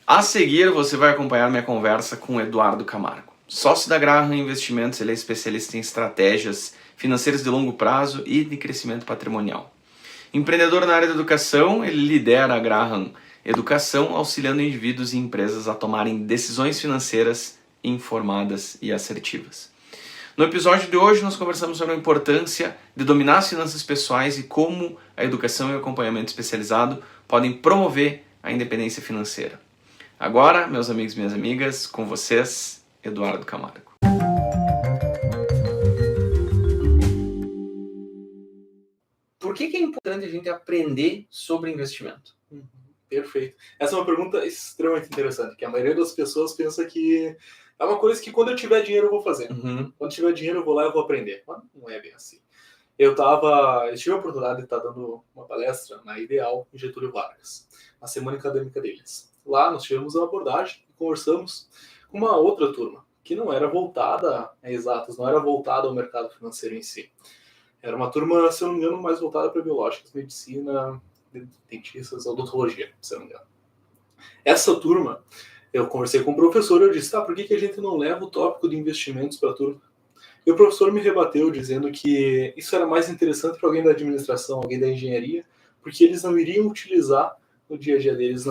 A seguir, você vai acompanhar minha conversa com Eduardo Camargo. Sócio da Graham Investimentos, ele é especialista em estratégias financeiras de longo prazo e de crescimento patrimonial. Empreendedor na área da educação, ele lidera a Graham Educação, auxiliando indivíduos e empresas a tomarem decisões financeiras informadas e assertivas. No episódio de hoje, nós conversamos sobre a importância de dominar as finanças pessoais e como a educação e o acompanhamento especializado podem promover a independência financeira. Agora, meus amigos e minhas amigas, com vocês, Eduardo Camargo. Por que é importante a gente aprender sobre investimento? Perfeito. Essa é uma pergunta extremamente interessante, que a maioria das pessoas pensa que é uma coisa que quando eu tiver dinheiro eu vou fazer. Quando eu tiver dinheiro eu vou lá e vou aprender. Mas não é bem assim. Eu tive a oportunidade de estar dando uma palestra na Ideal, em Getúlio Vargas, na semana acadêmica deles. Lá nós tivemos uma abordagem e conversamos com uma outra turma, que não era voltada a exatas, não era voltada ao mercado financeiro em si. Era uma turma, se eu não me engano, mais voltada para biológicas, medicina, dentistas, odontologia, se eu não me engano. Essa turma, eu conversei com o professor e eu disse, por que a gente não leva o tópico de investimentos para a turma? E o professor me rebateu dizendo que isso era mais interessante para alguém da administração, alguém da engenharia, porque eles não iriam utilizar no dia a dia deles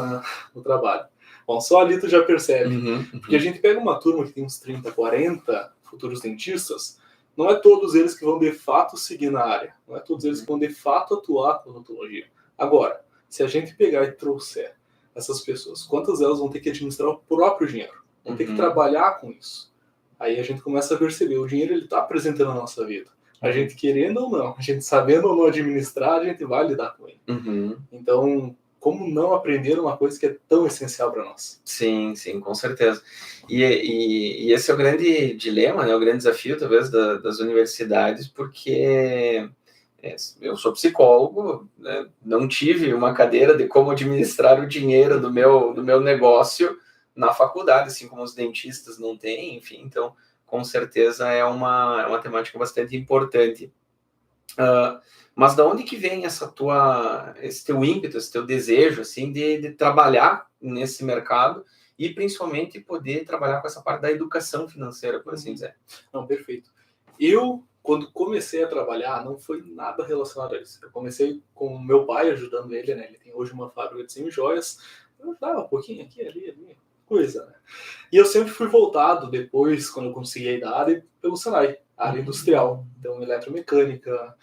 no trabalho. Bom, só ali tu já percebe. Porque a gente pega uma turma que tem uns 30, 40 futuros dentistas, não é todos eles que vão de fato seguir na área, não é todos eles que vão de fato atuar com odontologia. Agora, se a gente pegar e trouxer essas pessoas, quantas delas vão ter que administrar o próprio dinheiro? Vão ter que trabalhar com isso. Aí a gente começa a perceber, o dinheiro ele está presente na nossa vida. A gente querendo ou não, a gente sabendo ou não administrar, a gente vai lidar com ele. Então, como não aprender uma coisa que é tão essencial para nós? Sim, com certeza. E esse é o grande dilema, né, o grande desafio, talvez, das universidades, porque eu sou psicólogo, né, não tive uma cadeira de como administrar o dinheiro do meu negócio na faculdade, assim como os dentistas não têm, enfim, então, com certeza é uma temática bastante importante. Mas da onde que vem esse teu ímpeto, esse teu desejo, assim, de trabalhar nesse mercado e principalmente poder trabalhar com essa parte da educação financeira, por assim dizer? Não, perfeito. Eu, quando comecei a trabalhar, não foi nada relacionado a isso. Eu comecei com o meu pai ajudando ele, né? Ele tem hoje uma fábrica de semijoias. Eu ajudava um pouquinho aqui, ali, coisa, né? E eu sempre fui voltado, depois, quando eu consegui a idade, pelo Senai, área industrial. Então, eletromecânica,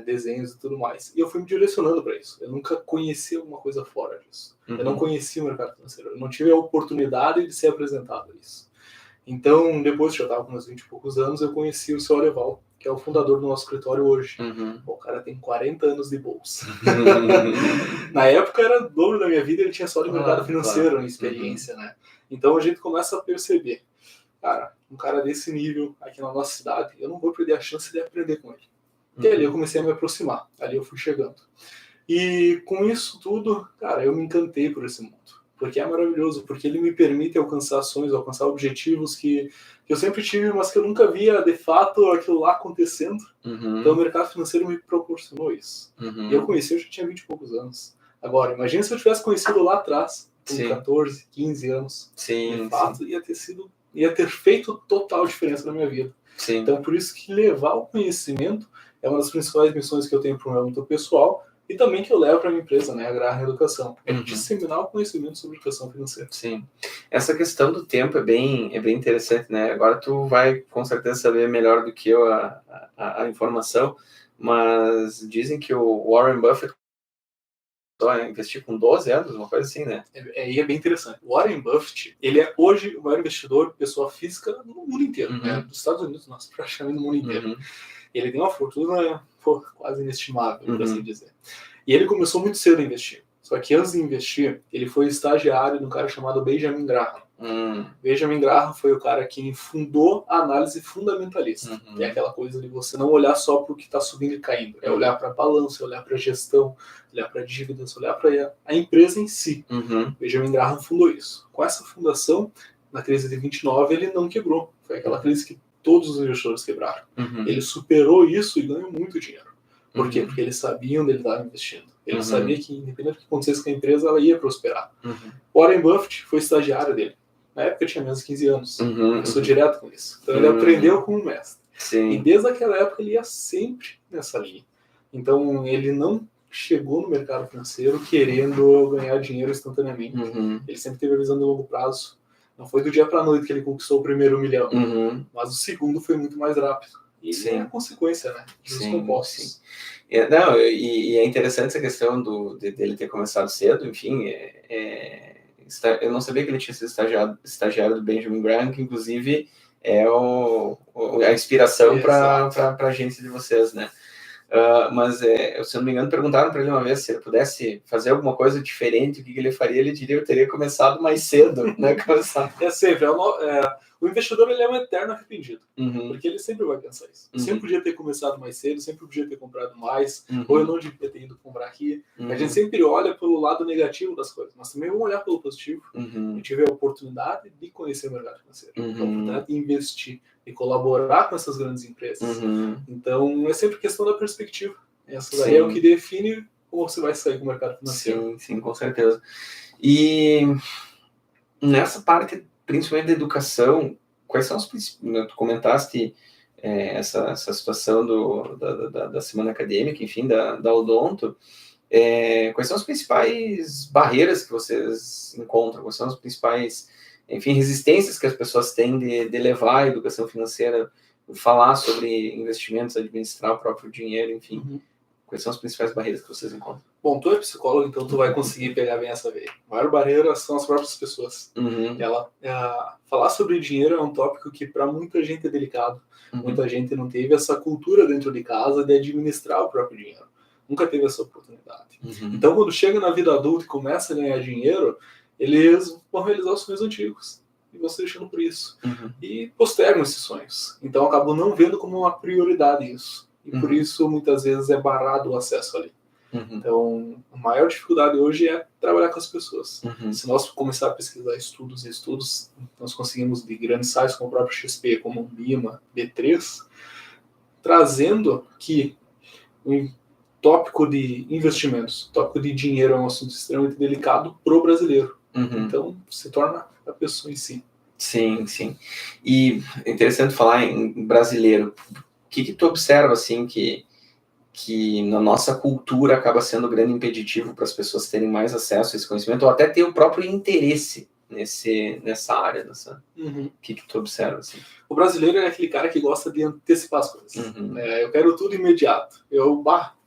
desenhos e tudo mais. E eu fui me direcionando para isso. Eu nunca conheci alguma coisa fora disso. Eu não conhecia o mercado financeiro. Eu não tive a oportunidade de ser apresentado a isso. Então, depois que eu estava com uns 20 e poucos anos, eu conheci o seu Areval, que é o fundador do nosso escritório hoje. O cara tem 40 anos de bolsa. Na época era o dobro da minha vida, ele tinha só de mercado financeiro, experiência, né? Então a gente começa a perceber, cara, um cara desse nível aqui na nossa cidade, eu não vou perder a chance de aprender com ele. E ali eu comecei a me aproximar, ali eu fui chegando. E com isso tudo, cara, eu me encantei por esse mundo. Porque é maravilhoso, porque ele me permite alcançar sonhos, alcançar objetivos que eu sempre tive, mas que eu nunca via de fato aquilo lá acontecendo. Então o mercado financeiro me proporcionou isso. E eu conheci, eu já tinha 20 e poucos anos. Agora, imagina se eu tivesse conhecido lá atrás, com 14, 15 anos. De fato, ia ter feito total diferença na minha vida. Então por isso que levar o conhecimento é uma das principais missões que eu tenho para o meu âmbito pessoal e também que eu levo para a minha empresa, né, a Graham Educação. É disseminar o conhecimento sobre educação financeira. Sim. Essa questão do tempo é bem interessante, né? Agora tu vai com certeza saber melhor do que eu a informação, mas dizem que o Warren Buffett só investir com 12 anos, uma coisa assim, né? E é bem interessante. O Warren Buffett, ele é hoje o maior investidor, pessoa física, no mundo inteiro, né? Dos Estados Unidos, nossa, praticamente no mundo inteiro. Ele tem uma fortuna quase inestimável, por assim dizer. E ele começou muito cedo a investir. Só que antes de investir, ele foi estagiário de um cara chamado Benjamin Graham. Benjamin Graham foi o cara que fundou a análise fundamentalista. Que é aquela coisa de você não olhar só para o que está subindo e caindo. É olhar para a balança, olhar para a gestão, olhar para dívidas, olhar para a empresa em si. Benjamin Graham fundou isso. Com essa fundação, na crise de 29, ele não quebrou. Foi aquela crise que todos os investidores quebraram. Ele superou isso e ganhou muito dinheiro. Por quê? Uhum. Porque ele sabia onde ele estava investindo. Ele Uhum. sabia que, independente do que acontecesse com a empresa, ela ia prosperar. Uhum. Warren Buffett foi estagiário dele. Na época eu tinha menos de 15 anos. Uhum. Começou direto com isso. Então ele aprendeu como mestre. E Sim. desde aquela época ele ia sempre nessa linha. Então ele não chegou no mercado financeiro querendo ganhar dinheiro instantaneamente. Uhum. Ele sempre teve a visão de longo prazo. Não foi do dia para a noite que ele conquistou o primeiro 1 milhão. Uhum. Mas o segundo foi muito mais rápido. E Sim. é a consequência, né? Dos Sim, compostos. sim. Não, e é interessante essa questão dele ter começado cedo, enfim, eu não sabia que ele tinha sido estagiário do Benjamin Graham, que inclusive é a inspiração para a agência de vocês, né? Mas, se eu não me engano, perguntaram para ele uma vez se ele pudesse fazer alguma coisa diferente, o que ele faria. Ele diria: eu teria começado mais cedo, né? É sempre. O investidor ele é um eterno arrependido. Uhum. Porque ele sempre vai pensar isso. Uhum. Sempre podia ter começado mais cedo, sempre podia ter comprado mais, Uhum. ou eu não devia ter ido comprar aqui. Uhum. A gente sempre olha pelo lado negativo das coisas, mas também vamos olhar pelo positivo. Uhum. Eu tive a oportunidade de conhecer o mercado financeiro, Uhum. a oportunidade de investir, de colaborar com essas grandes empresas. Uhum. Então, é sempre questão da perspectiva. Essa daí Sim. é o que define como você vai sair com o mercado financeiro. Sim, sim, com certeza. E nessa parte, principalmente da educação, quais são os principais... Tu comentaste essa situação da semana acadêmica, enfim, da Odonto. Quais são as principais barreiras que vocês encontram? Quais são as principais, enfim, resistências que as pessoas têm de levar a educação financeira, falar sobre investimentos, administrar o próprio dinheiro, enfim? Uhum. Quais são as principais barreiras que vocês encontram? Bom, tu é psicólogo, então tu vai conseguir pegar bem essa veia. A maior barreira são as próprias pessoas. Uhum. Falar sobre dinheiro é um tópico que para muita gente é delicado. Uhum. Muita gente não teve essa cultura dentro de casa de administrar o próprio dinheiro. Nunca teve essa oportunidade. Uhum. Então, quando chega na vida adulta e começa a ganhar dinheiro, eles vão realizar os sonhos antigos. E vão se deixando por isso. Uhum. E postergam esses sonhos. Então, acabam não vendo como uma prioridade isso. E por isso, muitas vezes, é barrado o acesso ali. Uhum. Então, a maior dificuldade hoje é trabalhar com as pessoas. Uhum. Se nós começar a pesquisar estudos, nós conseguimos de grandes sites como o próprio XP, como o Bima, B3, trazendo que o tópico de investimentos, o tópico de dinheiro é um assunto extremamente delicado para o brasileiro. Uhum. Então, se torna a pessoa em si. Sim, sim. E é interessante falar em brasileiro. O que tu observa, assim, que na nossa cultura acaba sendo um grande impeditivo para as pessoas terem mais acesso a esse conhecimento, ou até ter o próprio interesse nessa área? Uhum. O que tu observa, assim? O brasileiro é aquele cara que gosta de antecipar as coisas. Uhum. Eu quero tudo imediato.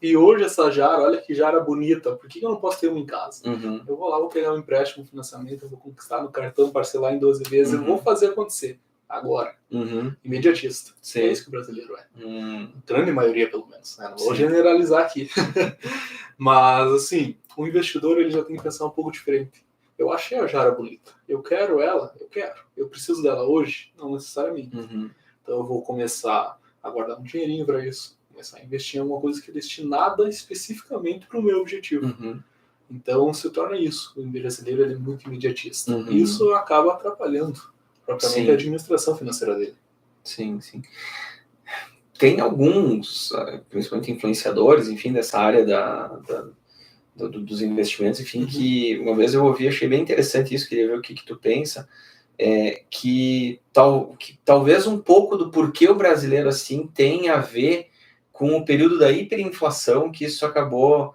E hoje essa jara, olha que jara bonita, por que eu não posso ter uma em casa? Uhum. Eu vou lá, vou pegar um empréstimo, um financiamento, eu vou conquistar no cartão, parcelar em 12 vezes, eu vou fazer acontecer. Agora. Uhum. Imediatista. Sim. É isso que o brasileiro é. A grande maioria, pelo menos. Né? Não vou Sim. generalizar aqui. Mas, assim, o investidor ele já tem que pensar um pouco diferente. Eu achei a jara bonita. Eu quero ela? Eu quero. Eu preciso dela hoje? Não necessariamente. Uhum. Então eu vou começar a guardar um dinheirinho para isso. Começar a investir em alguma coisa que é destinada especificamente para o meu objetivo. Uhum. Então se torna isso. O brasileiro ele é muito imediatista. Uhum. Isso acaba atrapalhando propriamente Sim. a administração financeira dele. Sim, sim. Tem alguns, principalmente influenciadores, enfim, dessa área dos investimentos, enfim, que uma vez eu ouvi, achei bem interessante isso, queria ver o que tu pensa, que talvez um pouco do porquê o brasileiro assim tem a ver com o período da hiperinflação, que isso acabou,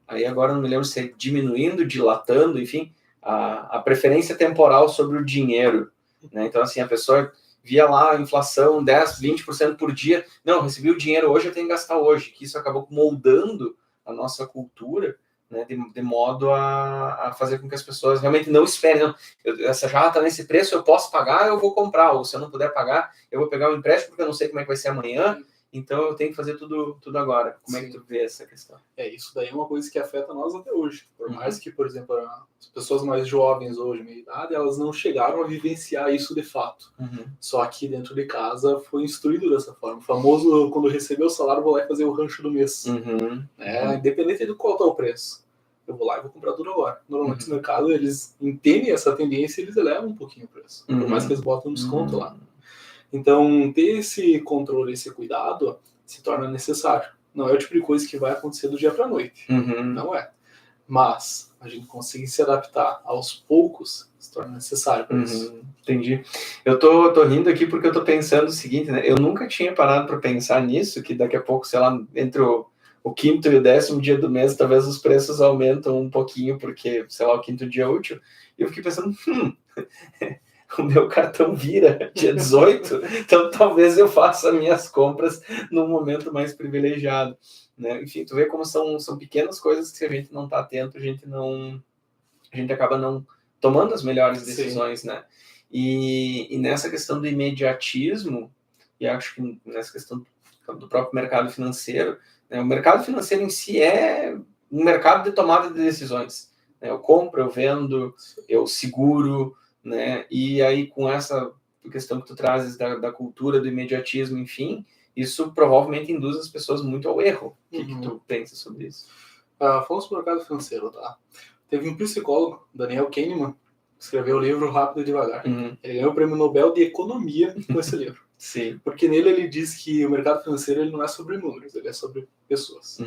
aí agora não me lembro se é diminuindo, dilatando, enfim, a preferência temporal sobre o dinheiro, né? Então, assim, a pessoa via lá a inflação 10, 20% por dia, não, recebi o dinheiro hoje, eu tenho que gastar hoje, que isso acabou moldando a nossa cultura, né, de modo a fazer com que as pessoas realmente não esperem, não, essa já está nesse preço, eu posso pagar, eu vou comprar, ou se eu não puder pagar, eu vou pegar um empréstimo, porque eu não sei como é que vai ser amanhã, então eu tenho que fazer tudo agora. Como é que tu vê essa questão? Isso daí é uma coisa que afeta nós até hoje. Por mais que, por exemplo, as pessoas mais jovens hoje, meia idade, elas não chegaram a vivenciar isso de fato. Só que dentro de casa foi instruído dessa forma. O famoso, quando recebeu o salário, vou lá e fazer o rancho do mês. Independente do qual está o preço. Eu vou lá e vou comprar tudo agora. Normalmente no mercado eles entendem essa tendência e eles elevam um pouquinho o preço. Por mais que eles botem um desconto lá. Então, ter esse controle, esse cuidado, se torna necessário. não é o tipo de coisa que vai acontecer do dia para a noite. Não é. Mas a gente conseguir se adaptar aos poucos se torna necessário para isso. Entendi. Eu tô rindo aqui porque eu tô pensando o seguinte, né? Eu nunca tinha parado para pensar nisso, que daqui a pouco, sei lá, entre o quinto e o 10º dia do mês, talvez os preços aumentam um pouquinho, porque, sei lá, o quinto dia útil. E eu fiquei pensando, o meu cartão vira dia 18, então talvez eu faça minhas compras num momento mais privilegiado, né? Enfim, tu vê como são pequenas coisas que se a gente não está atento, a gente acaba não tomando as melhores decisões, né? E nessa questão do imediatismo, e acho que nessa questão do próprio mercado financeiro, né? O mercado financeiro em si é um mercado de tomada de decisões, né? Eu compro, eu vendo, eu seguro, né? E aí com essa questão que tu trazes da cultura do imediatismo, enfim, isso provavelmente induz as pessoas muito ao erro. O que tu pensa sobre isso? Falamos do mercado financeiro, tá? Teve um psicólogo, Daniel Kahneman, que escreveu o livro Rápido e Devagar. Ele ganhou o Prêmio Nobel de Economia com esse livro. Sim. Porque nele ele diz que o mercado financeiro ele não é sobre números, ele é sobre pessoas.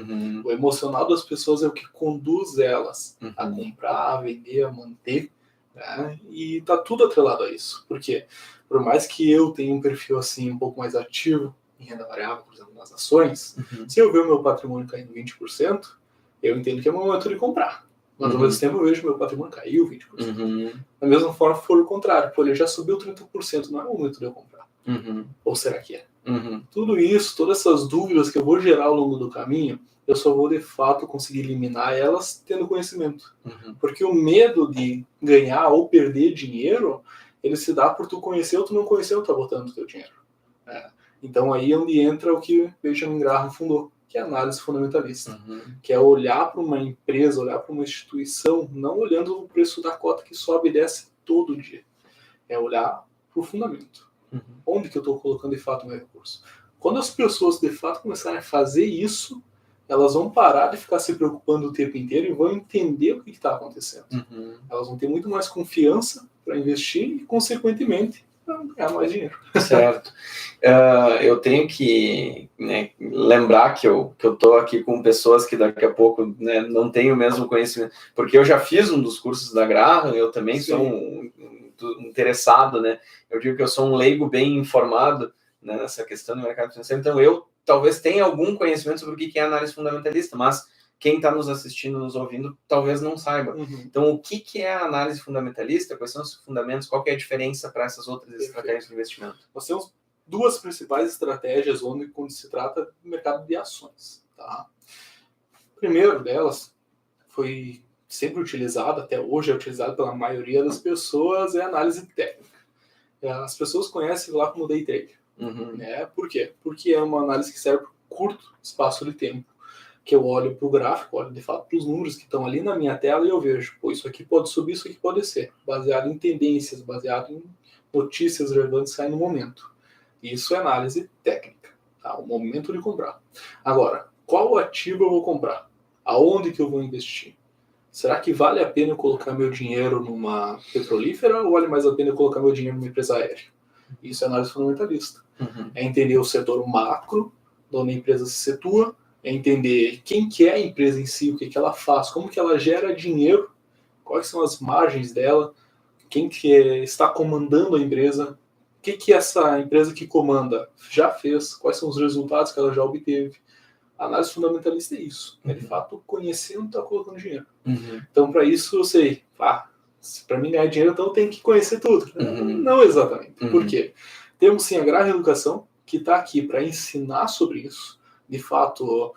O emocional das pessoas é o que conduz elas a comprar, a vender, a manter, né? E tá tudo atrelado a isso. Porque por mais que eu tenha um perfil assim um pouco mais ativo em renda variável, por exemplo, nas ações, se eu ver o meu patrimônio caindo 20%, eu entendo que é o momento de comprar. Mas ao mesmo tempo eu vejo que meu patrimônio caiu 20%. Da mesma forma, for o contrário. Pô, ele já subiu 30%, não é o momento de eu comprar. Ou será que é? Tudo isso, todas essas dúvidas que eu vou gerar ao longo do caminho, eu só vou de fato conseguir eliminar elas tendo conhecimento. Porque o medo de ganhar ou perder dinheiro, ele se dá por tu conhecer ou tu não conhecer ou tá botando o teu dinheiro. Então aí é onde entra o que Benjamin Graham fundou, que é a análise fundamentalista. Que é olhar para uma empresa, olhar para uma instituição, não olhando o preço da cota que sobe e desce todo dia. É olhar para o fundamento. Onde que eu estou colocando de fato o meu recurso? Quando as pessoas de fato começarem a fazer isso, elas vão parar de ficar se preocupando o tempo inteiro e vão entender o que está acontecendo. Elas vão ter muito mais confiança para investir e, consequentemente, ganhar mais dinheiro. Certo. Eu tenho que, né, lembrar que eu estou aqui com pessoas que daqui a pouco, né, não têm o mesmo conhecimento, porque eu já fiz um dos cursos da Graham, eu também sou um interessado, né? Eu digo que eu sou um leigo bem informado, né, nessa questão do mercado financeiro, então eu talvez tenha algum conhecimento sobre o que é análise fundamentalista, mas quem está nos assistindo, nos ouvindo, talvez não saiba. Então, o que é a análise fundamentalista? Quais são os fundamentos? Qual que é a diferença para essas outras estratégias de investimento? Nós temos duas principais estratégias quando se trata do mercado de ações. Tá? A primeira delas foi sempre utilizada, até hoje é utilizada pela maioria das pessoas, é a análise técnica. As pessoas conhecem lá como day trade. Né? Por quê? Porque é uma análise que serve por curto espaço de tempo. Que eu olho para o gráfico, olho de fato para os números que estão ali na minha tela e eu vejo, pô, isso aqui pode subir, isso aqui pode descer, baseado em tendências, baseado em notícias relevantes que saem no momento. Isso é análise técnica, tá? O momento de comprar. Agora, qual ativo eu vou comprar? Aonde que eu vou investir? Será que vale a pena eu colocar meu dinheiro numa petrolífera ou vale mais a pena eu colocar meu dinheiro numa empresa aérea? Isso é análise fundamentalista. É entender o setor macro, de onde a empresa se situa, é entender quem que é a empresa em si, o que que ela faz, como que ela gera dinheiro, quais são as margens dela, quem que está comandando a empresa, o que que essa empresa que comanda já fez, quais são os resultados que ela já obteve. A análise fundamentalista é isso, é de fato conhecer onde está colocando dinheiro. Então, para isso, eu sei, para mim ganhar dinheiro, então eu tenho que conhecer tudo. Não exatamente. Por quê? Temos sim a Graham Educação, que está aqui para ensinar sobre isso, de fato,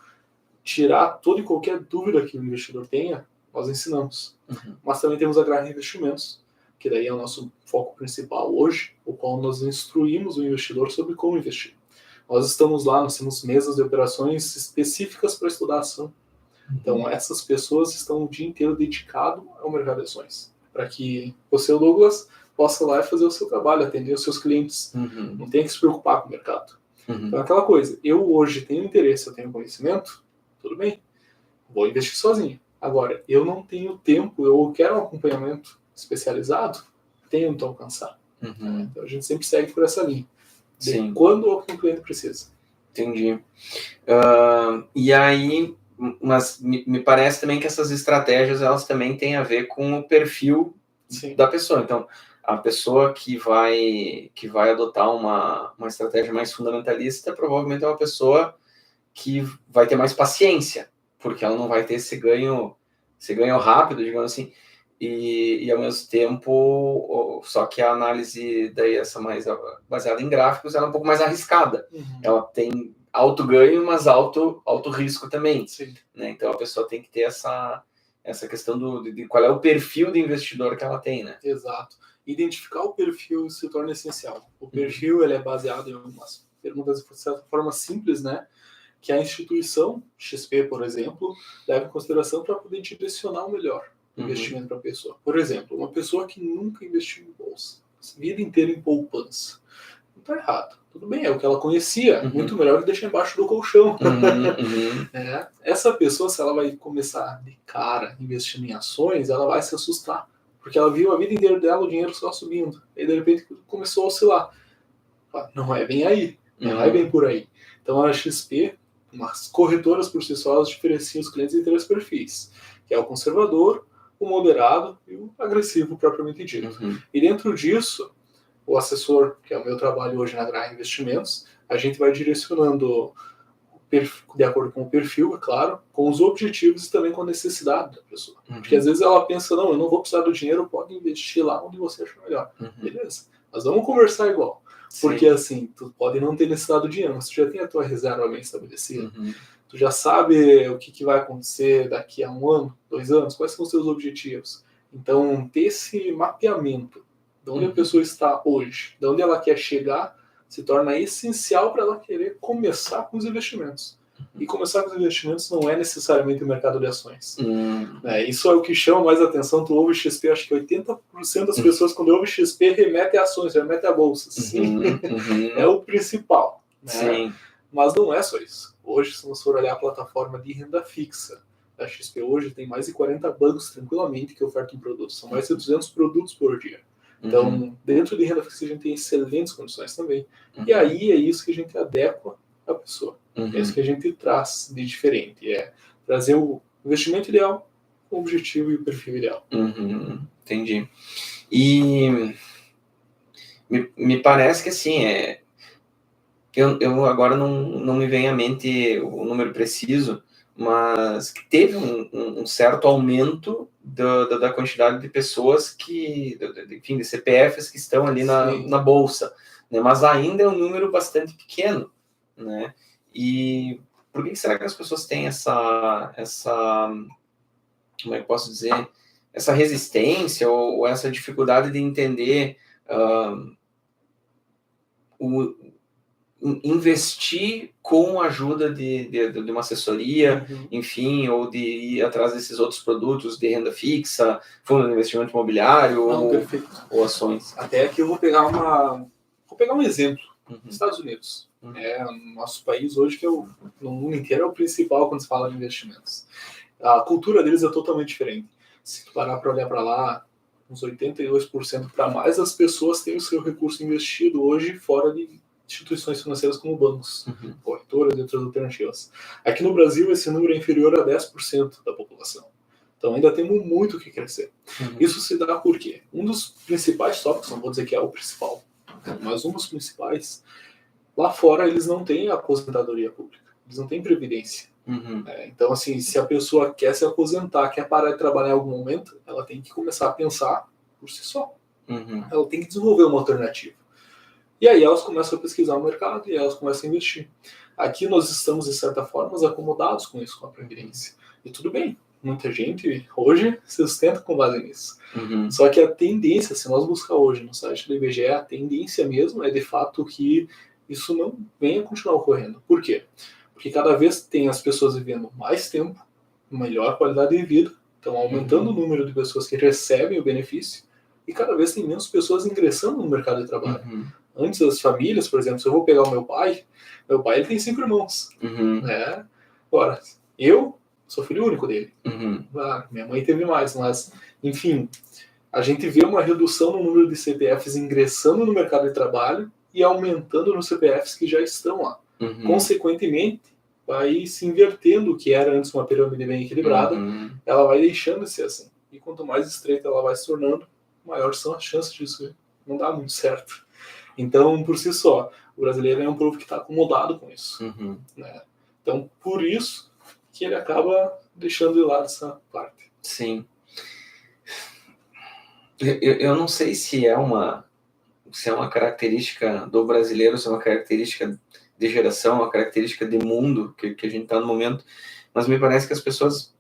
tirar toda e qualquer dúvida que o investidor tenha, nós ensinamos. Mas também temos a Graham Investimentos, que daí é o nosso foco principal hoje, o qual nós instruímos o investidor sobre como investir. Nós estamos lá, nós temos mesas de operações específicas para estudar ação. Então, essas pessoas estão o dia inteiro dedicado ao mercado de ações, para que você, Douglas, possa ir lá e fazer o seu trabalho, atender os seus clientes. Não tem que se preocupar com o mercado. Então, é aquela coisa, eu hoje tenho interesse, eu tenho conhecimento, tudo bem, vou investir sozinho. Agora, eu não tenho tempo, eu quero um acompanhamento especializado, tenho que alcançar. Então, a gente sempre segue por essa linha. De quando o cliente precisa. Entendi. E aí, mas me parece também que essas estratégias, elas também têm a ver com o perfil Sim. da pessoa. Então, a pessoa que vai adotar uma estratégia mais fundamentalista, provavelmente é uma pessoa que vai ter mais paciência, porque ela não vai ter esse ganho rápido, digamos assim, e ao mesmo tempo, só que a análise daí, essa mais baseada em gráficos, ela é um pouco mais arriscada. Ela tem alto ganho, mas alto risco também. Sim. Né? Então a pessoa tem que ter essa questão de qual é o perfil de investidor que ela tem, né? Exato. Identificar o perfil se torna essencial. O perfil ele é baseado em algumas perguntas de certa forma simples, né? Que a instituição XP, por exemplo, leva em consideração para poder direcionar o melhor investimento para a pessoa. Por exemplo, uma pessoa que nunca investiu em bolsa, a vida inteira em poupança, não está errado. Tudo bem, é o que ela conhecia, muito melhor que deixar embaixo do colchão. Essa pessoa, se ela vai começar de cara investindo em ações, ela vai se assustar, porque ela viu a vida inteira dela o dinheiro só subindo, e de repente começou a oscilar. Não é bem aí, não é bem por aí. Então a XP, as corretoras por si só, elas diferenciam os clientes em 3 perfis, que é o conservador, o moderado e o agressivo propriamente dito. E dentro disso, o assessor, que é o meu trabalho hoje na Gra Investimentos, a gente vai direcionando de acordo com o perfil, é claro, com os objetivos e também com a necessidade da pessoa. Porque às vezes ela pensa, não, eu não vou precisar do dinheiro, pode investir lá onde você achar melhor. Beleza, mas vamos conversar igual. Porque assim, tu pode não ter necessidade do dinheiro, mas tu já tem a tua reserva bem estabelecida. Tu já sabe o que vai acontecer daqui a 1 ano, 2 anos, quais são os teus objetivos. Então, ter esse mapeamento de onde a pessoa está hoje, de onde ela quer chegar, se torna essencial para ela querer começar com os investimentos. E começar com os investimentos não é necessariamente o mercado de ações. Isso é o que chama mais atenção. Tu ouve XP, acho que 80% das pessoas, quando ouve XP, remete a ações, remete a bolsas. Sim, é o principal. Né? Sim. Mas não é só isso. Hoje, se nós for olhar a plataforma de renda fixa da XP, hoje tem mais de 40 bancos tranquilamente que ofertam produtos. São mais de 200 produtos por dia. Então, dentro de renda fixa, a gente tem excelentes condições também. E aí é isso que a gente adequa à pessoa. É isso que a gente traz de diferente. É trazer o investimento ideal, o objetivo e o perfil ideal. Entendi. E me parece que assim, eu agora não me vem à mente o número preciso, mas que teve um certo aumento da quantidade de pessoas enfim, de CPFs que estão ali na bolsa, né? Mas ainda é um número bastante pequeno, né? E por que será que as pessoas têm essa como é que eu posso dizer, essa resistência ou essa dificuldade de entender investir com a ajuda de uma assessoria, enfim, ou de ir atrás desses outros produtos de renda fixa, fundo de investimento imobiliário ou ações? Até aqui eu vou pegar um exemplo. Estados Unidos. É o nosso país hoje que no mundo inteiro é o principal quando se fala de investimentos. A cultura deles é totalmente diferente. Se tu parar para olhar para lá, uns 82% para mais das pessoas têm o seu recurso investido hoje fora de instituições financeiras como bancos, corretoras e outras alternativas. Aqui no Brasil, esse número é inferior a 10% da população. Então ainda temos muito o que crescer. Isso se dá por quê? Um dos principais tópicos, não vou dizer que é o principal, mas um dos principais, lá fora eles não têm aposentadoria pública, eles não têm previdência. Então, assim, se a pessoa quer se aposentar, quer parar de trabalhar em algum momento, ela tem que começar a pensar por si só. Ela tem que desenvolver uma alternativa. E aí elas começam a pesquisar o mercado e elas começam a investir. Aqui nós estamos, de certa forma, acomodados com isso, com a previdência. E tudo bem, muita gente hoje se sustenta com base nisso. Só que a tendência, se nós buscar hoje no site do IBGE, a tendência mesmo é de fato que isso não venha continuar ocorrendo. Por quê? Porque cada vez tem as pessoas vivendo mais tempo, melhor qualidade de vida, estão aumentando o número de pessoas que recebem o benefício e cada vez tem menos pessoas ingressando no mercado de trabalho. Antes, as famílias, por exemplo, se eu vou pegar o meu pai ele tem 5 irmãos. Né? Agora, eu sou filho único dele. Minha mãe teve mais, mas, enfim, a gente vê uma redução no número de CPFs ingressando no mercado de trabalho e aumentando nos CPFs que já estão lá. Consequentemente, vai se invertendo o que era antes uma pirâmide bem equilibrada, ela vai deixando de ser assim. E quanto mais estreita ela vai se tornando, maiores são as chances disso não dar muito certo. Então, por si só, o brasileiro é um povo que está acomodado com isso. Né? Então, por isso que ele acaba deixando de lado essa parte. Sim. Eu não sei se é uma característica do brasileiro, se é uma característica de geração, uma característica de mundo que a gente está no momento, mas me parece que as pessoas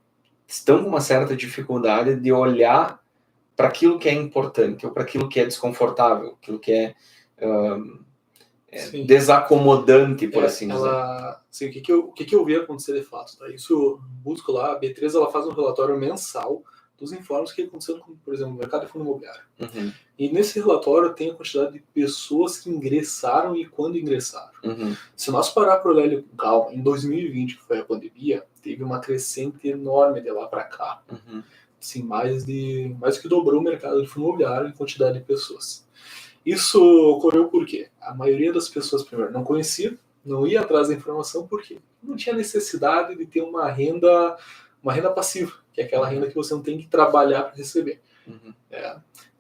estão com uma certa dificuldade de olhar para aquilo que é importante, ou para aquilo que é desconfortável, aquilo que é desacomodante, por assim dizer. Assim, o que eu vi acontecer de fato? Tá? Isso eu busco lá, a B3 ela faz um relatório mensal dos informes que aconteceram com, por exemplo, no mercado de fundo imobiliário. E nesse relatório tem a quantidade de pessoas que ingressaram e quando ingressaram. Se nós parar para olhar ele com calma, em 2020, que foi a pandemia, teve uma crescente enorme de lá para cá. Assim, mais que dobrou o mercado de fundo imobiliário em quantidade de pessoas. Isso ocorreu por quê? A maioria das pessoas, primeiro, não conhecia, não ia atrás da informação, porque não tinha necessidade de ter uma renda passiva, que é aquela renda que você não tem que trabalhar para receber.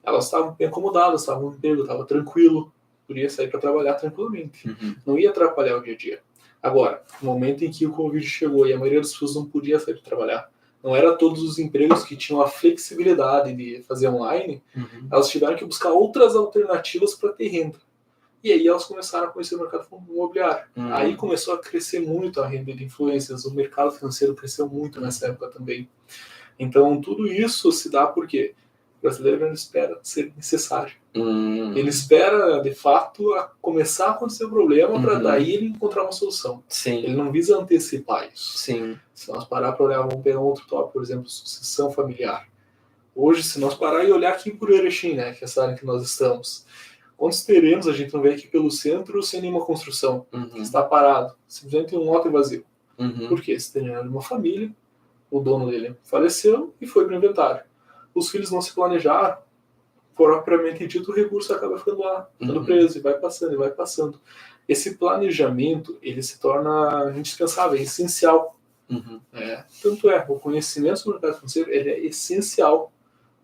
Elas estavam bem acomodadas, estavam no emprego, estava tranquilo, podia sair para trabalhar tranquilamente. Não ia atrapalhar o dia a dia. Agora, no momento em que o Covid chegou e a maioria das pessoas não podia sair para trabalhar, não era todos os empregos que tinham a flexibilidade de fazer online, elas tiveram que buscar outras alternativas para ter renda. E aí elas começaram a conhecer o mercado imobiliário. Aí começou a crescer muito a renda de influências, o mercado financeiro cresceu muito nessa época também. Então tudo isso se dá porque o brasileiro não espera ser necessário. Ele espera, de fato, começar a acontecer o problema para daí ele encontrar uma solução. Ele não visa antecipar isso. Se nós parar para olhar, vamos pegar um outro tópico, por exemplo, sucessão familiar. Hoje, se nós parar e olhar aqui por Erechim, né, que é essa área em que nós estamos, quantos terrenos a gente não vê aqui pelo centro sem nenhuma construção? Está parado, simplesmente um lote vazio. Por quê? Esse terreno é de uma família, o dono dele faleceu e foi para o inventário. Os filhos não se planejaram, propriamente dito, o recurso acaba ficando lá, ficando preso, e vai passando, e vai passando. Esse planejamento, ele se torna indispensável, é essencial. Tanto é, o conhecimento do mercado financeiro, ele é essencial,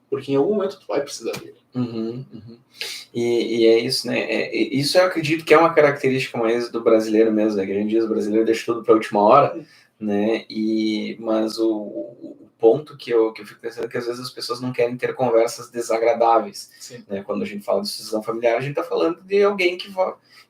porque em algum momento tu vai precisar dele. E é isso, né? Isso eu acredito que é uma característica mais do brasileiro mesmo, né? Que a gente diz, o brasileiro deixa tudo para a última hora, né? Mas o ponto que eu fico pensando é que às vezes as pessoas não querem ter conversas desagradáveis. Né? Quando a gente fala de sucessão familiar, a gente está falando de alguém que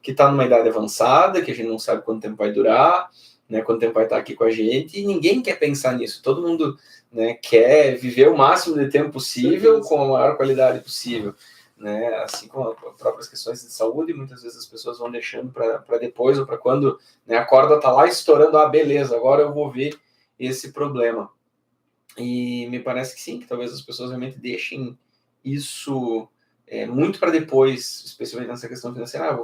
está numa idade avançada, que a gente não sabe quanto tempo vai durar, né? Quanto tempo vai estar aqui com a gente, e ninguém quer pensar nisso. Todo mundo, né, quer viver o máximo de tempo possível com a maior qualidade possível. Né? Assim como as próprias questões de saúde, muitas vezes as pessoas vão deixando para depois, ou para quando, né, a corda está lá estourando, beleza, agora eu vou ver esse problema. E me parece que sim, que talvez as pessoas realmente deixem isso muito para depois, especialmente nessa questão financeira.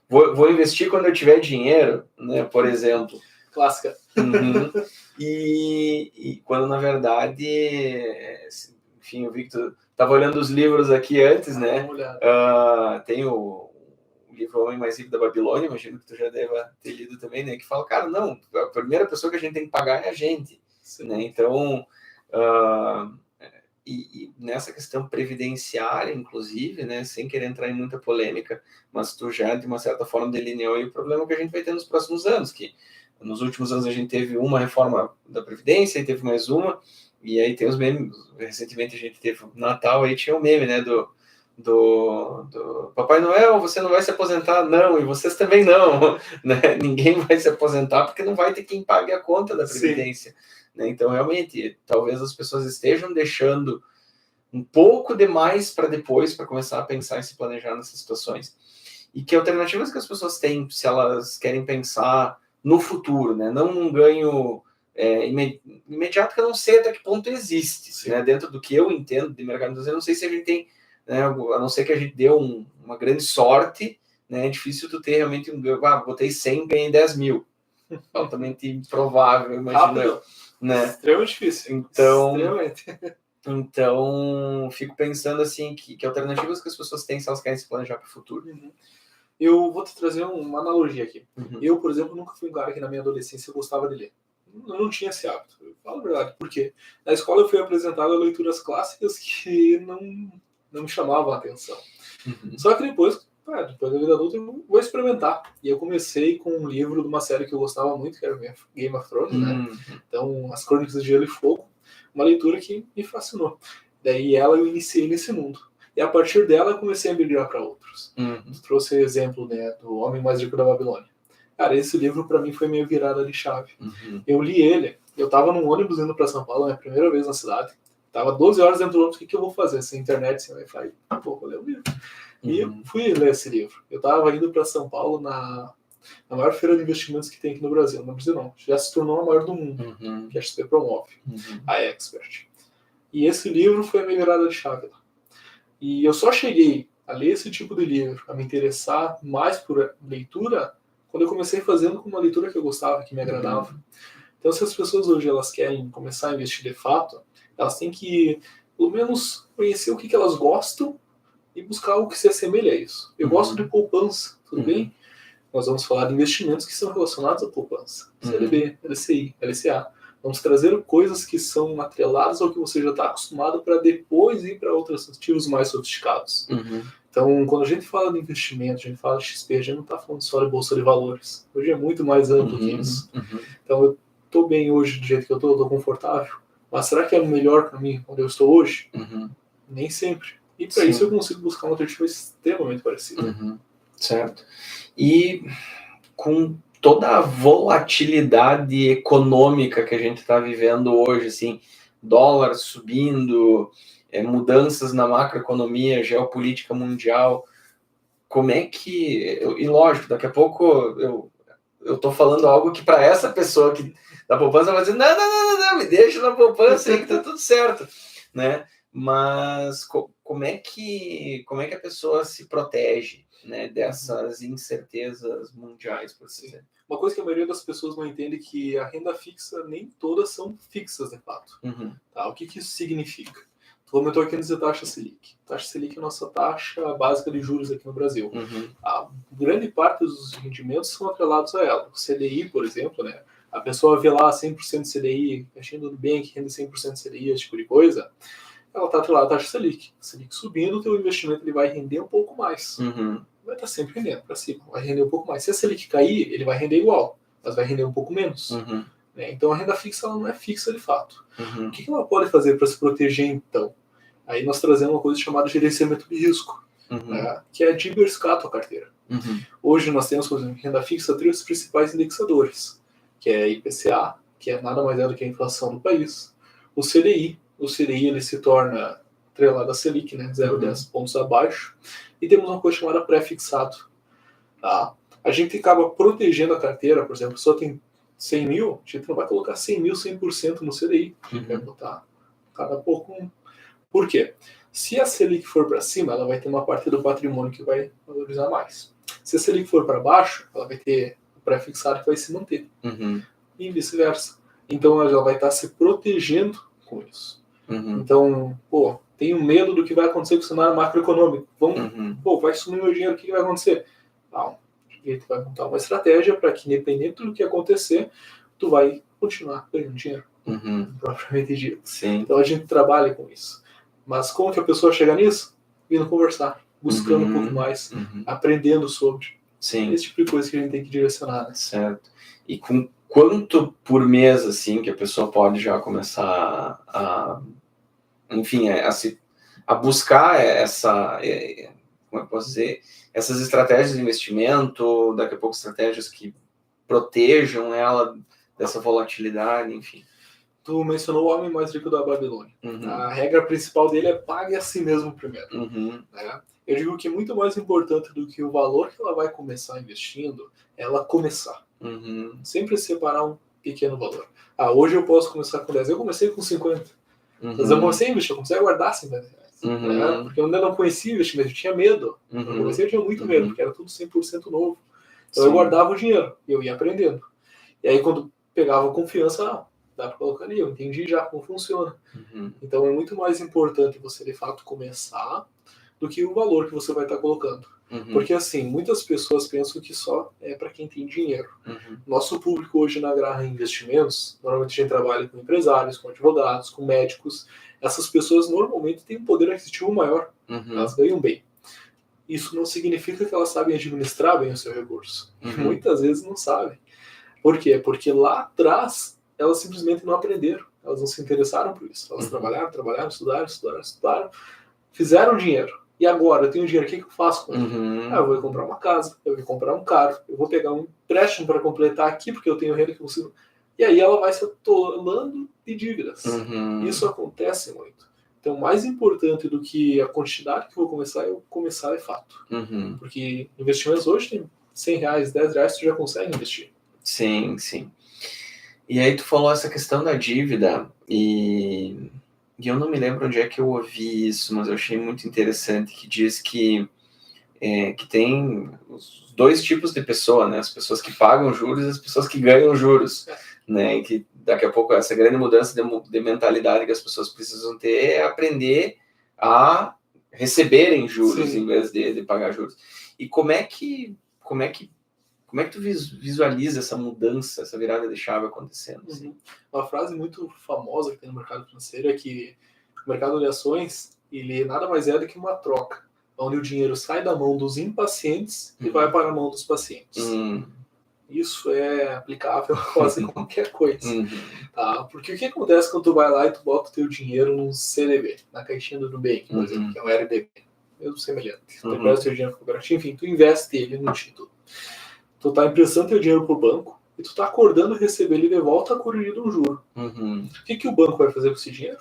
Vou investir quando eu tiver dinheiro, né, por exemplo. Clássica. E quando, na verdade, enfim, eu vi que tu estava olhando os livros aqui antes, né? Tem o livro Homem Mais Rico da Babilônia, imagino que tu já deva ter lido também, né? Que fala, cara, não, a primeira pessoa que a gente tem que pagar é a gente. Né? Então, e nessa questão previdenciária, inclusive, né, sem querer entrar em muita polêmica, mas tu já, de uma certa forma, delineou aí o problema que a gente vai ter nos próximos anos, que nos últimos anos a gente teve uma reforma da Previdência, e teve mais uma, e aí tem os memes. Recentemente a gente teve o Natal, aí tinha o meme, né, do Papai Noel, você não vai se aposentar, não, e vocês também não, né? Ninguém vai se aposentar porque não vai ter quem pague a conta da Previdência. Né? Então, realmente, talvez as pessoas estejam deixando um pouco demais para depois, para começar a pensar e se planejar nessas situações. E que alternativas que as pessoas têm, se elas querem pensar no futuro, né? Não um ganho imediato, que eu não sei até que ponto existe, né? Dentro do que eu entendo de mercado, eu não sei se a gente tem, né? A não ser que a gente deu uma grande sorte, né? É difícil tu ter realmente botei 100 e ganhei 10 mil. Altamente improvável, imagino eu. Né? Extremamente difícil. Então, fico pensando assim, que alternativas que as pessoas têm se elas querem se planejar para o futuro. Eu vou te trazer uma analogia aqui. Uhum. Eu, por exemplo, nunca fui um cara que na minha adolescência gostava de ler. Eu não tinha esse hábito. Eu falo a verdade. Por quê? Na escola eu fui apresentado a leituras clássicas que não me chamavam a atenção. Uhum. Só que depois da vida adulta, eu vou experimentar. E eu comecei com um livro de uma série que eu gostava muito, que era Game of Thrones, né? Então, As Crônicas de Gelo e Fogo. Uma leitura que me fascinou. Daí eu iniciei nesse mundo. E a partir dela eu comecei a migrar para outros. Trouxe o exemplo, né, do Homem Mais Rico da Babilônia. Cara, esse livro para mim foi minha virada de chave. Eu li ele, eu tava num ônibus indo para São Paulo, minha primeira vez na cidade. Tava 12 horas dentro do ônibus, o que eu vou fazer? Sem internet, sem Wi-Fi? Pô, vou ler o livro. E eu fui ler esse livro. Eu tava indo para São Paulo na maior feira de investimentos que tem aqui no Brasil. Não Brasil não, já se tornou a maior do mundo, que a XP promove, a Expert. E esse livro foi a minha virada de chave lá. E eu só cheguei a ler esse tipo de livro, a me interessar mais por leitura, quando eu comecei fazendo com uma leitura que eu gostava, que me agradava. Então, se as pessoas hoje elas querem começar a investir de fato, elas têm que, pelo menos, conhecer o que elas gostam e buscar algo que se assemelhe a isso. Eu gosto de poupança, tudo bem? Nós vamos falar de investimentos que são relacionados à poupança. CDB, LCI, LCA. Vamos trazer coisas que são atreladas ao que você já está acostumado para depois ir para outros ativos mais sofisticados. Então, quando a gente fala de investimento, a gente fala de XP, a gente não está falando só de bolsa de valores. Hoje é muito mais amplo que isso. Então, eu estou bem hoje do jeito que eu estou confortável. Mas será que é o melhor para mim onde eu estou hoje? Nem sempre. E para isso eu consigo buscar uma alternativa extremamente parecida. Certo. E com toda a volatilidade econômica que a gente está vivendo hoje, assim, dólar subindo, mudanças na macroeconomia, geopolítica mundial, como é que... E lógico, daqui a pouco eu tô falando algo que para essa pessoa que da poupança vai dizer, não, me deixa na poupança aí que tá tudo certo, né? Mas como é que a pessoa se protege, né, dessas incertezas mundiais, por assim dizer? Uma coisa que a maioria das pessoas não entende é que a renda fixa, nem todas são fixas, de fato. Tá? O que isso significa? Tu comentou aqui antes da taxa Selic. Taxa Selic é a nossa taxa básica de juros aqui no Brasil. A grande parte dos rendimentos são atrelados a ela. O CDI, por exemplo, né? A pessoa vê lá 100% de CDI, achando do bem que rende 100% de CDI, esse tipo de coisa. Ela está atrelada à taxa Selic. Selic subindo, o teu investimento ele vai render um pouco mais. Vai estar sempre rendendo para cima, vai render um pouco mais. Se a Selic cair, ele vai render igual, mas vai render um pouco menos. Né? Então a renda fixa ela não é fixa de fato. O que ela pode fazer para se proteger então? Aí nós trazemos uma coisa chamada gerenciamento de risco, né? Que é diversificar a tua carteira. Hoje nós temos, por exemplo, renda fixa, 3 principais indexadores, que é IPCA, que é nada mais é do que a inflação do país, o CDI ele se torna atrelado à Selic, né, 0,10 pontos abaixo, e temos uma coisa chamada pré-fixado. Tá? A gente acaba protegendo a carteira, por exemplo, a pessoa tem 100 mil, a gente não vai colocar 100 mil 100% no CDI, a gente vai botar cada pouco. Por quê? Se a Selic for para cima, ela vai ter uma parte do patrimônio que vai valorizar mais. Se a Selic for para baixo, ela vai ter o pré-fixado que vai se manter. E vice-versa. Então ela vai estar se protegendo com isso. Então, tenho medo do que vai acontecer com o cenário macroeconômico. Vai sumir meu dinheiro, o que vai acontecer? Não, a gente vai montar uma estratégia para que, independente do que acontecer, tu vai continuar ganhando dinheiro. Propriamente dito. Então a gente trabalha com isso. Mas como que a pessoa chega nisso? Vindo conversar, buscando um pouco mais, aprendendo sobre. Esse tipo de coisa que a gente tem que direcionar. Né? Certo. E com quanto por mês, assim, que a pessoa pode já começar enfim, a buscar como eu posso dizer, essas estratégias de investimento, daqui a pouco estratégias que protejam ela dessa volatilidade, enfim. Tu mencionou o Homem Mais Rico da Babilônia. A regra principal dele é pague a si mesmo primeiro. Né? Eu digo que muito mais importante do que o valor que ela vai começar investindo, é ela começar. Sempre separar um pequeno valor. Hoje eu posso começar com 10. Eu comecei com 50. Mas eu comecei a investir, eu comecei a guardar 50 reais. Né? Porque eu ainda não conhecia investimento, eu tinha medo. Eu comecei, eu tinha muito medo, porque era tudo 100% novo. Então eu guardava o dinheiro e eu ia aprendendo. E aí quando pegava confiança, dá para colocar ali, eu entendi já como funciona. Então é muito mais importante você de fato começar do que o valor que você vai estar colocando. Porque, assim, muitas pessoas pensam que só é para quem tem dinheiro. Nosso público hoje na Graham Investimentos, normalmente a gente trabalha com empresários, com advogados, com médicos. Essas pessoas normalmente têm um poder aquisitivo maior. Elas ganham bem. Isso não significa que elas sabem administrar bem o seu recurso. Muitas vezes não sabem. Por quê? Porque lá atrás elas simplesmente não aprenderam. Elas não se interessaram por isso. Elas trabalharam, estudaram, fizeram dinheiro. E agora, eu tenho dinheiro, o que eu faço com ele? Eu vou comprar uma casa, eu vou comprar um carro, eu vou pegar um empréstimo para completar aqui, porque eu tenho renda que eu consigo. E aí ela vai se atolando de dívidas. Isso acontece muito. Então, mais importante do que a quantidade que eu vou começar, eu começar é fato. Porque investimentos hoje tem R$100, R$10, tu já consegue investir. Sim, sim. E aí tu falou essa questão da dívida e eu não me lembro onde é que eu ouvi isso, mas eu achei muito interessante, que diz que tem os dois tipos de pessoa, né? As pessoas que pagam juros e as pessoas que ganham juros, né? E que daqui a pouco essa grande mudança de mentalidade que as pessoas precisam ter é aprender a receberem juros em vez de pagar juros. E como é que tu visualiza essa mudança, essa virada de chave acontecendo? Assim? Uma frase muito famosa que tem no mercado financeiro é que o mercado de ações, ele nada mais é do que uma troca, onde o dinheiro sai da mão dos impacientes e vai para a mão dos pacientes. Isso é aplicável a quase qualquer coisa. Tá? Porque o que acontece quando tu vai lá e tu bota o teu dinheiro num CDB, na caixinha do Nubank, por exemplo, que é um LDB, mesmo semelhante. Tu empresta o teu dinheiro para o cooperativo, enfim, tu investe ele no título. Tu tá emprestando teu dinheiro pro banco e tu tá acordando receber ele de volta corrigido um juro. O que o banco vai fazer com esse dinheiro?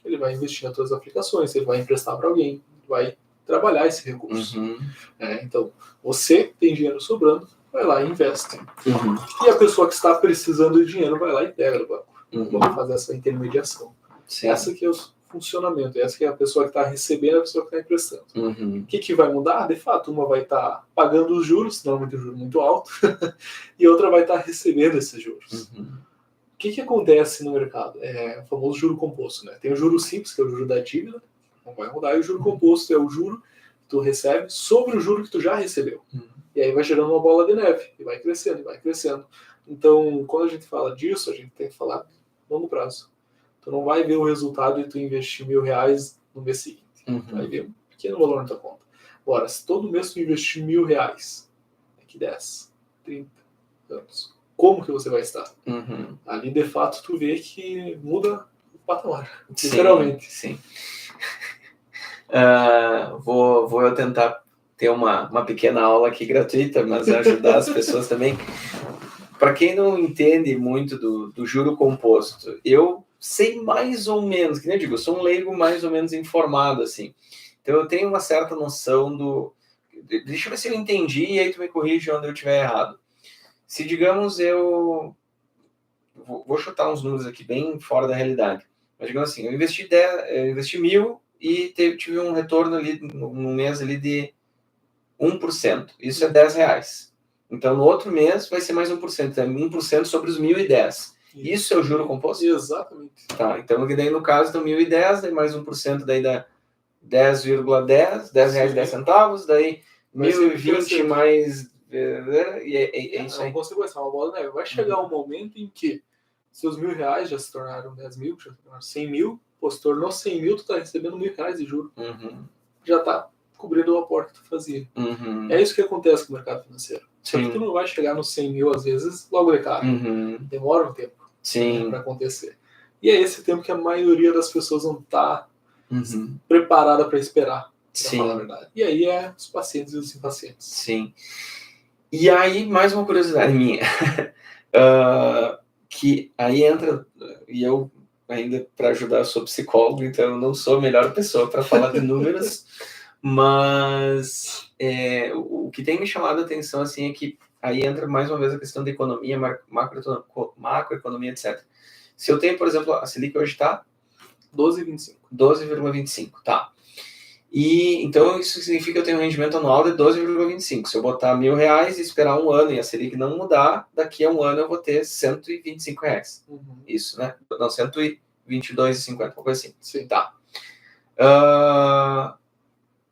Ele vai investir nas tuas aplicações, ele vai emprestar para alguém, vai trabalhar esse recurso. Então, você tem dinheiro sobrando, vai lá e investe. E a pessoa que está precisando de dinheiro vai lá e pega do banco. Vamos fazer essa intermediação. Essa que é o funcionamento. Essa que é a pessoa que está recebendo, a pessoa que está emprestando. O que vai mudar? De fato, uma vai estar pagando os juros, normalmente um juro muito alto, e outra vai estar recebendo esses juros. O que acontece no mercado? É o famoso juro composto. Né? Tem o juro simples, que é o juro da dívida, não vai mudar, e o juro composto é o juro que tu recebe sobre o juro que tu já recebeu. E aí vai gerando uma bola de neve, e vai crescendo, e vai crescendo. Então, quando a gente fala disso, a gente tem que falar a longo prazo. Tu não vai ver o resultado de tu investir R$1.000 no mês seguinte. Tu vai ver um pequeno valor na tua conta. Agora, se todo mês tu investir R$1.000, daqui 10, 30 anos, como que você vai estar? Ali, de fato, tu vê que muda o patamar. Literalmente. Sim. Vou eu tentar ter uma pequena aula aqui gratuita, mas ajudar as pessoas também. Para quem não entende muito do juro composto, eu sei mais ou menos, que nem eu digo, eu sou um leigo mais ou menos informado, assim. Então eu tenho uma certa noção deixa eu ver se eu entendi e aí tu me corrige onde eu estiver errado. Se, digamos, eu vou chutar uns números aqui bem fora da realidade, mas digamos assim, eu investi 1.000 e tive um retorno ali no mês ali de 1%. Isso é R$10. Então, no outro mês vai ser mais 1%. É 1% sobre os 1.010. Isso é o juro composto? Exatamente. Tá, então daí no caso, então 1.010, daí mais 1%, daí dá 10,10, R$10,10, daí 1.020 mais... é isso aí. Não consigo ser uma bola de neve. Vai chegar um momento em que seus R$1.000 já se tornaram 10.000, já se tornaram 100.000, pô, se tornou 100.000, tu tá recebendo R$1.000 de juro. Já tá cobrindo o aporte que tu fazia. É isso que acontece com o mercado financeiro. Só que tu não vai chegar nos 100.000, às vezes, logo de cara. Demora um tempo para acontecer. E é esse tempo que a maioria das pessoas não tá preparada para esperar, pra falar a verdade. E aí é os pacientes e os impacientes. Sim. E aí, mais uma curiosidade minha. Que aí entra, e eu ainda para ajudar, eu sou psicólogo, então eu não sou a melhor pessoa para falar de números, mas o que tem me chamado a atenção assim, é que aí entra mais uma vez a questão da economia, macroeconomia, etc. Se eu tenho, por exemplo, a Selic hoje está 12,25, tá. E então isso significa que eu tenho um rendimento anual de 12,25. Se eu botar R$1.000 e esperar um ano e a Selic não mudar, daqui a um ano eu vou ter R$125. Isso, né? Não, 122,50, uma coisa assim. Sim. Tá.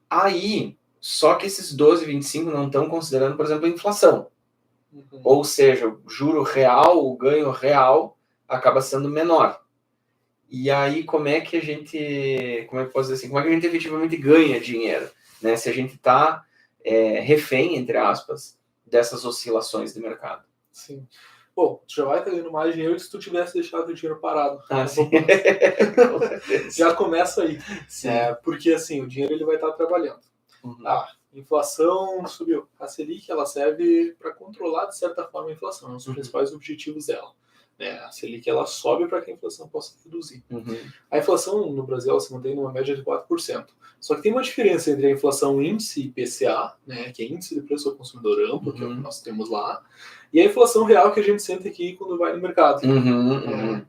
Aí, só que esses 12,25 não estão considerando, por exemplo, a inflação. Uhum. Ou seja, o juro real, o ganho real, acaba sendo menor. E aí, como é que eu posso dizer assim, como é que a gente efetivamente ganha dinheiro? Né? Se a gente está refém, entre aspas, dessas oscilações de mercado. Sim. Bom, tu já vai estar ganhando mais dinheiro se tu tivesse deixado o dinheiro parado. Sim. Já começa aí. Sim. Porque assim, o dinheiro ele vai estar trabalhando. Uhum. Inflação subiu. A Selic ela serve para controlar, de certa forma, a inflação. É um dos principais objetivos dela. A Selic ela sobe para que a inflação possa reduzir. Uhum. A inflação no Brasil ela se mantém numa média de 4%. Só que tem uma diferença entre a inflação índice IPCA, que é índice de preço ao consumidor amplo, que é o que nós temos lá, e a inflação real que a gente sente aqui quando vai no mercado.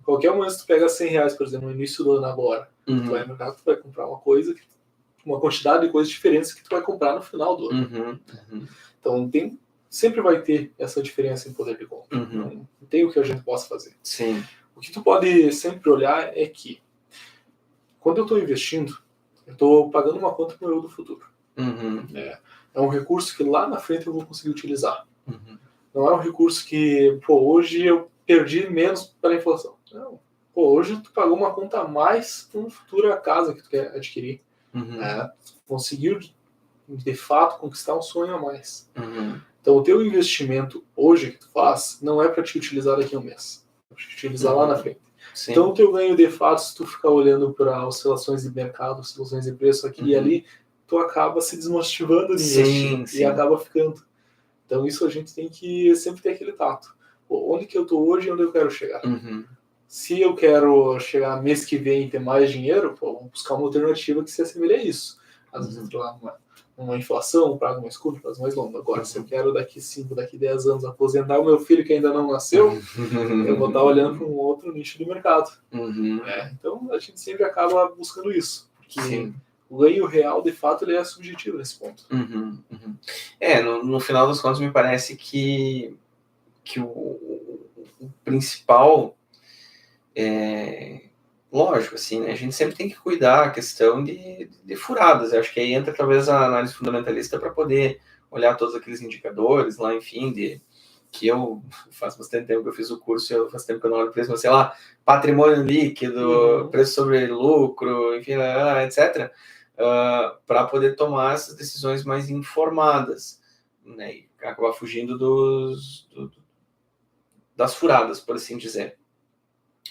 Qualquer momento, se tu pega R$100, por exemplo, no início do ano agora, tu vai no mercado, tu vai comprar uma quantidade de coisas diferentes que tu vai comprar no final do ano. Então sempre vai ter essa diferença em poder de compra. Não tem o que a gente possa fazer. Sim. O que tu pode sempre olhar é que quando eu estou investindo, eu estou pagando uma conta para o eu do futuro. É um recurso que lá na frente eu vou conseguir utilizar. Não é um recurso que, hoje eu perdi menos pela inflação. Não. Hoje tu pagou uma conta a mais para uma futura casa que tu quer adquirir. Conseguir, de fato, conquistar um sonho a mais. Então, o teu investimento hoje que tu faz não é para te utilizar daqui a um mês. É para te utilizar lá na frente. Sim. Então, o teu ganho de fato, se tu ficar olhando para oscilações de mercado, oscilações de preço aqui e ali, tu acaba se desmotivando de investir e acaba ficando. Então, isso a gente tem que sempre ter aquele tato. Onde que eu estou hoje e onde eu quero chegar? Se eu quero chegar mês que vem e ter mais dinheiro, vamos buscar uma alternativa que se assemelhe a isso. Às vezes entrar numa inflação, um prazo mais curto, um prazo mais longo. Agora, se eu quero daqui 5, daqui 10 anos aposentar o meu filho que ainda não nasceu, eu vou estar olhando para um outro nicho de mercado. Então, a gente sempre acaba buscando isso. Porque o ganho real, de fato, ele é subjetivo nesse ponto. No final das contas, me parece que o principal lógico, assim, né? A gente sempre tem que cuidar a questão de furadas. Eu acho que aí entra talvez a análise fundamentalista para poder olhar todos aqueles indicadores lá, enfim, que eu faz bastante tempo que eu fiz o curso, eu faz tempo que eu não olho preço, mas sei lá, patrimônio líquido, preço sobre lucro, enfim, etc., para poder tomar essas decisões mais informadas, né? E acabar fugindo das furadas, por assim dizer.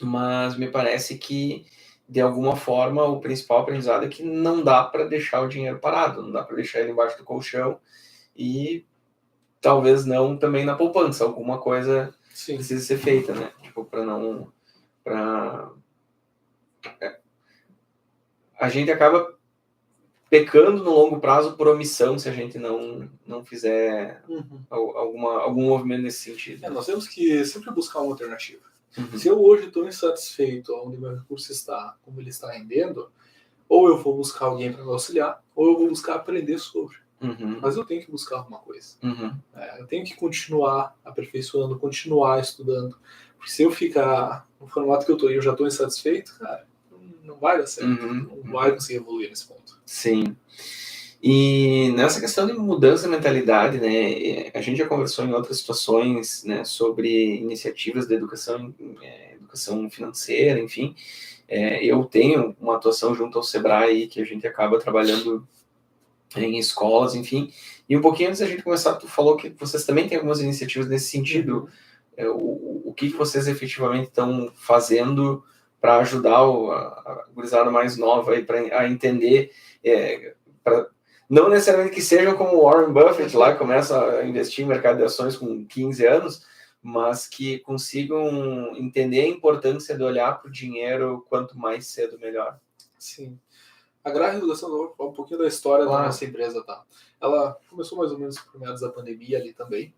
Mas me parece que, de alguma forma, o principal aprendizado é que não dá para deixar o dinheiro parado, não dá para deixar ele embaixo do colchão e talvez não também na poupança, alguma coisa precisa ser feita, né? Tipo, a gente acaba pecando no longo prazo por omissão se a gente não fizer algum movimento nesse sentido. Nós temos que sempre buscar uma alternativa. Se eu hoje estou insatisfeito onde meu recurso está, como ele está rendendo, ou eu vou buscar alguém para me auxiliar, ou eu vou buscar aprender sobre. Mas eu tenho que buscar alguma coisa. Eu tenho que continuar aperfeiçoando, continuar estudando. Porque se eu ficar no formato que eu estou e eu já estou insatisfeito, cara, não vai dar certo. Não vai conseguir evoluir nesse ponto. Sim. E nessa questão de mudança de mentalidade, né, a gente já conversou em outras situações, né, sobre iniciativas de educação financeira, enfim. Eu tenho uma atuação junto ao Sebrae, que a gente acaba trabalhando em escolas, enfim. E um pouquinho antes da gente começar, tu falou que vocês também têm algumas iniciativas nesse sentido. O que vocês efetivamente estão fazendo para ajudar a gurizada mais nova a entender, não necessariamente que sejam como Warren Buffett lá, que começa a investir em mercado de ações com 15 anos, mas que consigam entender a importância de olhar para o dinheiro quanto mais cedo, melhor. Sim. A Graham Educação, um pouquinho da história da nossa empresa, tá? Ela começou mais ou menos por meados da pandemia ali também.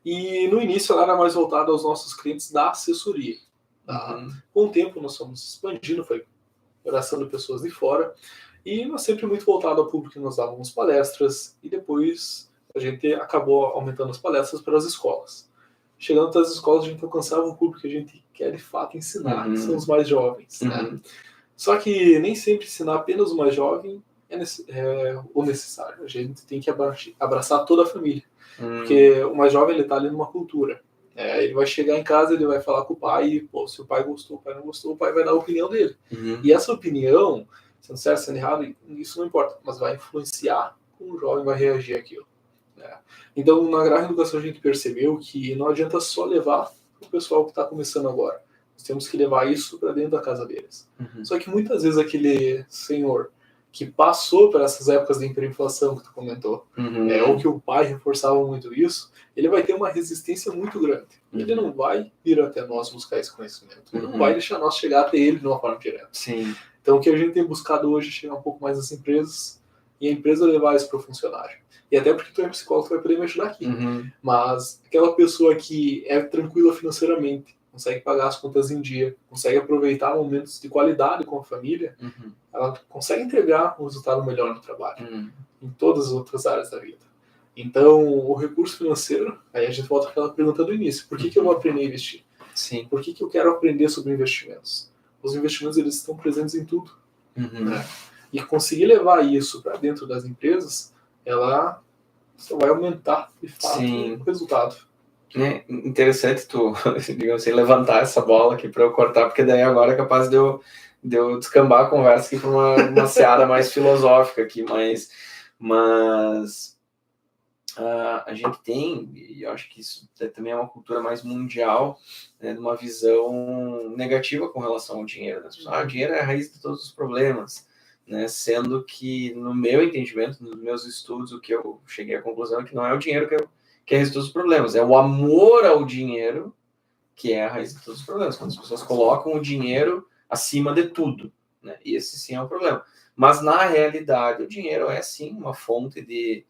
E no início ela era mais voltada aos nossos clientes da assessoria. Tá? Com o tempo nós fomos expandindo, foi abraçando pessoas de fora. E nós sempre muito voltado ao público que nós dávamos palestras. E depois a gente acabou aumentando as palestras para as escolas. Chegando até as escolas, a gente alcançava o público que a gente quer de fato ensinar, que são os mais jovens. Né? Só que nem sempre ensinar apenas o mais jovem é o necessário. A gente tem que abraçar toda a família. Porque o mais jovem, ele tá ali numa cultura. Ele vai chegar em casa, ele vai falar com o pai, e, pô, se o pai gostou, o pai não gostou, o pai vai dar a opinião dele. E essa opinião, sendo certo, sendo errado, isso não importa, mas vai influenciar como o jovem vai reagir àquilo. Então, na Graham Educação, a gente percebeu que não adianta só levar o pessoal que está começando agora. Nós temos que levar isso para dentro da casa deles. Só que muitas vezes aquele senhor que passou por essas épocas de hiperinflação que tu comentou, ou que o pai reforçava muito isso, ele vai ter uma resistência muito grande. Ele não vai vir até nós buscar esse conhecimento. Ele não vai deixar nós chegar até ele de uma forma direta. Sim. Então, o que a gente tem buscado hoje é chegar um pouco mais nas empresas e a empresa levar isso para o funcionário. E até porque tu é psicólogo, tu vai poder me ajudar aqui. Mas aquela pessoa que é tranquila financeiramente, consegue pagar as contas em dia, consegue aproveitar momentos de qualidade com a família, ela consegue entregar um resultado melhor no trabalho, em todas as outras áreas da vida. Então, o recurso financeiro, aí a gente volta àquela pergunta do início, por que eu vou aprender a investir? Sim. Por que eu quero aprender sobre investimentos? Os investimentos, eles estão presentes em tudo. Né? E conseguir levar isso para dentro das empresas, ela só vai aumentar, de fato, o resultado. Interessante tu, digamos assim, levantar essa bola aqui para eu cortar, porque daí agora é capaz de eu descambar a conversa aqui para uma seara mais filosófica aqui, mas a gente tem, e eu acho que isso também é uma cultura mais mundial, né, de uma visão negativa com relação ao dinheiro. Né? O dinheiro é a raiz de todos os problemas, né? Sendo que, no meu entendimento, nos meus estudos, o que eu cheguei à conclusão é que não é o dinheiro que é a raiz de todos os problemas, é o amor ao dinheiro que é a raiz de todos os problemas, quando as pessoas colocam o dinheiro acima de tudo, né? E esse sim é um problema. Mas, na realidade, o dinheiro é sim uma fonte de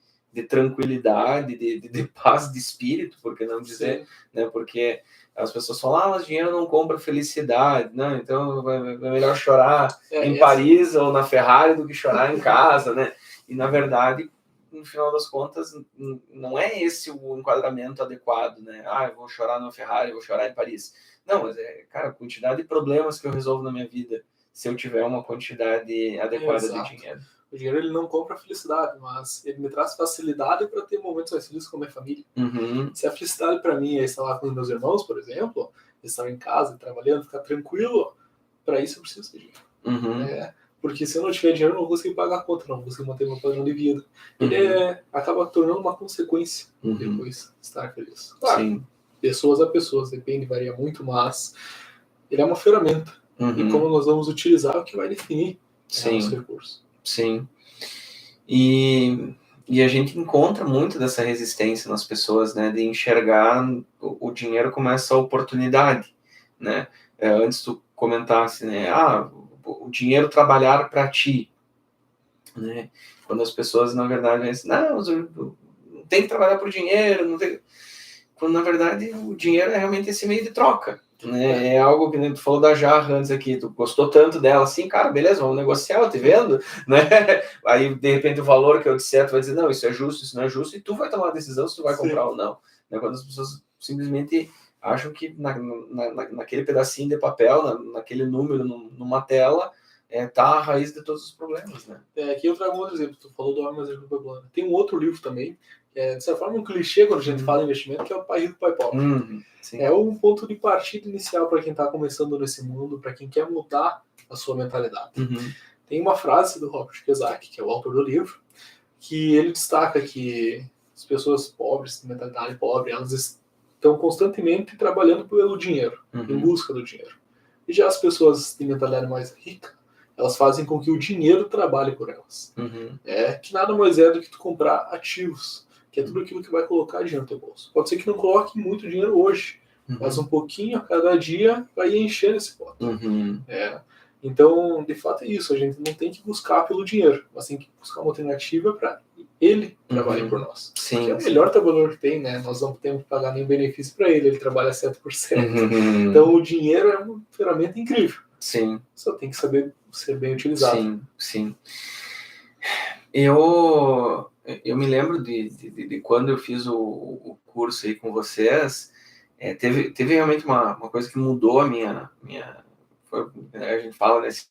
tranquilidade, de paz de espírito, por que não dizer, né? Porque as pessoas falam, mas dinheiro não compra felicidade, né? Então é melhor chorar em Paris ou na Ferrari do que chorar em casa, né? E, na verdade, no final das contas, não é esse o enquadramento adequado, né? Eu vou chorar na Ferrari, eu vou chorar em Paris. Não, mas cara, a quantidade de problemas que eu resolvo na minha vida, se eu tiver uma quantidade adequada de dinheiro. O dinheiro, ele não compra felicidade, mas ele me traz facilidade para ter momentos mais felizes com a minha família. Se a felicidade para mim é estar lá com os meus irmãos, por exemplo, estar em casa, trabalhando, ficar tranquilo, para isso eu preciso ter dinheiro. Porque se eu não tiver dinheiro, eu não vou conseguir pagar a conta, não vou conseguir manter meu padrão de vida. Ele acaba tornando uma consequência depois estar feliz. Claro, pessoas a pessoas, depende, varia muito, mas ele é uma ferramenta. E como nós vamos utilizar é o que vai definir os recursos. Sim. E a gente encontra muito dessa resistência nas pessoas, né, de enxergar o dinheiro como essa oportunidade, né? Antes tu comentasse, né, o dinheiro trabalhar para ti, né? Quando as pessoas, na verdade, dizem, não tem que trabalhar por dinheiro, não tem... Quando, na verdade, o dinheiro é realmente esse meio de troca. Né? É algo que tu falou da jarra antes aqui, tu gostou tanto dela assim, cara, beleza, vamos negociar, eu te vendo, né? Aí, de repente, o valor que eu disser, tu vai dizer, não, isso é justo, isso não é justo, e tu vai tomar a decisão se tu vai comprar ou não. Né? Quando as pessoas simplesmente acham que naquele pedacinho de papel, naquele número, numa tela, tá a raiz de todos os problemas, né? Aqui eu trago um outro exemplo, tu falou do Homem Mais Rico do Pai Pobre. Tem um outro livro também, que é, de certa forma, um clichê quando a gente fala em investimento, que é o Pai Rico, Pai Pobre. É um ponto de partida inicial para quem está começando nesse mundo, para quem quer mudar a sua mentalidade. Tem uma frase do Robert Kiyosaki, que é o autor do livro, que ele destaca que as pessoas pobres, de mentalidade pobre, elas estão constantemente trabalhando pelo dinheiro, em busca do dinheiro. E já as pessoas de mentalidade mais rica, elas fazem com que o dinheiro trabalhe por elas. Que nada mais é do que tu comprar ativos, que é tudo aquilo que vai colocar dinheiro no teu bolso. Pode ser que não coloque muito dinheiro hoje, mas um pouquinho a cada dia vai encher esse pote. Então, de fato é isso, a gente não tem que buscar pelo dinheiro, mas tem que buscar uma alternativa para ele trabalhar por nós. Que é o melhor trabalhador que tem, né? Nós não temos que pagar nenhum benefício para ele trabalha 7%. Então o dinheiro é uma ferramenta incrível. Só tem que saber ser bem utilizado. Eu me lembro de quando eu fiz o curso aí com vocês, teve realmente uma coisa que mudou a minha a gente fala nesse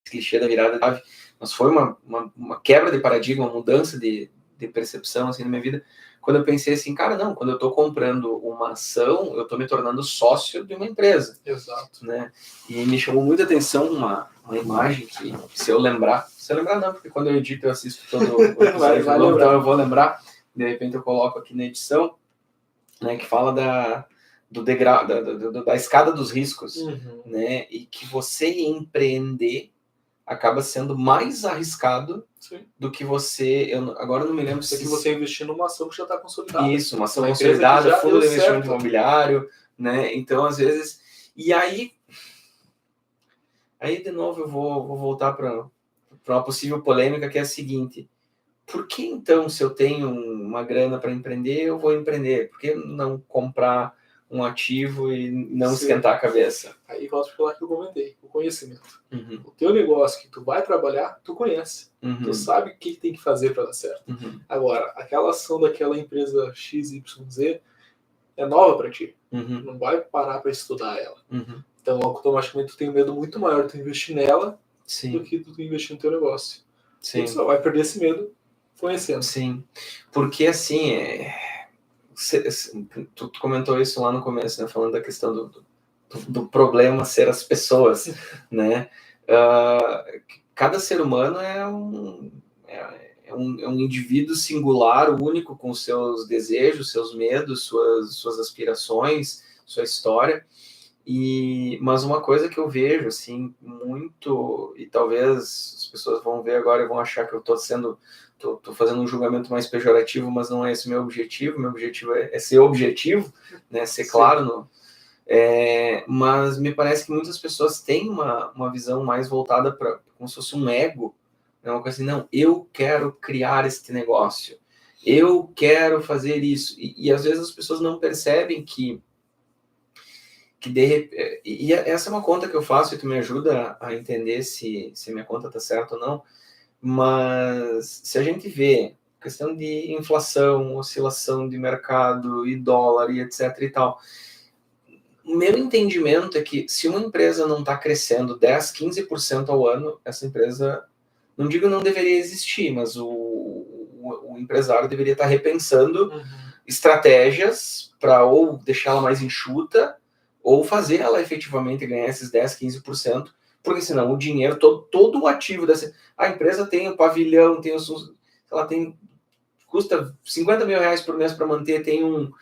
clichê da virada de chave, mas foi uma quebra de paradigma, uma mudança de percepção assim, na minha vida, quando eu pensei assim, cara, não, quando eu estou comprando uma ação, eu estou me tornando sócio de uma empresa. Exato. Né? E me chamou muita atenção uma imagem que, se eu lembrar não, porque quando eu edito eu assisto todo o episódio de novo, então eu vou lembrar, de repente eu coloco aqui na edição, né, que fala do degrau, da escada dos riscos, né, e que você empreender acaba sendo mais arriscado do que você... agora não me lembro se... que você investir numa ação que já está consolidada. Isso, uma ação consolidada, fundo de investimento imobiliário, né? Então, às vezes... E aí de novo, eu vou voltar para uma possível polêmica, que é a seguinte. Por que, então, se eu tenho uma grana para empreender, eu vou empreender? Por que não comprar um ativo e não esquentar a cabeça? Aí volto para lá que eu comentei, o conhecimento. O teu negócio que tu vai trabalhar, tu conhece. Tu sabe o que tem que fazer para dar certo. Agora, aquela ação daquela empresa XYZ é nova para ti. Não vai parar para estudar ela. Então, automaticamente, tu tem um medo muito maior de tu investir nela do que tu investir no teu negócio. Sim. E tu só vai perder esse medo conhecendo. Sim, porque assim, tu comentou isso lá no começo, né, falando da questão do problema ser as pessoas, né? Cada ser humano é um indivíduo singular, único, com seus desejos, seus medos, suas aspirações, sua história. Mas uma coisa que eu vejo assim muito, e talvez as pessoas vão ver agora e vão achar que eu estou fazendo um julgamento mais pejorativo, mas não é esse o meu objetivo. Meu objetivo é ser objetivo, né, ser claro mas me parece que muitas pessoas têm uma visão mais voltada para como se fosse um ego, né, uma coisa assim, não, eu quero criar este negócio, eu quero fazer isso, e às vezes as pessoas não percebem que e essa é uma conta que eu faço e tu me ajuda a entender se minha conta está certa ou não, mas se a gente vê questão de inflação, oscilação de mercado e dólar e etc e tal, o meu entendimento é que se uma empresa não está crescendo 10, 15% ao ano, essa empresa, não digo não deveria existir, mas o empresário deveria estar repensando estratégias para ou deixar ela mais enxuta, ou fazer ela efetivamente ganhar esses 10, 15%, porque senão o dinheiro, todo o ativo dessa... A empresa tem o pavilhão, custa 50 mil reais por mês para manter, tem um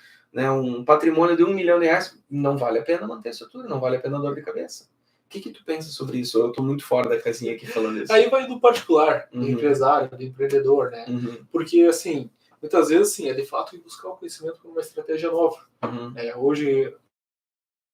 patrimônio de 1 milhão de reais, não vale a pena manter a estrutura, não vale a pena a dor de cabeça. O que tu pensa sobre isso? Eu estou muito fora da casinha aqui falando isso. Aí vai do particular, do empresário, do empreendedor, né? Porque, assim, muitas vezes, assim, é de fato buscar o conhecimento por uma estratégia nova. Hoje,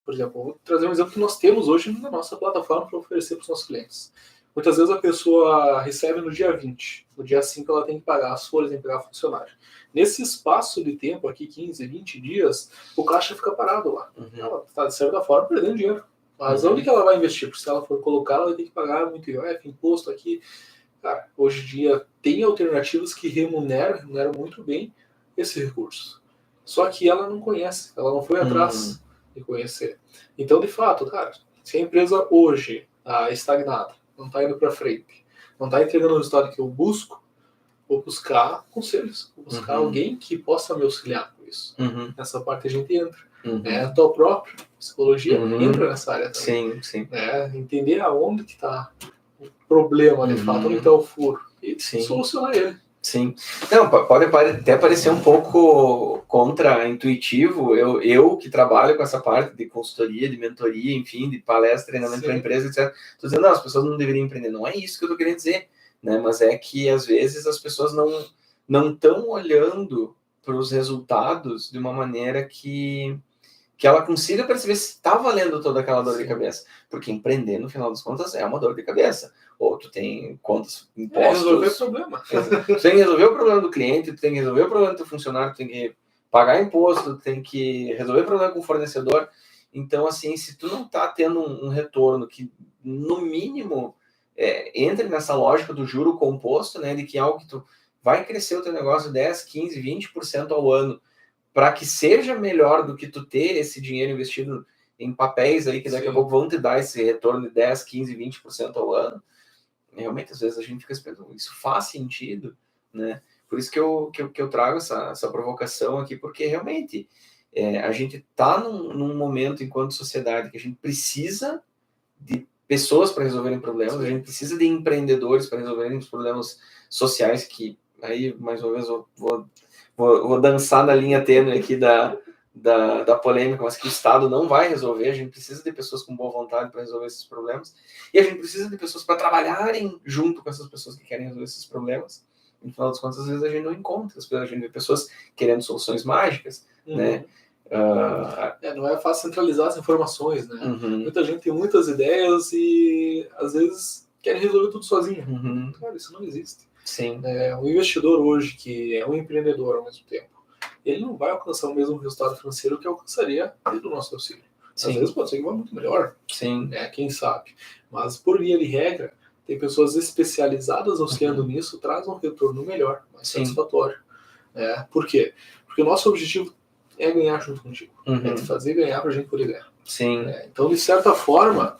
por exemplo, vou trazer um exemplo que nós temos hoje na nossa plataforma para oferecer para os nossos clientes. Muitas vezes a pessoa recebe no dia 20, no dia 5 ela tem que pagar as folhas, tem que pagar funcionário. Nesse espaço de tempo aqui, 15, 20 dias, o caixa fica parado lá. Ela está, de certa forma, perdendo dinheiro. Mas onde que ela vai investir? Porque se ela for colocar, ela vai ter que pagar muito IOF, imposto aqui. Cara, hoje em dia tem alternativas que remuneram muito bem esse recurso. Só que ela não conhece, ela não foi atrás de conhecer. Então, de fato, cara, se a empresa hoje está estagnada, não está indo para frente, não está entregando o resultado que eu busco, vou buscar conselhos, vou buscar alguém que possa me auxiliar com isso. Nessa parte a gente entra. A tua própria psicologia entra nessa área também. Sim. Entender aonde que está o problema, de fato, onde está o furo, e solucionar ele. Sim. Não, pode até parecer um pouco contra-intuitivo, eu que trabalho com essa parte de consultoria, de mentoria, enfim, de palestra, treinamento para empresa, etc. Estou dizendo, não, as pessoas não deveriam empreender. Não é isso que eu estou querendo dizer, né? Mas é que, às vezes, as pessoas não estão olhando para os resultados de uma maneira que ela consiga perceber se está valendo toda aquela dor de cabeça. Porque empreender, no final das contas, é uma dor de cabeça. Ou tu tem contas, impostos... resolver o problema. Tu tem que resolver o problema do cliente, tu tem que resolver o problema do teu funcionário, tu tem que pagar imposto, tu tem que resolver o problema com o fornecedor. Então, assim, se tu não tá tendo um retorno que, no mínimo, entre nessa lógica do juro composto, né, de que algo que tu vai crescer o teu negócio 10, 15, 20% ao ano, para que seja melhor do que tu ter esse dinheiro investido em papéis aí, que daqui a pouco vão te dar esse retorno de 10, 15, 20% ao ano, realmente, às vezes a gente fica pensando, isso faz sentido, né? Por isso que eu trago essa provocação aqui, porque realmente a gente está num momento, enquanto sociedade, que a gente precisa de pessoas para resolverem problemas, a gente precisa de empreendedores para resolverem os problemas sociais, que aí, mais uma vez, vou dançar na linha tênue aqui da polêmica, mas que o Estado não vai resolver. A gente precisa de pessoas com boa vontade para resolver esses problemas, e a gente precisa de pessoas para trabalharem junto com essas pessoas que querem resolver esses problemas. No final das contas, às vezes a gente não encontra, a gente vê pessoas querendo soluções mágicas, né? Não é fácil centralizar as informações, né? Muita gente tem muitas ideias e às vezes querem resolver tudo sozinho. Cara, isso não existe. Sim. O investidor hoje, que é um empreendedor ao mesmo tempo, ele não vai alcançar o mesmo resultado financeiro que alcançaria do nosso auxílio. Sim. Às vezes pode ser que vá muito melhor. Sim. Quem sabe. Mas por via de regra, tem pessoas especializadas auxiliando nisso, traz um retorno melhor, mais satisfatório. Por quê? Porque o nosso objetivo é ganhar junto contigo. É te fazer ganhar pra gente poder ganhar. Sim. Então, de certa forma,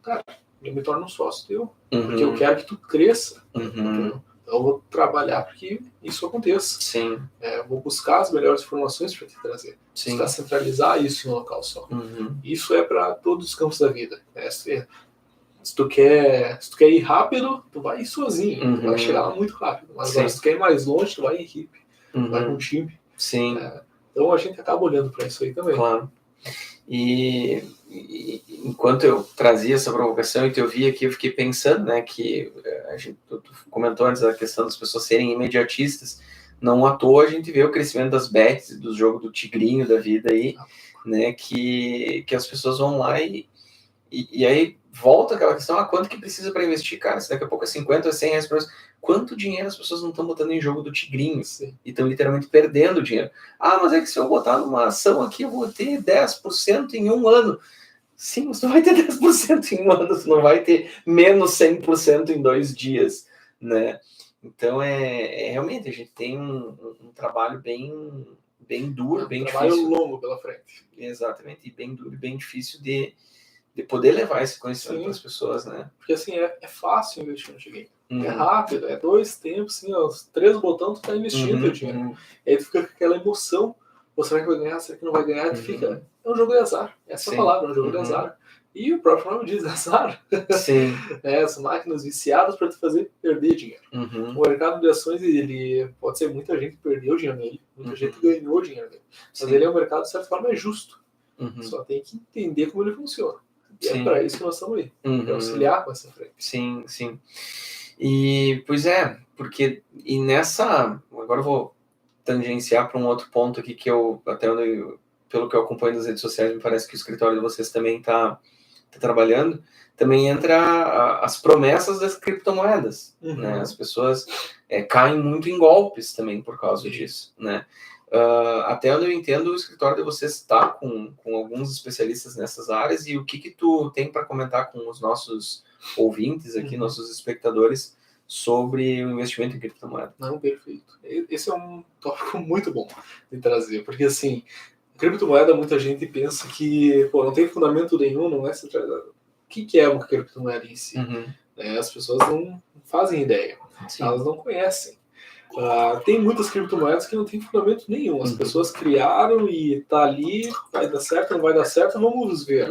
cara, eu me torno um sócio teu. Porque eu quero que tu cresça. Então, eu vou trabalhar para que isso aconteça. Sim. Vou buscar as melhores informações para te trazer. Buscar centralizar isso no local só. Isso é para todos os campos da vida. Se tu quer ir rápido, tu vai ir sozinho. Tu vai chegar lá muito rápido. Mas agora, se tu quer ir mais longe, tu vai em equipe. Vai com um time. Sim. Então a gente acaba olhando para isso aí também. Claro. E enquanto eu trazia essa provocação e eu vi aqui, eu fiquei pensando, né, que tu comentou antes a questão das pessoas serem imediatistas. Não à toa a gente vê o crescimento das bets, do jogo do tigrinho da vida aí, né, que as pessoas vão lá e aí volta aquela questão, quanto que precisa para investir, cara? Se daqui a pouco é 50 ou 100 reais por mês, quanto dinheiro as pessoas não estão botando em jogo do tigrinho? E estão literalmente perdendo dinheiro. Mas é que se eu botar numa ação aqui, eu vou ter 10% em um ano. Sim, você não vai ter 10% em um ano, você não vai ter menos 100% em 2 dias, né? Então, realmente, a gente tem um trabalho bem duro, bem difícil. Um trabalho longo pela frente. Exatamente, e bem duro e bem difícil de poder levar esse conhecimento para as pessoas, né? Porque assim, é fácil investir no tigrinho. É rápido, 2 tempos, assim, os 3 botões tu tá investindo teu dinheiro. E aí tu fica com aquela emoção, será que vai ganhar, será que não vai ganhar? Tu fica, é um jogo de azar, essa é a palavra, é um jogo de azar. E o próprio nome diz azar. Sim. São máquinas viciadas para te fazer perder dinheiro. O mercado de ações, ele pode ser muita gente perdeu dinheiro nele, muita gente ganhou dinheiro nele. Mas ele é um mercado, de certa forma, justo. Só tem que entender como ele funciona. E é para isso que nós estamos aí, para auxiliar com essa frente. Sim, sim. E, pois porque, agora eu vou tangenciar para um outro ponto aqui que pelo que eu acompanho nas redes sociais, me parece que o escritório de vocês também está trabalhando, também entra as promessas das criptomoedas, né? As pessoas caem muito em golpes também por causa disso, né? Até onde eu entendo, o escritório de vocês está com alguns especialistas nessas áreas, e o que tu tem para comentar com os nossos ouvintes aqui, nossos espectadores, sobre o investimento em criptomoeda? Não, perfeito. Esse é um tópico muito bom de trazer, porque assim, criptomoeda, muita gente pensa que não tem fundamento nenhum, não é centralizado. O que é uma criptomoeda em si? As pessoas não fazem ideia, elas não conhecem. Tem muitas criptomoedas que não tem fundamento nenhum. As pessoas criaram e tá ali, vai dar certo, não vai dar certo, vamos ver.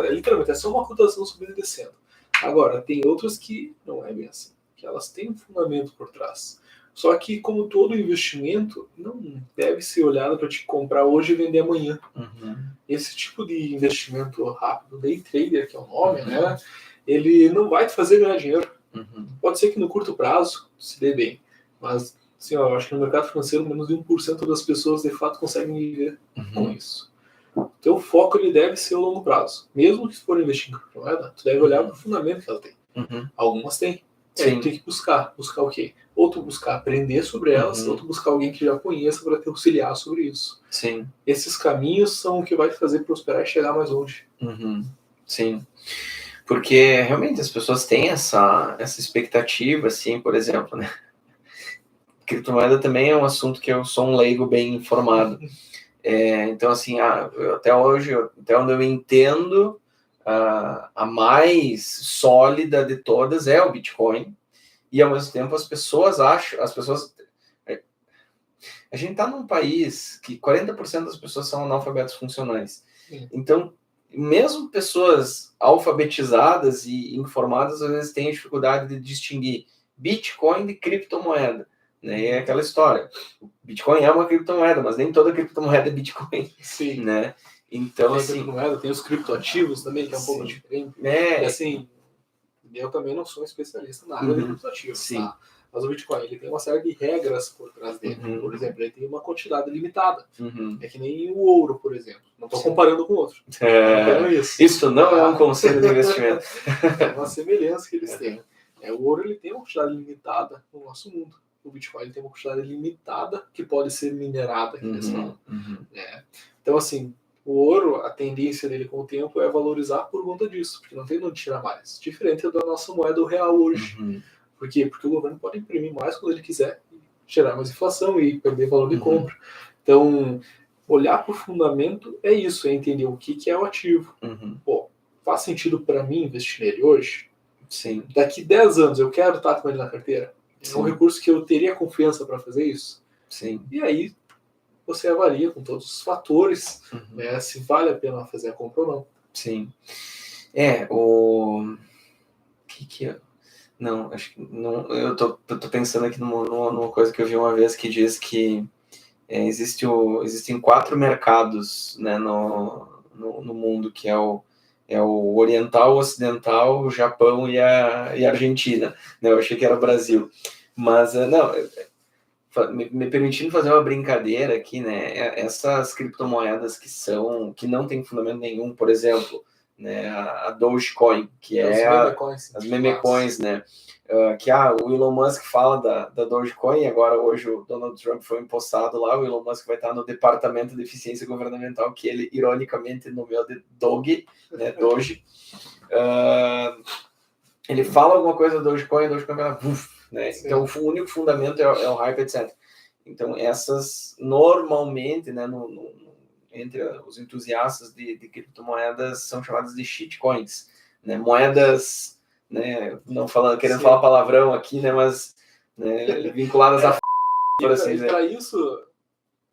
Literalmente, é só uma cotação subindo e descendo. Agora, tem outras que não é bem assim, que elas têm um fundamento por trás. Só que, como todo investimento, não deve ser olhado para te comprar hoje e vender amanhã. Esse tipo de investimento rápido, day trader, que é o nome, né? Ele não vai te fazer ganhar dinheiro. Pode ser que no curto prazo se dê bem, mas assim, eu acho que no mercado financeiro menos de 1% das pessoas de fato conseguem viver com isso. O teu foco ele deve ser o longo prazo. Mesmo que for investir em criptomoeda, tu deve olhar para o fundamento que ela tem. Algumas têm. Tu tem que buscar o quê? Ou tu buscar aprender sobre elas, ou tu buscar alguém que já conheça para te auxiliar sobre isso. Sim. Esses caminhos são o que vai te fazer prosperar e chegar mais longe. Sim. Porque realmente as pessoas têm essa expectativa, assim, por exemplo, né? Criptomoeda também é um assunto que eu sou um leigo bem informado. Então, assim, até hoje, até onde eu entendo, a mais sólida de todas é o Bitcoin, e ao mesmo tempo as pessoas acham, a gente está num país que 40% das pessoas são analfabetos funcionais. Então, mesmo pessoas alfabetizadas e informadas, às vezes têm dificuldade de distinguir Bitcoin de criptomoeda. Né? E é aquela história. Bitcoin é uma criptomoeda, mas nem toda criptomoeda é Bitcoin. Sim. Né? Então, tem assim... criptomoeda, tem os criptoativos também, que é um pouco diferente. E assim, eu também não sou um especialista na área de criptoativos, tá? Mas o Bitcoin, ele tem uma série de regras por trás dele. Por exemplo, ele tem uma quantidade limitada. É que nem o ouro, por exemplo. Não estou comparando com outro. Isso não é um conselho de investimento. É uma semelhança que eles têm. O ouro, ele tem uma quantidade limitada no nosso mundo. O Bitcoin, ele tem uma quantidade limitada que pode ser minerada, que eles falam. Então, assim, o ouro, a tendência dele com o tempo é valorizar por conta disso, porque não tem onde tirar mais. Diferente da nossa moeda, o real hoje. Por quê? Porque o governo pode imprimir mais quando ele quiser, gerar mais inflação e perder valor de compra. Então, olhar para o fundamento é isso, é entender o que é o ativo. Pô, faz sentido para mim investir nele hoje? Sim. Daqui 10 anos eu quero estar com ele na carteira? É um recurso que eu teria confiança para fazer isso? Sim. E aí você avalia com todos os fatores, né, se vale a pena fazer a compra ou não. Sim. O que é? Não, acho que não. Eu tô pensando aqui numa coisa que eu vi uma vez que diz que existem 4 mercados, né, no mundo, que é o oriental, o ocidental, o Japão e a Argentina. Né? Eu achei que era o Brasil. Mas, não, me permitindo fazer uma brincadeira aqui, né? Essas criptomoedas que não tem fundamento nenhum, por exemplo, né, a Dogecoin, que as memecoins, né? Que o Elon Musk fala da Dogecoin, agora hoje o Donald Trump foi empossado lá, o Elon Musk vai estar no Departamento de Eficiência Governamental, que ele ironicamente nomeou de Doge, né, Doge. Ele fala alguma coisa da Dogecoin, a Dogecoin vai lá, né? Então o único fundamento é o hype, etc. Então essas normalmente, né, entre os entusiastas de criptomoedas são chamadas de shitcoins, né, moedas, né, não falando, querendo falar palavrão aqui, né, mas né, vinculadas a por assim dizer. E para isso,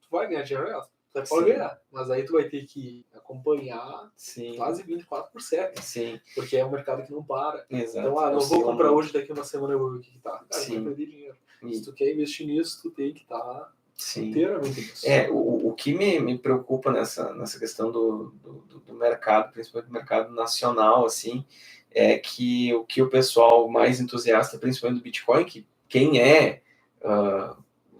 tu vai ganhar dinheiro, você pode ganhar, mas aí tu vai ter que acompanhar quase 24 por 7, porque é um mercado que não para. Exato. Então, não vou comprar hoje, daqui uma semana eu vou ver o que tá. Cara, vai perder dinheiro. Se tu quer investir nisso, tu tem que estar inteiramente nisso. O que me preocupa nessa questão do mercado, principalmente do mercado nacional, assim, é que o pessoal mais entusiasta, principalmente do Bitcoin, que quem é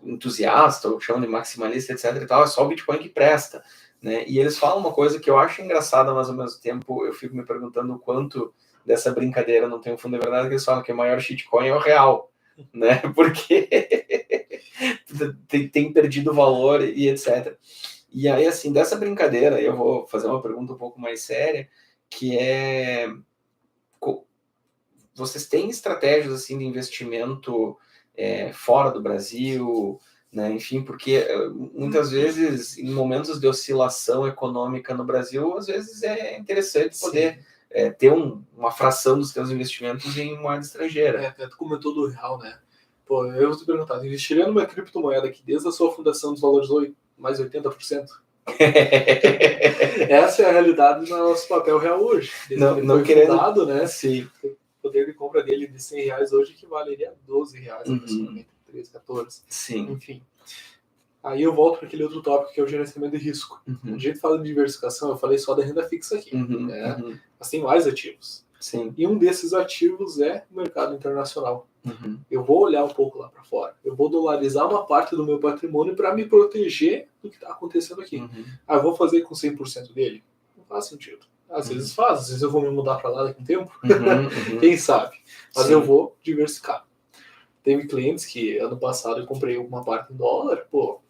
entusiasta, ou chama de maximalista, etc. e tal, é só o Bitcoin que presta. Né? E eles falam uma coisa que eu acho engraçada, mas ao mesmo tempo eu fico me perguntando o quanto dessa brincadeira não tem um fundo de verdade, que eles falam que o maior shitcoin é o real. Né? Porque tem perdido valor e etc. E aí, assim, dessa brincadeira, eu vou fazer uma pergunta um pouco mais séria, que é: vocês têm estratégias assim de investimento fora do Brasil, né? Enfim, porque muitas vezes, em momentos de oscilação econômica no Brasil, às vezes é interessante poder ter uma fração dos seus investimentos em moeda estrangeira. Tu comentou do real, né? Pô, eu vou te perguntar, investiria numa criptomoeda que desde a sua fundação dos valores mais 80%? Essa é a realidade do nosso papel real hoje. Não querendo... fundado, né? Sim. O poder de compra dele de R$100 hoje equivaleria a R$12, aproximadamente, 13, 14. Sim. Enfim. Aí eu volto para aquele outro tópico que é o gerenciamento de risco. A gente fala de diversificação, eu falei só da renda fixa aqui. Mas tem mais ativos. Sim. E um desses ativos é o mercado internacional. Eu vou olhar um pouco lá para fora. Eu vou dolarizar uma parte do meu patrimônio para me proteger do que está acontecendo aqui. Eu vou fazer com 100% dele? Não faz sentido. Às vezes faz, às vezes eu vou me mudar para lá daqui a um tempo. Quem sabe? Mas eu vou diversificar. Teve clientes que ano passado eu comprei uma parte em dólar, pô,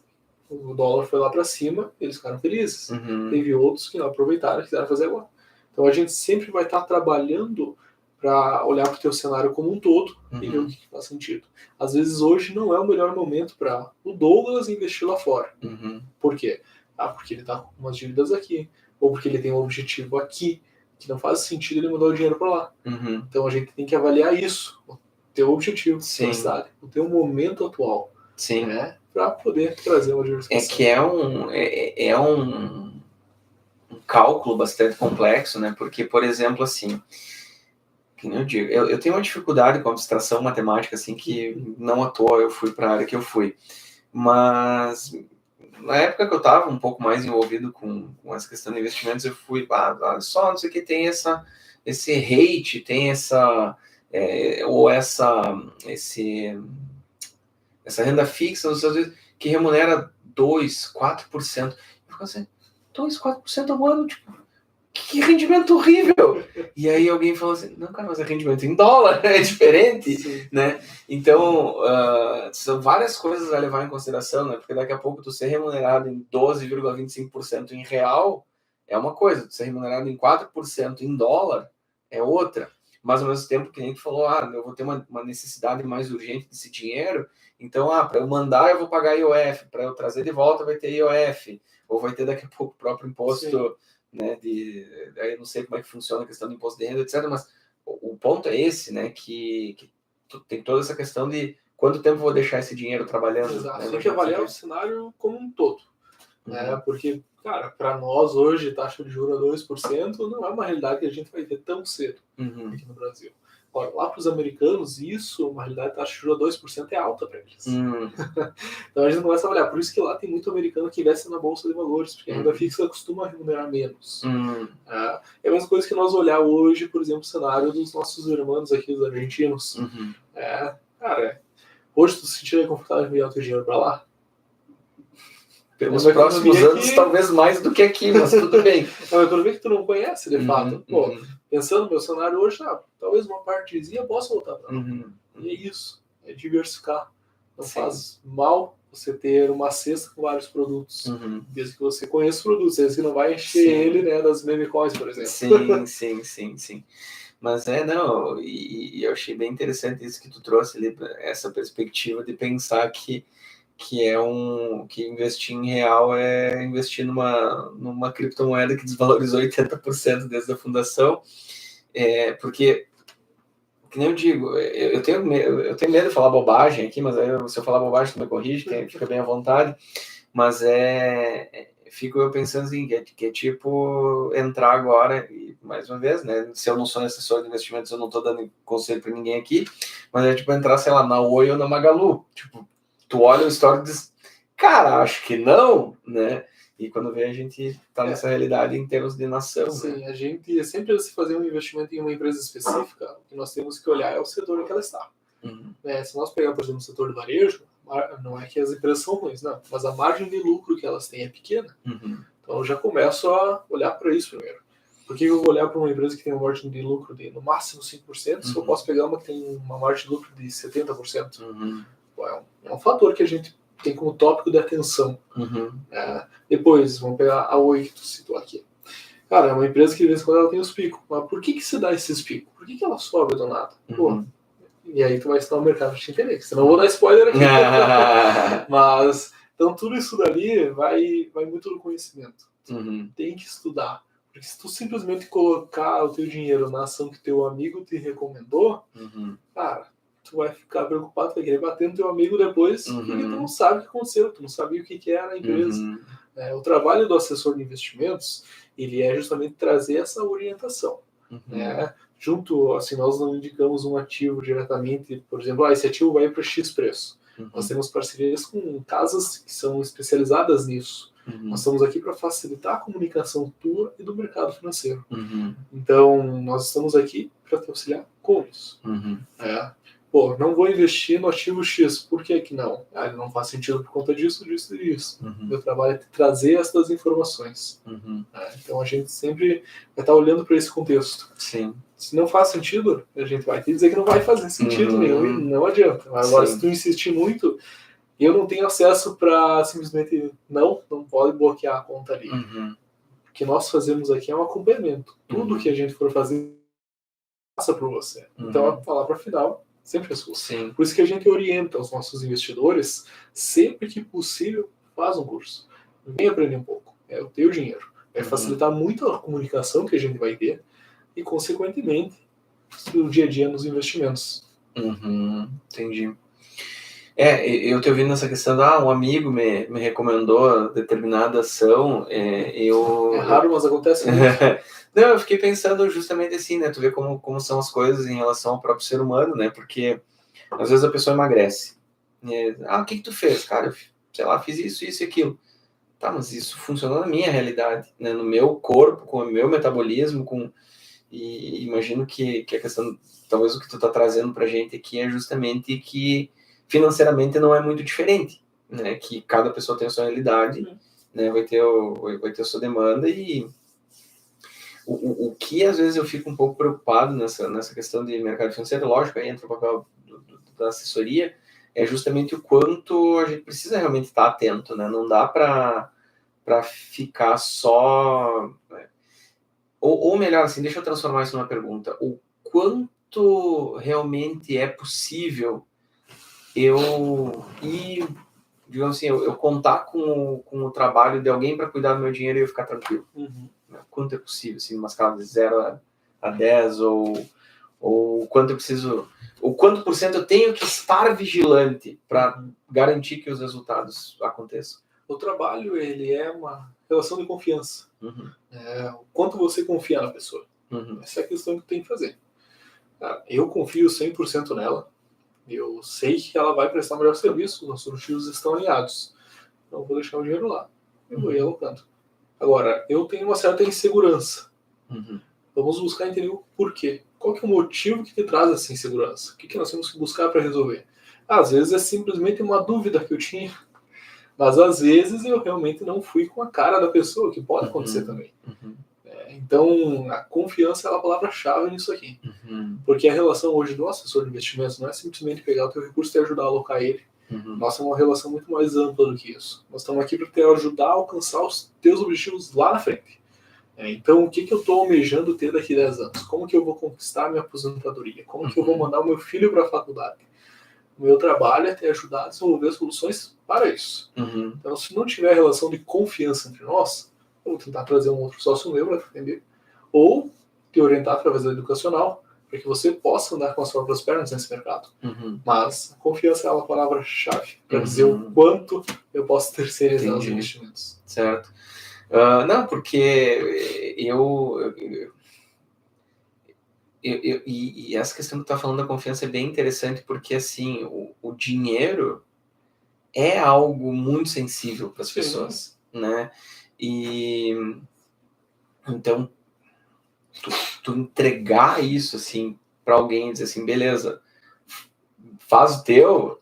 o dólar foi lá para cima, eles ficaram felizes. Teve outros que não aproveitaram e quiseram fazer agora. Então a gente sempre vai estar trabalhando para olhar para o teu cenário como um todo e ver o que faz sentido. Às vezes hoje não é o melhor momento para o Douglas investir lá fora. Por quê? Porque ele está com umas dívidas aqui, ou porque ele tem um objetivo aqui. que não faz sentido ele mandar o dinheiro para lá. Uhum. Então a gente tem que avaliar isso, o teu objetivo, Sim. o teu momento atual, Sim. né, para poder trazer uma diversificação. É que é um cálculo bastante complexo, né? Porque, por exemplo, assim, que nem eu digo, eu tenho uma dificuldade com abstração matemática, assim, que não à toa eu fui para a área que eu fui. Mas na época que eu estava um pouco mais envolvido com essa questão de investimentos, eu fui, olha só, não sei o que, tem esse rate, tem essa renda fixa nos Estados Unidos que remunera 2, 4%. Eu fico assim, 2, 4% ao ano, tipo, que rendimento horrível! E aí alguém falou assim, não, cara, mas é rendimento em dólar, é diferente, sim, né? Então, são várias coisas a levar em consideração, né? Porque daqui a pouco tu ser remunerado em 12,25% em real é uma coisa, tu ser remunerado em 4% em dólar é outra. Mas ao mesmo tempo, que nem tu falou, eu vou ter uma necessidade mais urgente desse dinheiro, então, para eu mandar eu vou pagar IOF, para eu trazer de volta vai ter IOF, ou vai ter daqui a pouco o próprio imposto, sim, né, aí eu não sei como é que funciona a questão do imposto de renda, etc., mas o ponto é esse, né, que tem toda essa questão de quanto tempo eu vou deixar esse dinheiro trabalhando. Exato, né, tem que avaliar o cenário como um todo, né, porque, cara, para nós hoje, taxa de juros a 2% não é uma realidade que a gente vai ver tão cedo aqui no Brasil. Agora, lá para os americanos, isso, uma realidade, taxa de juros a 2% é alta para eles. Então a gente começa a avaliar. Por isso que lá tem muito americano que investe na Bolsa de Valores, porque a renda fixa costuma remunerar menos. É a mesma coisa que nós olhar hoje, por exemplo, o cenário dos nossos irmãos aqui, os argentinos. Cara, hoje tu se sentiria confortável em enviar o teu dinheiro para lá? Pelos próximos anos, talvez mais do que aqui, mas tudo bem. É uma economia que tu não conhece, de fato. Pô, pensando no meu cenário hoje, talvez uma partezinha possa voltar para lá. E é isso, é diversificar. Não faz mal você ter uma cesta com vários produtos. Desde que você conheça os produtos, desde que não vai encher ele, né, das meme coins, por exemplo. Sim. Mas e eu achei bem interessante isso que tu trouxe ali, essa perspectiva de pensar que investir em real é investir numa criptomoeda que desvalorizou 80% desde a fundação, porque, que nem eu digo, eu tenho medo de falar bobagem aqui, mas aí se eu falar bobagem tu me corrige, fica bem à vontade, mas fico eu pensando assim, que é tipo entrar agora, e mais uma vez, né, se eu não sou assessor de investimentos, eu não estou dando conselho para ninguém aqui, mas é tipo entrar, sei lá, na Oi ou na Magalu, tipo, tu olha o histórico e diz, cara, acho que não, né? E quando vê, a gente tá nessa realidade em termos de nação. Sim, né? A gente sempre se fazer um investimento em uma empresa específica, o que nós temos que olhar é o setor em que ela está. Se nós pegar, por exemplo, o setor do varejo, não é que as empresas são ruins, não, mas a margem de lucro que elas têm é pequena. Então eu já começo a olhar para isso primeiro. Por que eu vou olhar para uma empresa que tem uma margem de lucro de no máximo 5%, se eu posso pegar uma que tem uma margem de lucro de 70%? É um fator que a gente tem como tópico de atenção. Depois, vamos pegar a Oi que tu citou aqui. Cara, é uma empresa que de vez em quando ela tem os picos. Mas por que se dá esses picos? Por que ela sobe do nada? E aí tu vai estudar o mercado para te entender. Senão eu vou dar spoiler aqui. Mas, então tudo isso dali vai muito do conhecimento. Tem que estudar. Porque se tu simplesmente colocar o teu dinheiro na ação que teu amigo te recomendou, cara, tu vai ficar preocupado, tu vai querer bater no teu amigo depois, porque tu não sabe o que aconteceu, tu não sabia o que era a empresa. O trabalho do assessor de investimentos, ele é justamente trazer essa orientação. Junto, assim, nós não indicamos um ativo diretamente, por exemplo, esse ativo vai para X preço. Nós temos parcerias com casas que são especializadas nisso. Nós estamos aqui para facilitar a comunicação tua e do mercado financeiro. Então, nós estamos aqui para te auxiliar com isso. Não vou investir no ativo X. Por que não? Ele não faz sentido por conta disso. Meu trabalho é trazer essas informações. Então, a gente sempre vai estar olhando para esse contexto. Sim. Se não faz sentido, a gente vai te dizer que não vai fazer sentido nenhum e não adianta. Agora, se tu insistir muito, eu não tenho acesso para simplesmente não pode bloquear a conta ali. O que nós fazemos aqui é um acompanhamento. Tudo que a gente for fazer passa por você. Então, a palavra final sempre é sua. Por isso que a gente orienta os nossos investidores, sempre que possível, faz um curso. Vem aprender um pouco. É o teu dinheiro. Vai facilitar muito a comunicação que a gente vai ter. e, consequentemente, no dia a dia nos investimentos. Entendi. Eu te ouvindo nessa questão, um amigo me recomendou determinada ação, É raro, mas acontece muito. Não, eu fiquei pensando justamente assim, né? Tu vê como são as coisas em relação ao próprio ser humano, né? Porque às vezes a pessoa emagrece. O que tu fez? Cara, eu, sei lá, fiz isso, isso e aquilo. Tá, mas isso funcionou na minha realidade, né? No meu corpo, com o meu metabolismo, e imagino que a questão, talvez o que tu tá trazendo pra gente aqui é justamente que financeiramente não é muito diferente, né? Que cada pessoa tem a sua realidade, né? Vai ter a sua demanda e o que às vezes eu fico um pouco preocupado nessa questão de mercado financeiro, lógico, aí entra o papel da assessoria, é justamente o quanto a gente precisa realmente estar atento, né? Não dá para ficar só... Ou melhor, assim, deixa eu transformar isso numa pergunta. O quanto realmente é possível eu ir, digamos assim, eu contar com o trabalho de alguém para cuidar do meu dinheiro e eu ficar tranquilo? Quanto é possível, assim, numa escala de 0 a 10, ou quanto eu preciso, ou quanto por cento eu tenho que estar vigilante para garantir que os resultados aconteçam? O trabalho, ele é uma relação de confiança. O quanto você confia na pessoa. Essa é a questão que tem que fazer. Eu confio 100% nela. Eu sei que ela vai prestar o melhor serviço. Os nossos objetivos estão alinhados. Então, vou deixar o dinheiro lá. Eu vou ir alocando. Agora, eu tenho uma certa insegurança. Vamos buscar entender o porquê. Qual que é o motivo que te traz essa insegurança? O que nós temos que buscar para resolver? Às vezes é simplesmente uma dúvida que eu tinha. Mas às vezes eu realmente não fui com a cara da pessoa, que pode acontecer também. Então, a confiança é a palavra-chave nisso aqui. Porque a relação hoje do assessor de investimentos não é simplesmente pegar o teu recurso e te ajudar a alocar ele. Nossa, é uma relação muito mais ampla do que isso. Nós estamos aqui para te ajudar a alcançar os teus objetivos lá na frente. Então, o que eu estou almejando ter daqui a 10 anos? Como que eu vou conquistar a minha aposentadoria? Como que eu vou mandar o meu filho para a faculdade? O meu trabalho é te ajudar a desenvolver soluções para isso. Então, se não tiver relação de confiança entre nós, eu vou tentar trazer um outro sócio meu para atender, ou te orientar através da educacional, para que você possa andar com as próprias pernas nesse mercado. Mas a confiança é uma palavra-chave para dizer o quanto eu posso terceirizar os investimentos. Certo. Não, porque e essa questão que tu tá falando da confiança é bem interessante, porque assim, o dinheiro é algo muito sensível para as pessoas, né? E então tu entregar isso assim para alguém e dizer assim, beleza, faz o teu,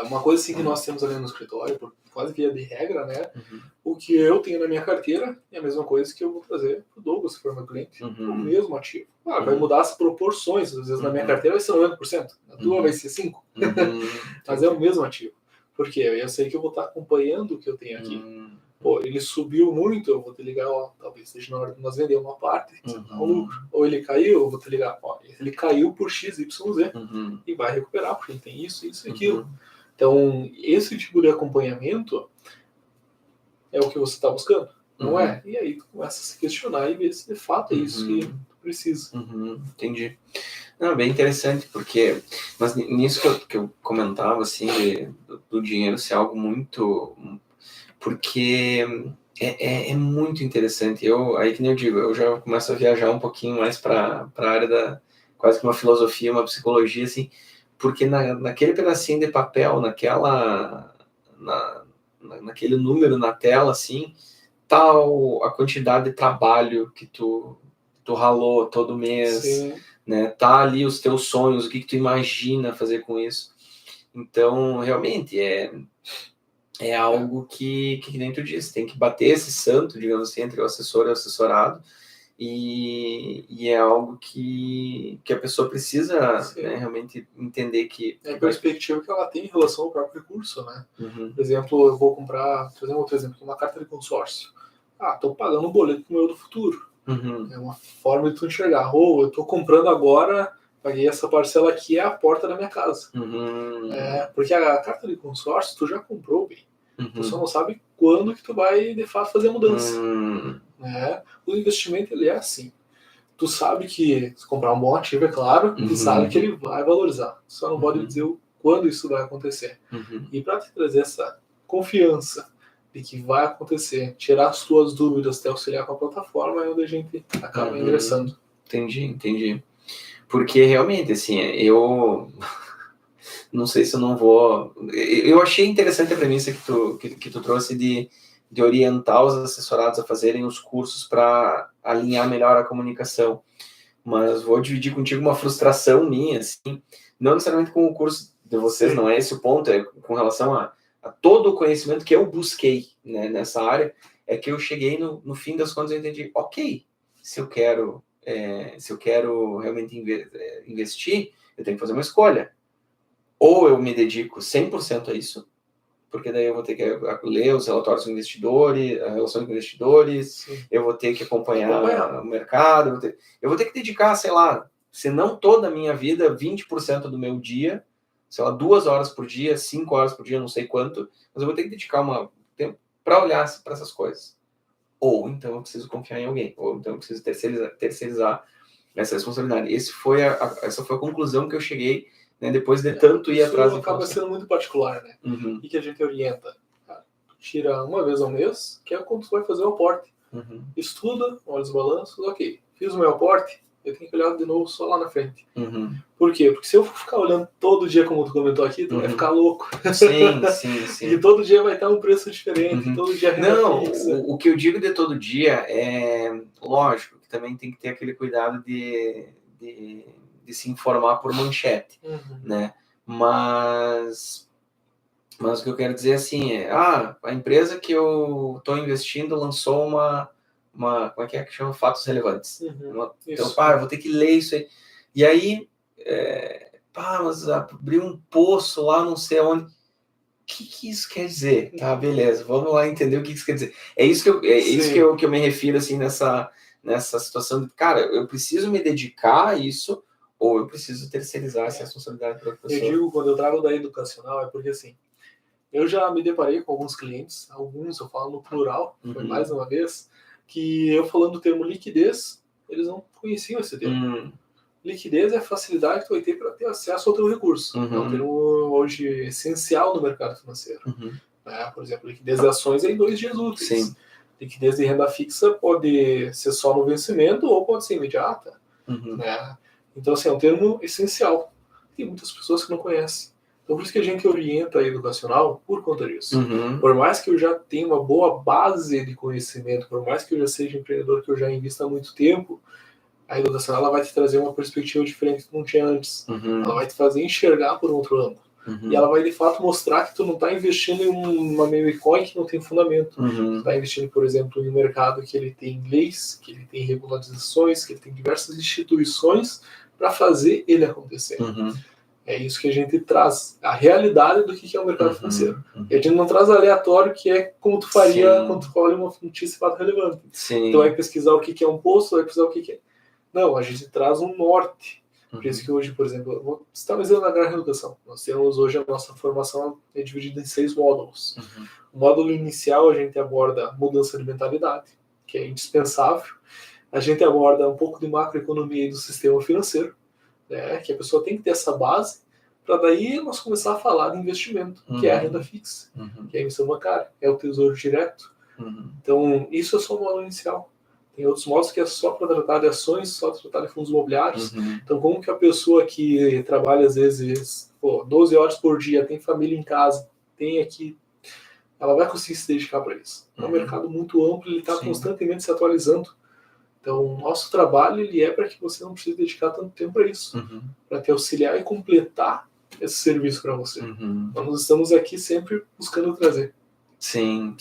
uma coisa assim que nós temos ali no escritório, por quase via de regra, né? O que eu tenho na minha carteira é a mesma coisa que eu vou trazer pro Douglas, se for meu cliente, o mesmo ativo. Vai mudar as proporções, às vezes na minha carteira vai ser 90%, na tua vai ser 5%, mas é o mesmo ativo. Porque eu sei que eu vou estar acompanhando o que eu tenho aqui. Pô, ele subiu muito, eu vou te ligar, talvez seja na hora de nós vender uma parte, um lucro. Ou ele caiu, eu vou te ligar, ele caiu por X, Y, Z, e vai recuperar, porque ele tem isso, isso e aquilo. Então, esse tipo de acompanhamento é o que você está buscando, não é? E aí tu começa a se questionar e ver se de fato é isso que tu precisa. Entendi. Não, bem interessante, porque... Mas nisso que eu comentava, assim, do dinheiro ser algo muito... Porque é muito interessante. Aí que nem eu digo, eu já começo a viajar um pouquinho mais para a área da... Quase que uma filosofia, uma psicologia, assim, porque naquele pedacinho de papel, naquele número na tela, assim, tá a quantidade de trabalho que tu ralou todo mês, né? Tá ali os teus sonhos, o que tu imagina fazer com isso. Então, realmente, é algo que nem tu disse, tem que bater esse santo, digamos assim, entre o assessor e o assessorado, e é algo que a pessoa precisa, né, realmente entender que... É a perspectiva que ela tem em relação ao próprio recurso, né? Por exemplo, eu vou trazer um outro exemplo, uma carta de consórcio. Estou pagando um boleto pro meu do futuro. É uma forma de tu enxergar. Ou eu estou comprando agora, paguei essa parcela aqui, é a porta da minha casa. Porque a carta de consórcio, tu já comprou bem. Tu só não sabe quando que tu vai, de fato, fazer a mudança. O investimento, ele é assim. tu sabe que se comprar um bom ativo, é claro, tu sabe que ele vai valorizar. Só não pode dizer quando isso vai acontecer. E para te trazer essa confiança de que vai acontecer, tirar as tuas dúvidas, te auxiliar com a plataforma, é onde a gente acaba ingressando. Entendi. Porque realmente, assim, eu não sei se eu não vou... Eu achei interessante a premissa que tu trouxe de orientar os assessorados a fazerem os cursos para alinhar melhor a comunicação. Mas vou dividir contigo uma frustração minha, assim, não necessariamente com o curso de vocês, não é esse o ponto, é com relação a todo o conhecimento que eu busquei, né, nessa área, é que eu cheguei no fim das contas, eu entendi, ok, se eu quero realmente investir, eu tenho que fazer uma escolha. Ou eu me dedico 100% a isso, porque daí eu vou ter que ler os relatórios dos investidores, a relação com investidores, sim, eu vou ter que acompanhar o mercado, eu vou ter que dedicar, sei lá, se não toda a minha vida, 20% do meu dia, sei lá, 2 horas por dia, 5 horas por dia, não sei quanto, mas eu vou ter que dedicar um tempo para olhar para essas coisas. Ou então eu preciso confiar em alguém, ou então eu preciso terceirizar essa responsabilidade. Essa foi a conclusão que eu cheguei, né, depois de tanto ir atrás de acaba sendo muito particular, né? E que a gente orienta. Tira uma vez ao mês, que é quando tu vai fazer o aporte. Estuda, olha os balanços, ok. Fiz o meu aporte, eu tenho que olhar de novo só lá na frente. Por quê? Porque se eu ficar olhando todo dia, como tu comentou aqui, tu vai ficar louco. Sim. E todo dia vai estar um preço diferente, todo dia não, fixa. O que eu digo de todo dia é, lógico, que também tem que ter aquele cuidado de se informar por manchete, né? Mas o que eu quero dizer assim é, a empresa que eu estou investindo lançou uma como é que chama? Fatos relevantes. Então, eu vou ter que ler isso aí. E aí, mas abriu um poço lá, não sei onde. O que isso quer dizer? Tá, beleza, vamos lá entender o que isso quer dizer. É isso que eu me refiro, assim, nessa situação de, cara, eu preciso me dedicar a isso, ou eu preciso terceirizar essa responsabilidade para outra pessoa. Eu digo, quando eu trago da educacional, é porque, assim, eu já me deparei com alguns clientes, alguns eu falo no plural, foi mais uma vez, que eu falando do termo liquidez, eles não conheciam esse termo. Liquidez é a facilidade que tu vai ter para ter acesso ao teu recurso. É um termo hoje essencial no mercado financeiro. Por exemplo, liquidez de ações é em 2 dias úteis. Sim. Liquidez de renda fixa pode ser só no vencimento ou pode ser imediata. Então, assim, é um termo essencial. Tem muitas pessoas que não conhecem. Então, por isso que a gente orienta a educacional por conta disso. Por mais que eu já tenha uma boa base de conhecimento, por mais que eu já seja empreendedor, que eu já invista há muito tempo, a educacional ela vai te trazer uma perspectiva diferente que tu não tinha antes. Ela vai te fazer enxergar por um outro ângulo. E ela vai, de fato, mostrar que tu não está investindo em uma meme coin que não tem fundamento. Tu está investindo, por exemplo, em um mercado que ele tem leis, que ele tem regularizações, que ele tem diversas instituições para fazer ele acontecer. É isso que a gente traz, a realidade do que é o mercado financeiro. E a gente não traz aleatório, que é como tu faria quando tu olha uma notícia de fato relevante. Então vai pesquisar o que é um posto, vai pesquisar o que é... Não, a gente traz um norte. Por isso que hoje, por exemplo, eu vou citar um exemplo na Agrar Reeducação. Nós temos hoje a nossa formação é dividida em 6 módulos. O módulo inicial a gente aborda mudança de mentalidade, que é indispensável. A gente aborda um pouco de macroeconomia e do sistema financeiro, né, que a pessoa tem que ter essa base, para daí nós começar a falar de investimento, que é a renda fixa, que é a emissão bancária, é o tesouro direto. Então, isso é só o módulo inicial. Tem outros módulos que é só para tratar de ações, só para tratar de fundos imobiliários. Então, como que a pessoa que trabalha, às vezes, 12 horas por dia, tem família em casa, tem aqui, ela vai conseguir se dedicar para isso. É um mercado muito amplo, ele está constantemente se atualizando. Então, o nosso trabalho ele é para que você não precise dedicar tanto tempo para isso, para te auxiliar e completar esse serviço para você. Então, nós estamos aqui sempre buscando trazer. Sim.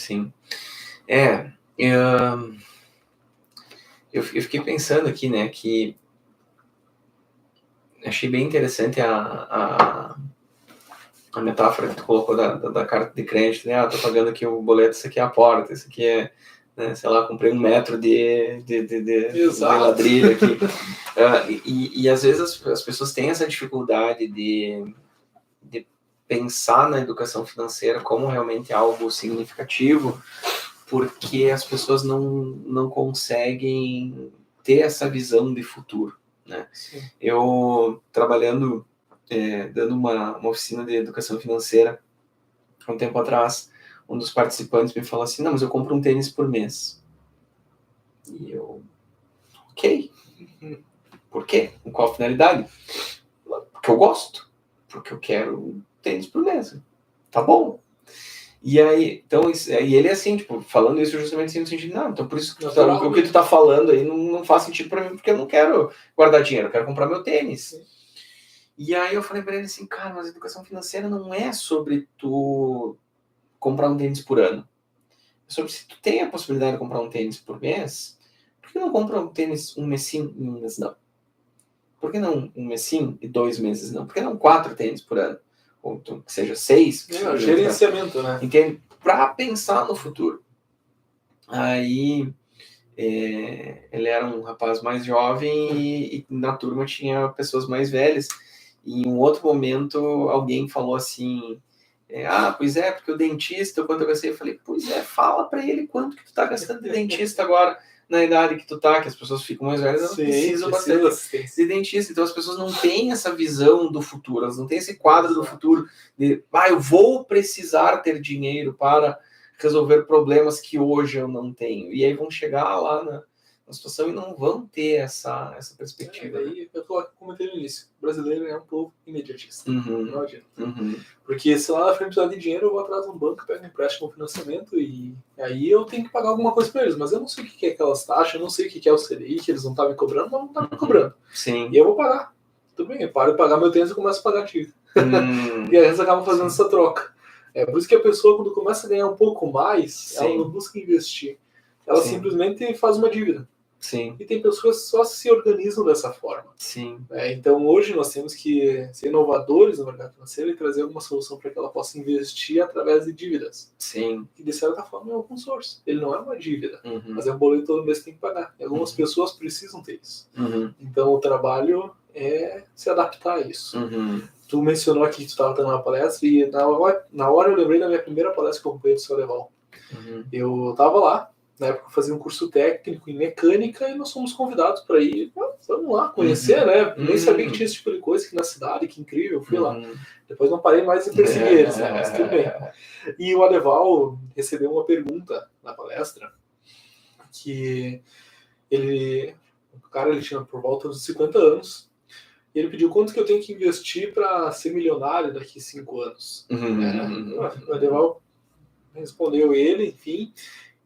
Eu fiquei pensando aqui, né, que achei bem interessante a metáfora que tu colocou da carta de crédito, né? Tô pagando aqui o boleto, isso aqui é a porta, isso aqui é, né, sei lá, comprei 1 metro de ladrilho aqui. E às vezes as pessoas têm essa dificuldade de pensar na educação financeira como realmente algo significativo, porque as pessoas não conseguem ter essa visão de futuro, né? Sim. Eu, trabalhando, dando uma oficina de educação financeira, há um tempo atrás, um dos participantes me falou assim, não, mas eu compro um tênis por mês. E eu, ok. Por quê? Com qual finalidade? Porque eu gosto. Porque eu quero um tênis por mês. Tá bom. E aí, então, e ele é assim, tipo, falando isso justamente assim, no sentido, não, então por isso que o que tu tá falando aí não faz sentido pra mim, porque eu não quero guardar dinheiro, eu quero comprar meu tênis. Sim. E aí eu falei pra ele assim, cara, mas a educação financeira não é sobre tu comprar um tênis por ano. É sobre se tu tem a possibilidade de comprar um tênis por mês, por que não compra um tênis um mês sim e um mês não? Por que não um mês sim e 2 meses não? Por que não 4 tênis por ano? Ou que seja 6? É, gerenciamento, né? Entende? Para pensar no futuro. Aí, ele era um rapaz mais jovem e na turma tinha pessoas mais velhas. E em um outro momento, alguém falou assim, pois é, porque o dentista, quanto eu gastei, eu falei, pois é, fala para ele quanto que tu tá gastando de dentista agora, na idade que tu tá, que as pessoas ficam mais velhas, elas precisam bastante de dentista. Então as pessoas não têm essa visão do futuro, elas não têm esse quadro do futuro de, eu vou precisar ter dinheiro para resolver problemas que hoje eu não tenho. E aí vão chegar lá na situação e não vão ter essa perspectiva. Daí eu comentei no início, o brasileiro é um povo imediatista. Uhum. Não adianta. Porque se lá na frente precisar de dinheiro, eu vou atrás de um banco, pego um empréstimo, um financiamento e aí eu tenho que pagar alguma coisa para eles. Mas eu não sei o que é aquelas taxas, eu não sei o que é o CDI, que eles não estão me cobrando, mas não estão me cobrando. Sim. E eu vou pagar. Tudo bem, eu paro de pagar meu tênis e começo a pagar ativo. E aí eles acabam fazendo essa troca. É por isso que a pessoa, quando começa a ganhar um pouco mais, ela não busca investir. Ela simplesmente faz uma dívida. Sim. E tem pessoas que só se organizam dessa forma. Sim. Então hoje nós temos que ser inovadores no mercado financeiro e trazer alguma solução para que ela possa investir através de dívidas. Sim. Que de certa forma é um consórcio. Ele não é uma dívida, mas é um boleto todo mês que tem que pagar. E algumas pessoas precisam ter isso. Então o trabalho é se adaptar a isso. Tu mencionou aqui que tu estava dando uma palestra e na hora eu lembrei da minha primeira palestra que eu acompanhei do seu Adeval. Eu estava lá. Na época eu fazia um curso técnico em mecânica e nós fomos convidados para ir, vamos lá, conhecer, né? Nem sabia que tinha esse tipo de coisa aqui na cidade, que incrível, fui lá. Depois não parei mais de perseguir eles, né? Mas tudo bem. E o Adeval recebeu uma pergunta na palestra que o cara ele tinha por volta dos 50 anos e ele pediu quanto que eu tenho que investir para ser milionário daqui a 5 anos. O Adeval respondeu ele, enfim.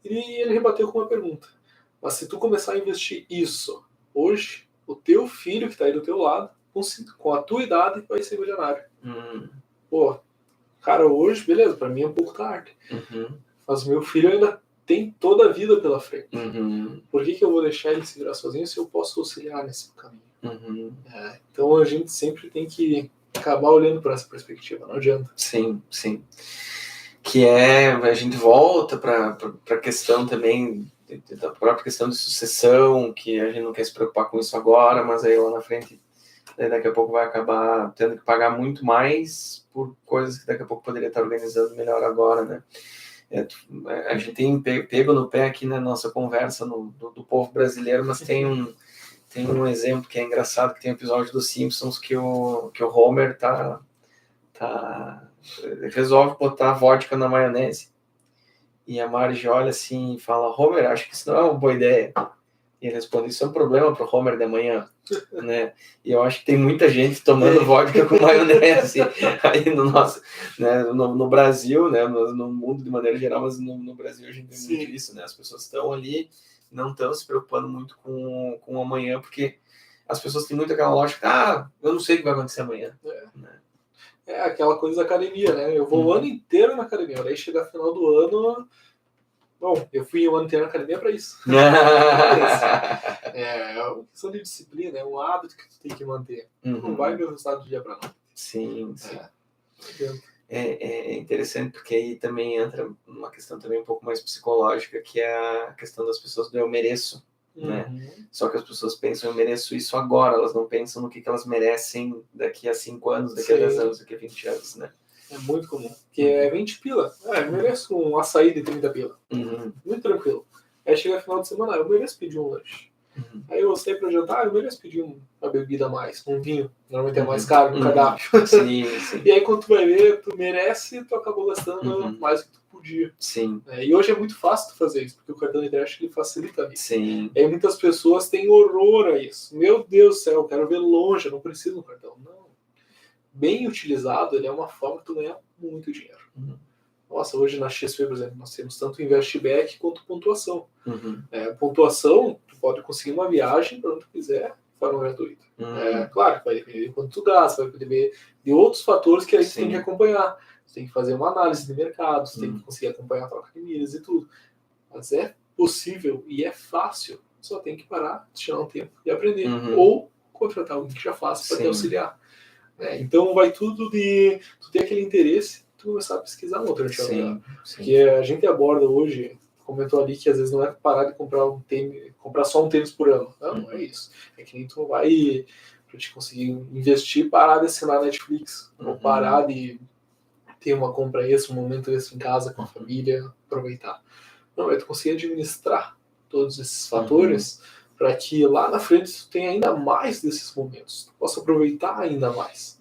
E ele rebateu com uma pergunta. Mas se tu começar a investir isso hoje, o teu filho que está aí do teu lado, com a tua idade, vai ser milionário. Pô, cara, hoje, beleza, para mim é um pouco tarde. Mas meu filho ainda tem toda a vida pela frente. Por que eu vou deixar ele se virar sozinho se eu posso auxiliar nesse caminho? Então a gente sempre tem que acabar olhando para essa perspectiva, não adianta. Sim, sim. Que a gente volta para a questão também da própria questão de sucessão, que a gente não quer se preocupar com isso agora, mas aí lá na frente, daqui a pouco vai acabar tendo que pagar muito mais por coisas que daqui a pouco poderia estar organizando melhor agora, né? A gente tem pego no pé aqui na nossa conversa do povo brasileiro, mas tem um exemplo que é engraçado, que tem um episódio dos Simpsons que o Homer resolve botar vodka na maionese. E a Marge olha assim e fala, Homer, acho que isso não é uma boa ideia. E ele responde, isso é um problema pro Homer de manhã. Né? E eu acho que tem muita gente tomando vodka com maionese aí no Brasil, né? No mundo de maneira geral, mas no Brasil a gente tem muito isso, né? As pessoas estão ali, não estão se preocupando muito com o amanhã, porque as pessoas têm muito aquela lógica, eu não sei o que vai acontecer amanhã. Né? É aquela coisa da academia, né? Eu vou o ano inteiro na academia, daí chega no final do ano... Bom, eu fui o ano inteiro na academia para isso. É uma questão de disciplina, é um hábito que tu tem que manter. Não vai ver o resultado do dia para noite. Sim. É interessante porque aí também entra uma questão também um pouco mais psicológica, que é a questão das pessoas do eu mereço. Né? Só que as pessoas pensam, eu mereço isso agora, elas não pensam no que elas merecem daqui a 5 anos, daqui a 10 anos, daqui a 20 anos, né? É muito comum, porque é 20 pila. Eu mereço um açaí de 30 pila. Muito tranquilo. Aí chega no final de semana, eu mereço pedir um lanche. Uhum. Aí eu saí pra jantar, eu mereço pedir uma bebida a mais, um vinho. Normalmente é mais caro no cardápio. Sim. E aí quando tu vai ver, tu merece, tu acabou gastando mais do que tu podia. Sim. E hoje é muito fácil tu fazer isso, porque o cartão de crédito ele facilita a vida. Sim. E aí muitas pessoas têm horror a isso. Meu Deus do céu, eu quero ver longe, eu não preciso do cartão. Não. Bem utilizado, ele é uma forma que tu ganha muito dinheiro. Nossa, hoje na XP, por exemplo, nós temos tanto investback quanto pontuação. Pontuação, tu pode conseguir uma viagem para onde tu quiser de forma gratuita. Claro que vai depender de quanto tu gasta, vai depender de outros fatores que aí tu tem que acompanhar. Você tem que fazer uma análise de mercado, você tem que conseguir acompanhar a troca de milhas e tudo. Mas é possível e é fácil. Só tem que parar, tirar um tempo e aprender. Ou contratar alguém que já faça para te auxiliar. Então vai tudo de tu ter aquele interesse, tu começar a pesquisar uma alternativa. Porque a gente aborda hoje, comentou ali que às vezes não é parar de comprar um tênis, comprar só um tênis por ano. Não é isso. É que nem tu não vai, para te conseguir investir, parar de assinar Netflix. Ou parar de ter uma compra esse, um momento esse em casa com a família, aproveitar. Não, é tu conseguir administrar todos esses fatores para que lá na frente tu tenha ainda mais desses momentos, tu possa aproveitar ainda mais.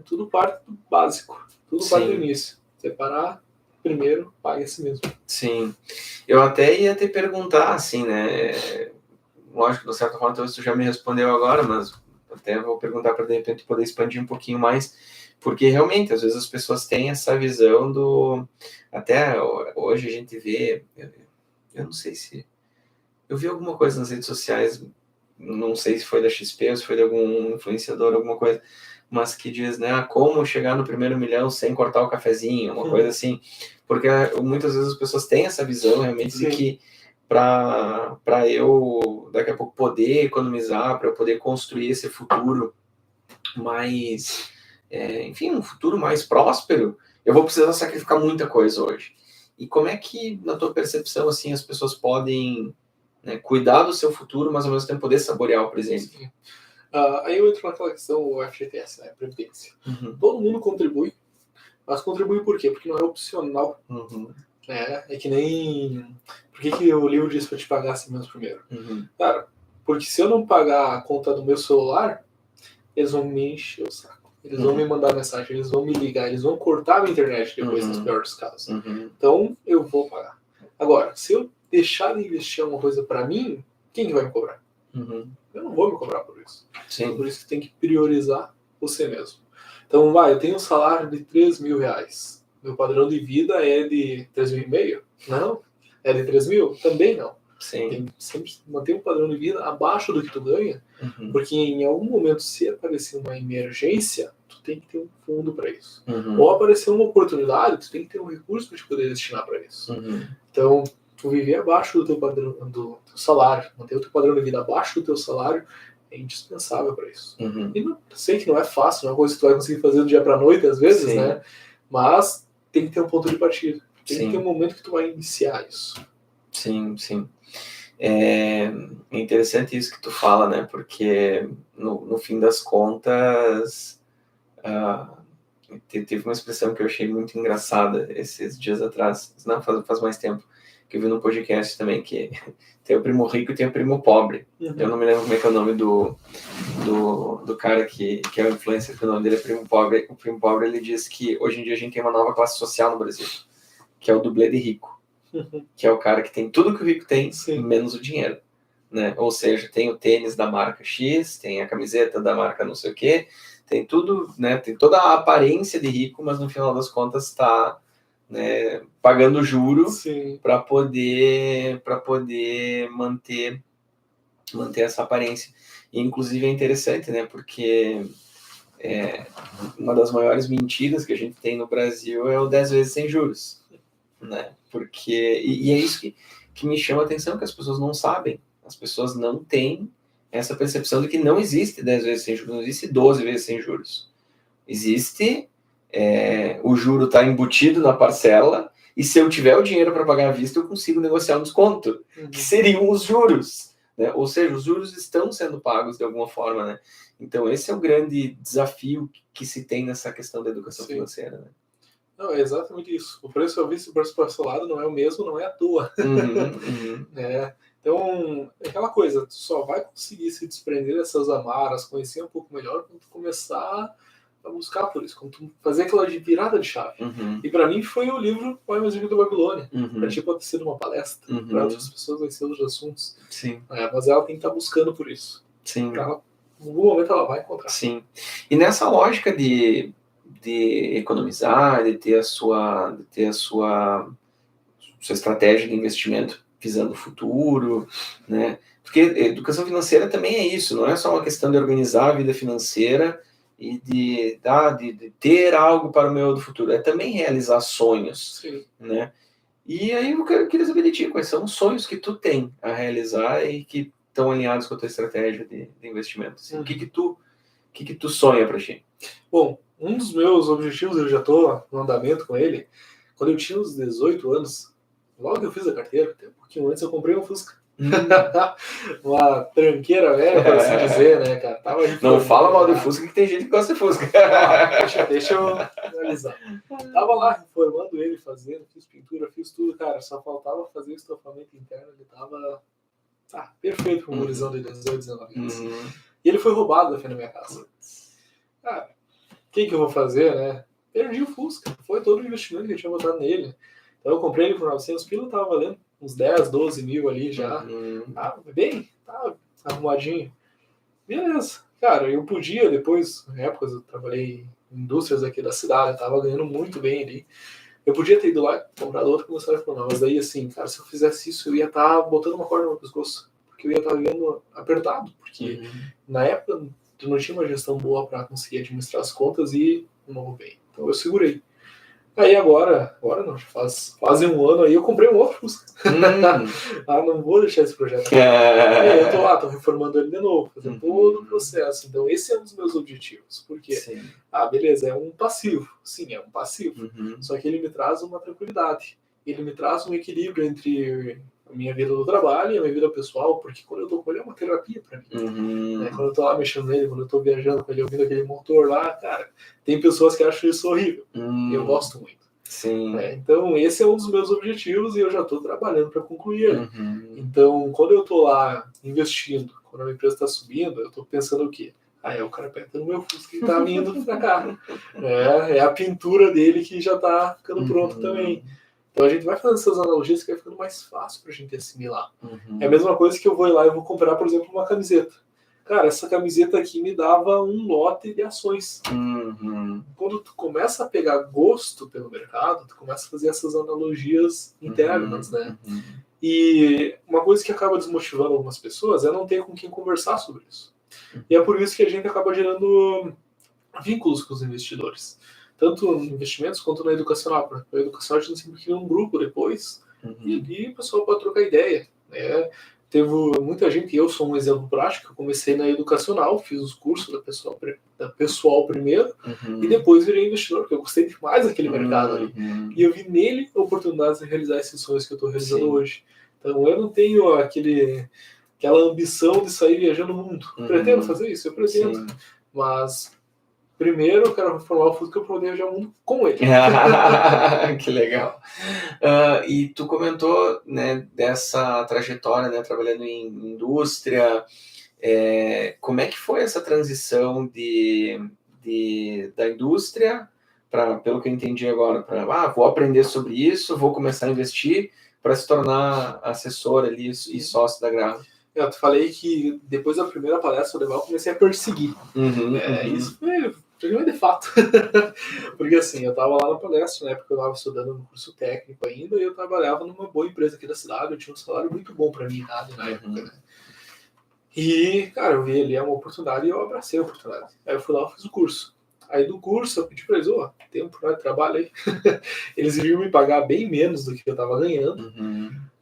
Tudo parte do básico, tudo parte do início. Separar primeiro, paga esse mesmo. Sim. Eu até ia te perguntar, assim, né? Lógico, de certa forma, talvez tu já me respondeu agora, mas até vou perguntar para de repente poder expandir um pouquinho mais, porque realmente, às vezes as pessoas têm essa visão do... Até hoje a gente vê... Eu não sei se... Eu vi alguma coisa nas redes sociais, não sei se foi da XP ou se foi de algum influenciador, alguma coisa, mas que diz, né, como chegar no primeiro milhão sem cortar o cafezinho, uma coisa assim, porque muitas vezes as pessoas têm essa visão realmente de que para eu daqui a pouco poder economizar, para eu poder construir esse futuro mais, enfim, um futuro mais próspero, eu vou precisar sacrificar muita coisa hoje. E como é que, na tua percepção, assim, as pessoas podem, né, cuidar do seu futuro, mas ao mesmo tempo poder saborear o presente? Aí eu entro naquela questão, o FGTS, né, Previdência. Todo mundo contribui, mas contribui por quê? Porque não é opcional. É que nem... Por que o livro diz para te pagar assim mesmo primeiro? Cara, porque se eu não pagar a conta do meu celular, eles vão me encher o saco. Eles vão me mandar mensagem, eles vão me ligar, eles vão cortar a minha internet depois, nos piores casos. Então, eu vou pagar. Agora, se eu deixar de investir em uma coisa para mim, quem que vai me cobrar? Eu não vou me cobrar por isso. Então, por isso que tem que priorizar você mesmo. Então, eu tenho um salário de 3 mil reais. Meu padrão de vida é de 3.500? Não. É de 3 mil? Também não. Tem que sempre manter um padrão de vida abaixo do que tu ganha, porque em algum momento, se aparecer uma emergência, tu tem que ter um fundo para isso. Ou aparecer uma oportunidade, tu tem que ter um recurso para te poder destinar para isso. Então, tu viver abaixo do teu padrão, do teu salário, manter o teu padrão de vida abaixo do teu salário, é indispensável para isso. E não, sei que não é fácil, não é uma coisa que tu vai conseguir fazer do dia para noite, às vezes, né? Mas tem que ter um ponto de partida. Tem que ter um momento que tu vai iniciar isso. Sim. É interessante isso que tu fala, né? Porque no fim das contas, teve uma expressão que eu achei muito engraçada esses dias atrás, não, faz mais tempo, que eu vi num podcast também, que tem o primo rico e tem o primo pobre. Eu não me lembro como é que é o nome do cara que é o influencer, que o nome dele é primo pobre. O primo pobre, ele diz que hoje em dia a gente tem uma nova classe social no Brasil, que é o dublê de rico. Que é o cara que tem tudo que o rico tem, menos o dinheiro, né? Ou seja, tem o tênis da marca X, tem a camiseta da marca não sei o quê, tem tudo, né? Tem toda a aparência de rico, mas no final das contas está, né, pagando juro para poder manter essa aparência. E inclusive é interessante, né? Porque uma das maiores mentiras que a gente tem no Brasil é o 10 vezes sem juros, né? Porque, e é isso que me chama a atenção, que as pessoas não sabem. As pessoas não têm essa percepção de que não existe 10 vezes sem juros, não existe 12 vezes sem juros. Existe, o juro está embutido na parcela, e se eu tiver o dinheiro para pagar à vista, eu consigo negociar um desconto, que seriam os juros, né? Ou seja, os juros estão sendo pagos de alguma forma, né? Então esse é o grande desafio que se tem nessa questão da educação financeira, né? Não, é exatamente isso. O preço à vista e o preço parcelado não é o mesmo, não é à toa. Então, é aquela coisa, tu só vai conseguir se desprender dessas amarras, conhecer um pouco melhor quando tu começar a buscar por isso, quando tu fazer aquela virada de chave. E para mim foi o livro Poemas de Vida da Babilônia. Para ti pode ser uma palestra, para outras pessoas vai ser outros assuntos. Sim. Mas ela tem que estar buscando por isso. Sim. Ela, em algum momento ela vai encontrar. Sim. E nessa lógica de economizar, de ter a sua estratégia de investimento visando o futuro, né? Porque educação financeira também é isso, não é só uma questão de organizar a vida financeira e de ter algo para o meu do futuro, é também realizar sonhos. Sim. Né? E aí eu queria saber de ti, quais são os sonhos que tu tem a realizar e que estão alinhados com a tua estratégia de investimento. Assim, o que tu sonha para ti? Bom, um dos meus objetivos, eu já estou no andamento com ele, quando eu tinha uns 18 anos, logo que eu fiz a carteira, até um pouquinho antes, eu comprei um Fusca. Uma tranqueira velha, por assim dizer, né, cara? Não fala mal de Fusca, que tem gente que gosta de Fusca. Deixa eu analisar. Tava lá reformando ele, fazendo, fiz pintura, fiz tudo, cara. Só faltava fazer o estofamento interno, ele tava perfeito com um gurizão de 18, 19 anos. E ele foi roubado da minha casa. Cara, o que eu vou fazer, né? Perdi o Fusca. Foi todo o investimento que eu tinha botado nele. Então eu comprei ele por 900 pila, tava valendo uns 10, 12 mil ali já. Bem, tá arrumadinho. Beleza. Cara, eu podia depois, em épocas eu trabalhei em indústrias aqui da cidade, tava ganhando muito bem ali. Eu podia ter ido lá, comprado outro e começar a reformar. Mas daí, assim, cara, se eu fizesse isso, eu ia estar botando uma corda no meu pescoço. Porque eu ia estar vivendo apertado. Porque na época eu não tinha uma gestão boa para conseguir administrar as contas e não vou bem. Então eu segurei. Aí agora não, faz quase um ano aí eu comprei um outro Fusca. Não vou deixar esse projeto. Aí eu tô reformando ele de novo, fazendo todo o processo. Então esse é um dos meus objetivos. Por quê? Sim. Beleza, é um passivo. Sim, é um passivo. Só que ele me traz uma tranquilidade. Ele me traz um equilíbrio entre a minha vida do trabalho e a minha vida pessoal, porque quando eu tô com ele é uma terapia pra mim. Né? Quando eu tô lá mexendo nele, quando eu tô viajando com ele, ouvindo aquele motor lá, cara, tem pessoas que acham isso horrível. Eu gosto muito. Sim. Então esse é um dos meus objetivos e eu já tô trabalhando para concluir ele. Então quando eu tô lá investindo, quando a empresa tá subindo, eu tô pensando o quê? É o carpete no meu Fusca que tá vindo pra cá. É a pintura dele que já tá ficando pronto também. Então a gente vai fazendo essas analogias que vai ficando mais fácil pra gente assimilar. É a mesma coisa que eu vou lá e vou comprar, por exemplo, uma camiseta. Cara, essa camiseta aqui me dava um lote de ações. Quando tu começa a pegar gosto pelo mercado, tu começa a fazer essas analogias internas, né? E uma coisa que acaba desmotivando algumas pessoas é não ter com quem conversar sobre isso. E é por isso que a gente acaba gerando vínculos com os investidores. Tanto em investimentos quanto na educacional. Na educacional a gente sempre cria um grupo depois e ali o pessoal pode trocar ideia. Né? Teve muita gente, eu sou um exemplo prático, eu comecei na educacional, fiz os cursos da pessoal primeiro e depois virei investidor, porque eu gostei demais daquele mercado ali. E eu vi nele oportunidades de realizar esses sonhos que eu estou realizando hoje. Então eu não tenho aquela ambição de sair viajando o mundo. Pretendo fazer isso? Eu pretendo. Mas primeiro eu quero reformar o Fusca para poder viajar o mundo com ele. Que legal. E tu comentou, né, dessa trajetória, né, trabalhando em indústria. Como é que foi essa transição da indústria para, pelo que eu entendi agora, para vou aprender sobre isso, vou começar a investir para se tornar assessor ali e sócio da Grave? Eu te falei que depois da primeira palestra do Deval, eu comecei a perseguir. Isso foi de fato. Porque assim, eu estava lá na palestra, na época eu estava estudando no curso técnico ainda, e eu trabalhava numa boa empresa aqui da cidade, eu tinha um salário muito bom para mim na época, né? E, cara, eu vi ali uma oportunidade e eu abracei a oportunidade. Aí eu fui lá e fiz o curso. Aí do curso eu pedi para eles, tem um oportunidade de trabalho aí. Eles iriam me pagar bem menos do que eu estava ganhando.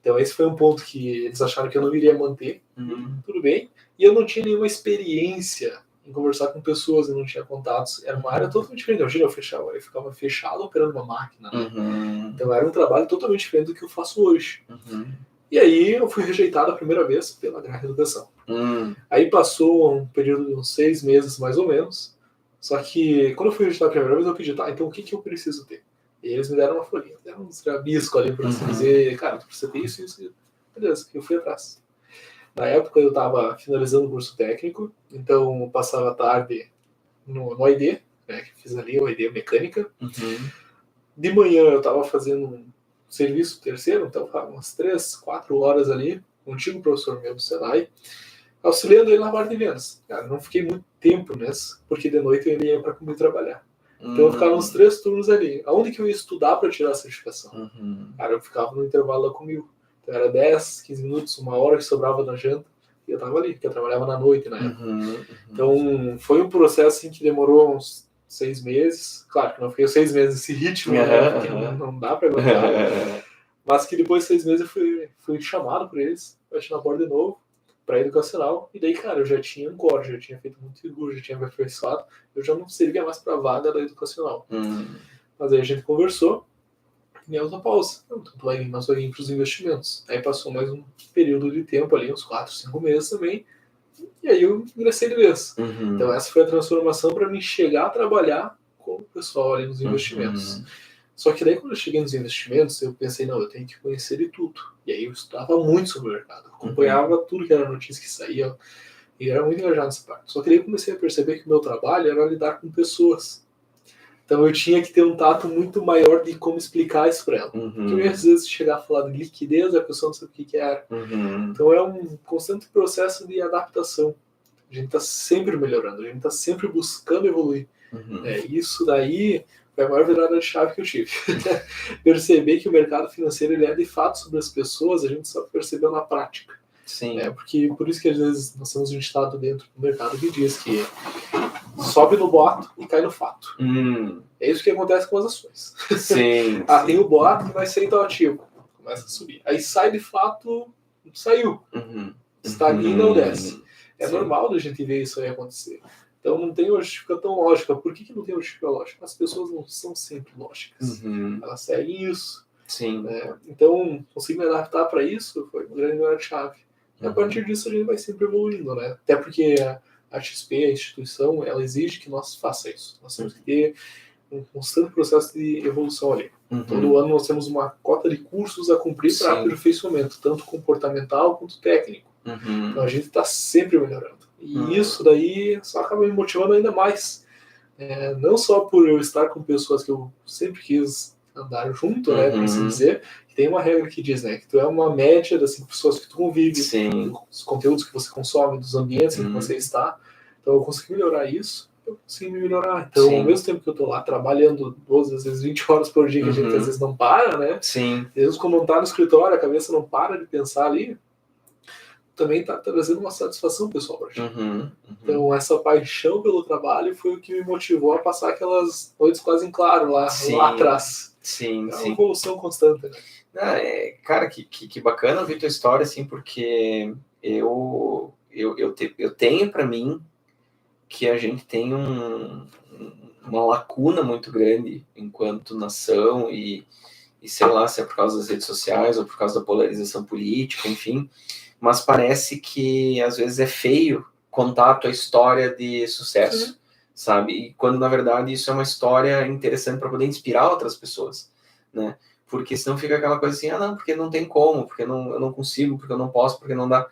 Então esse foi um ponto que eles acharam que eu não iria manter. Tudo bem. E eu não tinha nenhuma experiência em conversar com pessoas, eu não tinha contatos. Era uma área totalmente diferente. Imagina, eu ficava fechado operando uma máquina. Né? Então era um trabalho totalmente diferente do que eu faço hoje. E aí eu fui rejeitado a primeira vez pela Grave Educação. Aí passou um período de uns 6 meses, mais ou menos. Só que quando eu fui rejeitado a primeira vez, eu pedi, então o que eu preciso ter? E eles me deram uma folhinha, deram uns rabiscos ali pra assim dizer, cara, tu precisa ter isso. Beleza, eu fui atrás. Na época eu estava finalizando o curso técnico, então eu passava a tarde no OID, né, que fiz ali o OID mecânica. De manhã eu estava fazendo um serviço terceiro, então umas 3, 4 horas ali, um antigo professor meu do Senai, auxiliando ele na parte de vendas. Cara, não fiquei muito tempo nessa, porque de noite eu ia para comer trabalhar. Então eu ficava uns 3 turnos ali. Aonde que eu ia estudar para tirar a certificação? Cara, eu ficava no intervalo lá comigo. Então era 10, 15 minutos, uma hora que sobrava da janta, e eu tava ali, porque eu trabalhava na noite na época. Então foi um processo assim, que demorou uns 6 meses. Claro que não fiquei 6 meses nesse ritmo, né, porque não dá para aguentar. Mas que depois de 6 meses eu fui chamado por eles, bati na porta de novo, para educacional, e daí, cara, eu já tinha Angkor, já tinha feito muito figura, já tinha me aperfeiçoado, eu já não servia mais para vaga da educacional. Mas aí a gente conversou, e deu uma pausa. Então, tu vai vir mais alguém para os investimentos. Aí passou mais um período de tempo ali, uns 4, 5 meses também, e aí eu ingressei de vez. Então essa foi a transformação para mim chegar a trabalhar com o pessoal ali nos investimentos. Só que daí quando eu cheguei nos investimentos, eu pensei, não, eu tenho que conhecer de tudo. E aí eu estudava muito sobre o mercado, acompanhava tudo que era notícia que saía, e era muito engajado nessa parte. Só que daí eu comecei a perceber que o meu trabalho era lidar com pessoas. Então eu tinha que ter um tato muito maior de como explicar isso para ela. Porque eu, às vezes, chegar a falar de liquidez, a pessoa não sabe o que era. Então é um constante processo de adaptação. A gente está sempre melhorando, a gente está sempre buscando evoluir. Isso daí foi a maior virada de chave que eu tive. Perceber que o mercado financeiro ele é de fato sobre as pessoas, a gente só percebeu na prática. Sim. Porque por isso que às vezes nós temos um estado dentro do mercado que diz que sobe no boato e cai no fato. É isso que acontece com as ações. Sim. Tem o boato que vai ser então ativo, começa a subir. Aí sai de fato, saiu. Estagna ou desce. É normal da gente ver isso aí acontecer. Então não tem uma justificação lógica. Por que não tem uma justificação lógica? As pessoas não são sempre lógicas. Elas seguem isso. Sim. Então, conseguir me adaptar para isso foi uma grande chave. E a partir disso a gente vai sempre evoluindo, né? Até porque a XP, a instituição, ela exige que nós façamos isso. Nós temos que ter um constante processo de evolução ali. Todo ano nós temos uma cota de cursos a cumprir para aperfeiçoamento, tanto comportamental quanto técnico. Então a gente está sempre melhorando. E isso daí só acaba me motivando ainda mais. Não só por eu estar com pessoas que eu sempre quis andar junto, né, por assim dizer. Tem uma regra que diz, né, que tu é uma média das 5 pessoas que tu convive, dos conteúdos que você consome, dos ambientes em que você está. Então eu consegui melhorar isso, eu consegui me melhorar. Então, ao mesmo tempo que eu tô lá trabalhando 12, às vezes 20 horas por dia, que a gente às vezes não para, né? Às vezes quando não tá no escritório, a cabeça não para de pensar ali, também tá trazendo uma satisfação pessoal pra gente. Então essa paixão pelo trabalho foi o que me motivou a passar aquelas noites quase em claro lá atrás. É uma evolução constante, né? Cara, que bacana ouvir tua história, assim, porque eu tenho para mim que a gente tem uma lacuna muito grande enquanto nação e sei lá se é por causa das redes sociais ou por causa da polarização política, enfim, mas parece que às vezes é feio contar a tua história de sucesso, sabe? E quando na verdade isso é uma história interessante para poder inspirar outras pessoas, né? Porque senão fica aquela coisa assim, não, porque não tem como, porque eu não consigo, porque eu não posso, porque não dá.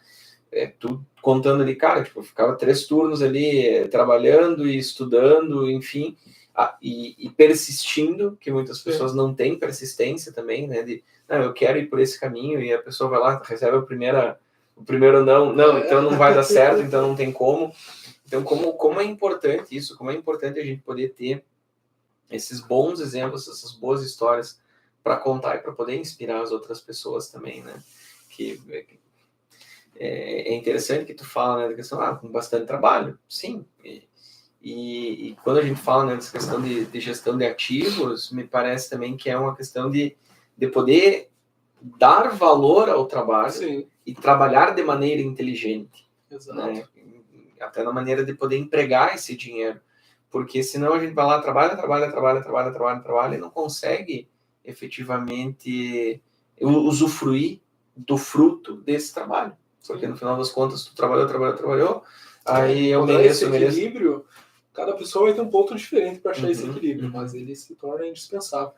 Tu contando ali, cara, tipo, eu ficava 3 turnos ali trabalhando e estudando, enfim, e persistindo, que muitas pessoas não têm persistência também, né, de, eu quero ir por esse caminho, e a pessoa vai lá, recebe o primeiro não, então não vai dar certo, então não tem como. Então, como é importante isso, como é importante a gente poder ter esses bons exemplos, essas boas histórias para contar e para poder inspirar as outras pessoas também, né, que é interessante que tu fala, né, da questão, com bastante trabalho, sim, e quando a gente fala, né, dessa questão de gestão de ativos, me parece também que é uma questão de poder dar valor ao trabalho e trabalhar de maneira inteligente, né, até na maneira de poder empregar esse dinheiro, porque senão a gente vai lá, trabalha e não consegue efetivamente usufruir do fruto desse trabalho. Porque no final das contas tu trabalhou, aí eu mereço. Equilíbrio, cada pessoa vai ter um ponto diferente para achar esse equilíbrio, mas ele se torna indispensável.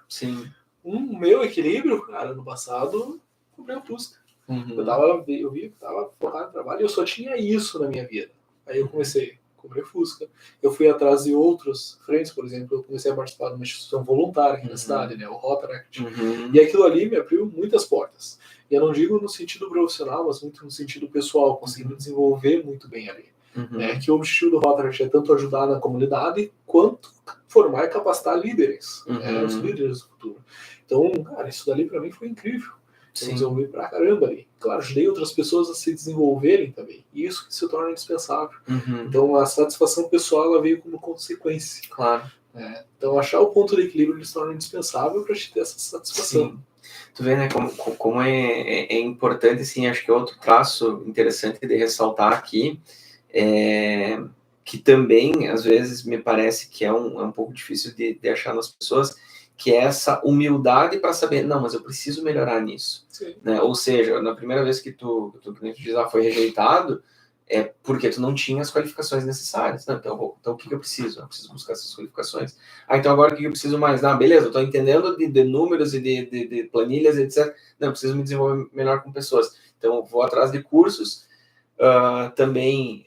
O meu equilíbrio, cara, no passado, comprei um Fusca. Eu vi que estava focado no trabalho e eu só tinha isso na minha vida. Aí eu comecei a cobrir Fusca. Eu fui atrás de outros frentes, por exemplo, eu comecei a participar de uma instituição voluntária aqui na cidade, né, o Rotaract. E aquilo ali me abriu muitas portas. E eu não digo no sentido profissional, mas muito no sentido pessoal, conseguindo desenvolver muito bem ali. Que o objetivo do Rotaract é tanto ajudar na comunidade, quanto formar e capacitar líderes, os líderes do futuro. Então, cara, isso dali para mim foi incrível. Eu desenvolvi pra caramba ali. Claro, ajudei outras pessoas a se desenvolverem também. E isso que se torna indispensável. Então, a satisfação pessoal ela veio como consequência. Claro. Então, achar o ponto de equilíbrio ele se torna indispensável para te ter essa satisfação. Sim. Tu vê, né, como é importante, assim, acho que é outro traço interessante de ressaltar aqui, que também, às vezes, me parece que é um pouco difícil de achar nas pessoas, que é essa humildade para saber, não, mas eu preciso melhorar nisso. Né? Ou seja, na primeira vez que tu diz, foi rejeitado, é porque tu não tinha as qualificações necessárias. Não, então o que eu preciso? Eu preciso buscar essas qualificações. Então agora o que eu preciso mais? Beleza, eu estou entendendo de números e de planilhas, etc. Não, eu preciso me desenvolver melhor com pessoas. Então eu vou atrás de cursos, também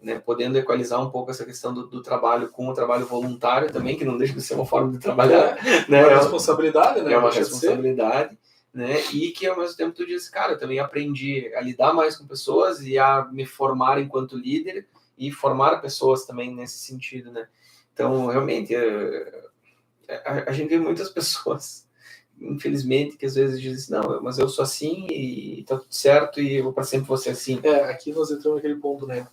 né, podendo equalizar um pouco essa questão do trabalho com o trabalho voluntário também, que não deixa de ser uma forma de trabalhar. Né? É uma responsabilidade, né? É uma responsabilidade, né? E que ao mesmo tempo tu diz, cara, eu também aprendi a lidar mais com pessoas e a me formar enquanto líder e formar pessoas também nesse sentido, né? Então, realmente, a gente vê muitas pessoas, infelizmente, que às vezes dizem, não, mas eu sou assim e tá tudo certo e eu para sempre vou ser assim. Aqui nós entramos naquele ponto, né?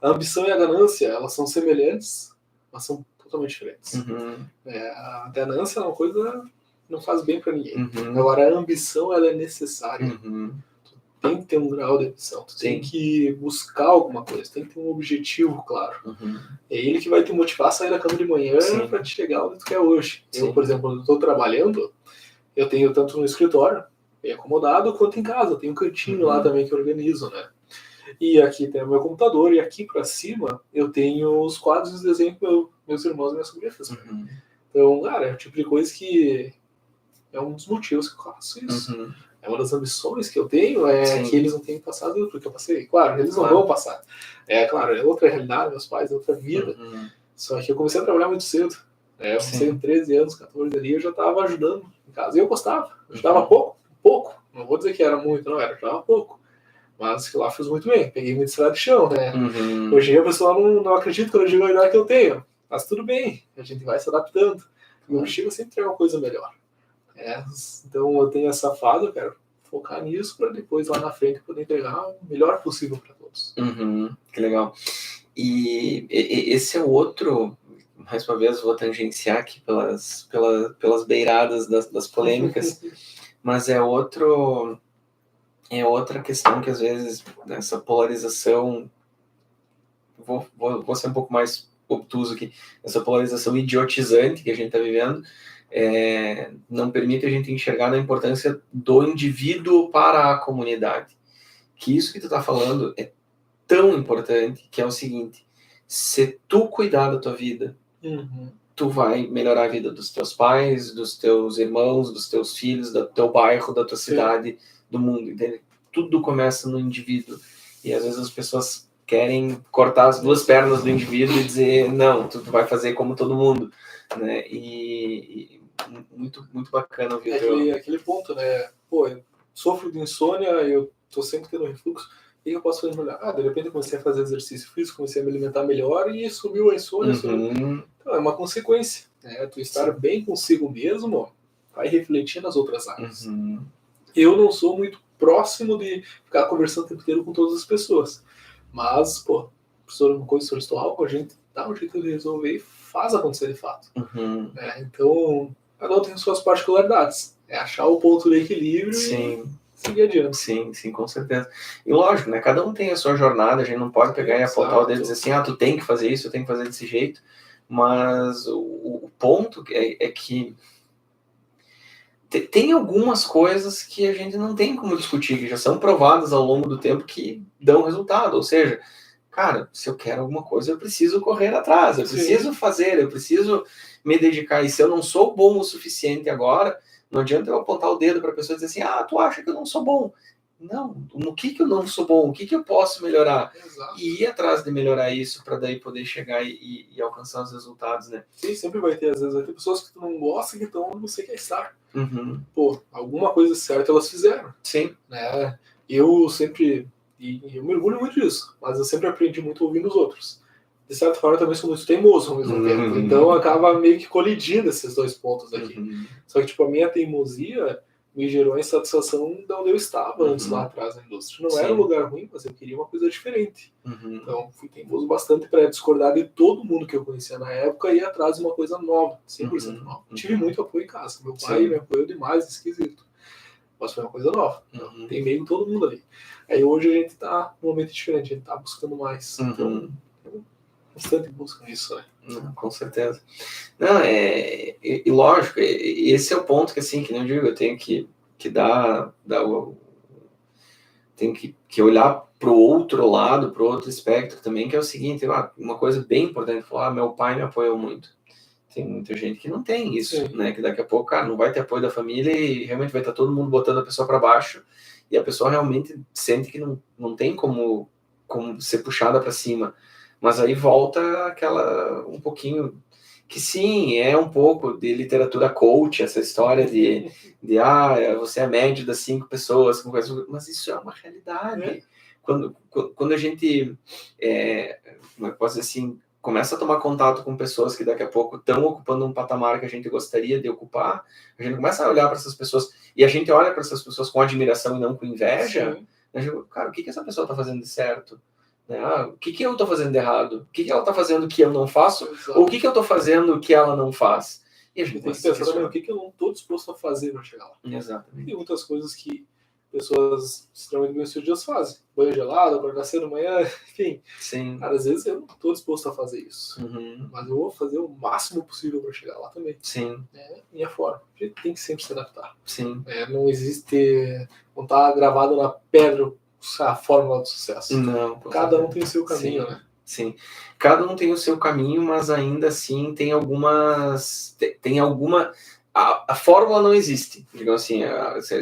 A ambição e a ganância, elas são semelhantes, mas são totalmente diferentes. A ganância é uma coisa que não faz bem para ninguém. Agora, a ambição, ela é necessária. Tu tem que ter um grau de ambição, tu tem que buscar alguma coisa, tem que ter um objetivo claro. É ele que vai te motivar a sair da cama de manhã para te chegar onde tu quer hoje. Eu, por exemplo, quando eu estou trabalhando, eu tenho tanto no escritório, bem acomodado, quanto em casa. Eu tenho um cantinho lá também que eu organizo, né? E aqui tem o meu computador, e aqui para cima eu tenho os quadros e os desenhos que meus irmãos e minhas sobrinhas. Então, cara, é o tipo de coisa que é um dos motivos que eu faço isso. É uma das ambições que eu tenho, que eles não tenham passado porque eu passei. Claro, eles não vão passar. Claro, é outra realidade, meus pais, é outra vida. Só que eu comecei a trabalhar muito cedo. Eu comecei com 13 anos, 14 ali, eu já estava ajudando em casa. E eu gostava. Ajudava pouco. Não vou dizer que era muito, não era. Ajudava pouco. Mas que lá fiz muito bem. Peguei muito estrada de chão, né? Hoje em dia o pessoal não acredita quando eu digo a idade que eu tenho. Mas tudo bem. A gente vai se adaptando. E o objetivo é sempre ter uma coisa melhor. Então eu tenho essa fase, eu quero focar nisso para depois lá na frente poder entregar o melhor possível para todos. Que legal. E esse é o outro, mais uma vez vou tangenciar aqui pelas beiradas das polêmicas, mas é outra questão que às vezes essa polarização, vou ser um pouco mais obtuso aqui, essa polarização idiotizante que a gente está vivendo, não permite a gente enxergar a importância do indivíduo para a comunidade. Que isso que tu está falando é tão importante, que é o seguinte: se tu cuidar da tua vida, tu vai melhorar a vida dos teus pais, dos teus irmãos, dos teus filhos, do teu bairro, da tua cidade, do mundo, entende? Tudo começa no indivíduo. E às vezes as pessoas querem cortar as duas pernas do indivíduo e dizer, não, tu vai fazer como todo mundo, né? E muito, muito bacana ouvir aquele ponto, né? Pô, eu sofro de insônia, eu tô sempre tendo refluxo. O que eu posso fazer melhor? De repente eu comecei a fazer exercício físico, comecei a me alimentar melhor e sumiu a insônia. Então é uma consequência. Tu estar bem consigo mesmo vai refletir nas outras áreas. Eu não sou muito próximo de ficar conversando o tempo inteiro com todas as pessoas. Mas, pô, professor, uma coisa, professor, estou algo, a gente dá um jeito de resolver e faz acontecer de fato. Então, cada um tem suas particularidades. É achar o ponto de equilíbrio e seguir adiante. Sim, com certeza. E lógico, né? Cada um tem a sua jornada, a gente não pode pegar e apontar o dedo e dizer assim, tu tem que fazer isso, eu tenho que fazer desse jeito. Mas o ponto é que tem algumas coisas que a gente não tem como discutir, que já são provadas ao longo do tempo que dão resultado. Ou seja, cara, se eu quero alguma coisa, eu preciso correr atrás, eu preciso fazer, eu preciso me dedicar. E se eu não sou bom o suficiente agora, Não adianta eu apontar o dedo para a pessoa e dizer assim, tu acha que eu não sou bom? Não, no que eu não sou bom? O que eu posso melhorar? Exato. E ir atrás de melhorar isso para daí poder chegar e alcançar os resultados, né? Sim, sempre vai ter, às vezes, vai ter pessoas que tu não gosta que estão onde você quer estar. Uhum. Pô, alguma coisa certa elas fizeram. Sim. Né? Eu sempre, e eu me orgulho muito disso, mas eu sempre aprendi muito ouvindo os outros. De certa forma, eu também sou muito teimoso ao mesmo tempo. Então, acaba meio que colidindo esses dois pontos aqui. Só que, tipo, a minha teimosia me gerou a insatisfação de onde eu estava antes lá atrás na indústria. Não era um lugar ruim, mas eu queria uma coisa diferente. Então, fui teimoso bastante para discordar de todo mundo que eu conhecia na época e ir atrás de uma coisa nova, 100% nova. Tive muito apoio em casa. Meu pai me apoiou demais, esquisito. Mas foi uma coisa nova. Tem meio todo mundo ali. Aí hoje a gente tá num momento diferente, a gente tá buscando mais. Então, bastante busca nisso, né? Não, com certeza. Não, e lógico, esse é o ponto que, assim, que não digo, eu tenho que dar tenho que olhar para o outro lado, para o outro espectro também, que é o seguinte, uma coisa bem importante, falar, meu pai me apoiou muito. Tem muita gente que não tem isso, né? Que daqui a pouco, cara, não vai ter apoio da família e realmente vai estar todo mundo botando a pessoa para baixo e a pessoa realmente sente que não tem como ser puxada para cima. Mas aí volta aquela um pouquinho que sim, é um pouco de literatura coach, essa história de você é a média das 5 pessoas, mas isso é uma realidade. Quando a gente, como eu posso dizer assim, começa a tomar contato com pessoas que daqui a pouco estão ocupando um patamar que a gente gostaria de ocupar, a gente começa a olhar para essas pessoas, e a gente olha para essas pessoas com admiração e não com inveja, a gente, cara, o que essa pessoa está fazendo de certo? O que eu estou fazendo de errado? O que ela está fazendo que eu não faço? Exato. Ou o que eu estou fazendo que ela não faz? E a gente tem que pensar também o que eu não estou disposto a fazer para chegar lá. Exatamente. Tem muitas coisas que pessoas extremamente bem-sucedidas fazem. Banho gelado, acordar cedo amanhã, enfim. Sim. Cara, às vezes eu não estou disposto a fazer isso. Mas eu vou fazer o máximo possível para chegar lá também. Sim. É minha forma. A gente tem que sempre se adaptar. Sim. Não existe... Não está gravado na pedra a fórmula do sucesso. Não. Cada um tem o seu caminho, sim, né? Sim. Cada um tem o seu caminho, mas ainda assim tem algumas... Tem alguma... A fórmula não existe. Digamos assim,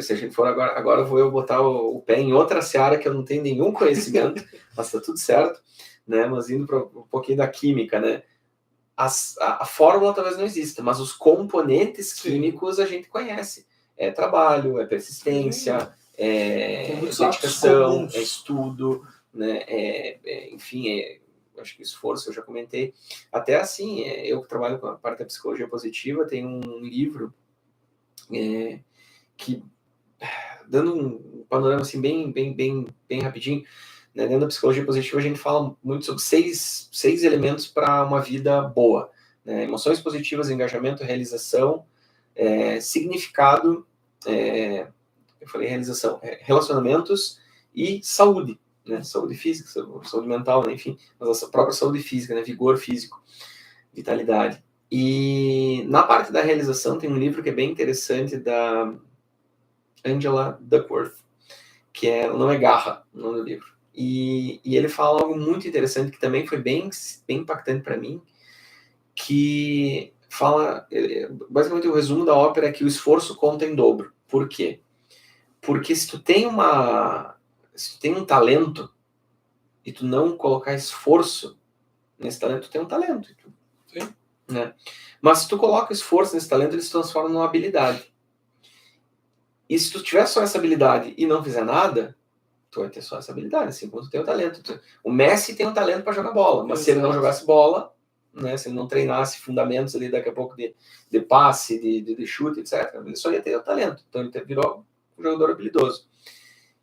se a gente for agora vou eu botar o pé em outra seara que eu não tenho nenhum conhecimento, mas tá tudo certo, né? Mas indo para um pouquinho da química, né? A fórmula talvez não exista, mas os componentes químicos a gente conhece. É trabalho, é persistência, é dedicação, é estudo, né? Enfim, acho que esforço, eu já comentei. Até assim, eu que trabalho com a parte da psicologia positiva, tem um livro que, dando um panorama assim, bem rapidinho, né, dentro da psicologia positiva a gente fala muito sobre seis elementos para uma vida boa. Né? Emoções positivas, engajamento, realização, significado, eu falei realização, relacionamentos e saúde. Né? Saúde física, saúde mental, né? Enfim, mas a própria saúde física, né? Vigor físico, vitalidade. E na parte da realização tem um livro que é bem interessante da Angela Duckworth, que não é Garra, o nome do livro. E ele fala algo muito interessante que também foi bem impactante para mim, que fala, basicamente o resumo da ópera é que o esforço conta em dobro. Por quê? Porque se tu tem um talento e tu não colocar esforço nesse talento, tu tem um talento. Sim. Né? Mas se tu coloca esforço nesse talento, ele se transforma numa habilidade. E se tu tiver só essa habilidade e não fizer nada, tu vai ter só essa habilidade, assim como tu tem o talento. O Messi tem um talento para jogar bola, mas se ele não jogasse bola, né, se ele não treinasse fundamentos ali daqui a pouco de passe, de chute, etc., ele só ia ter o talento. Então ele virou um jogador habilidoso.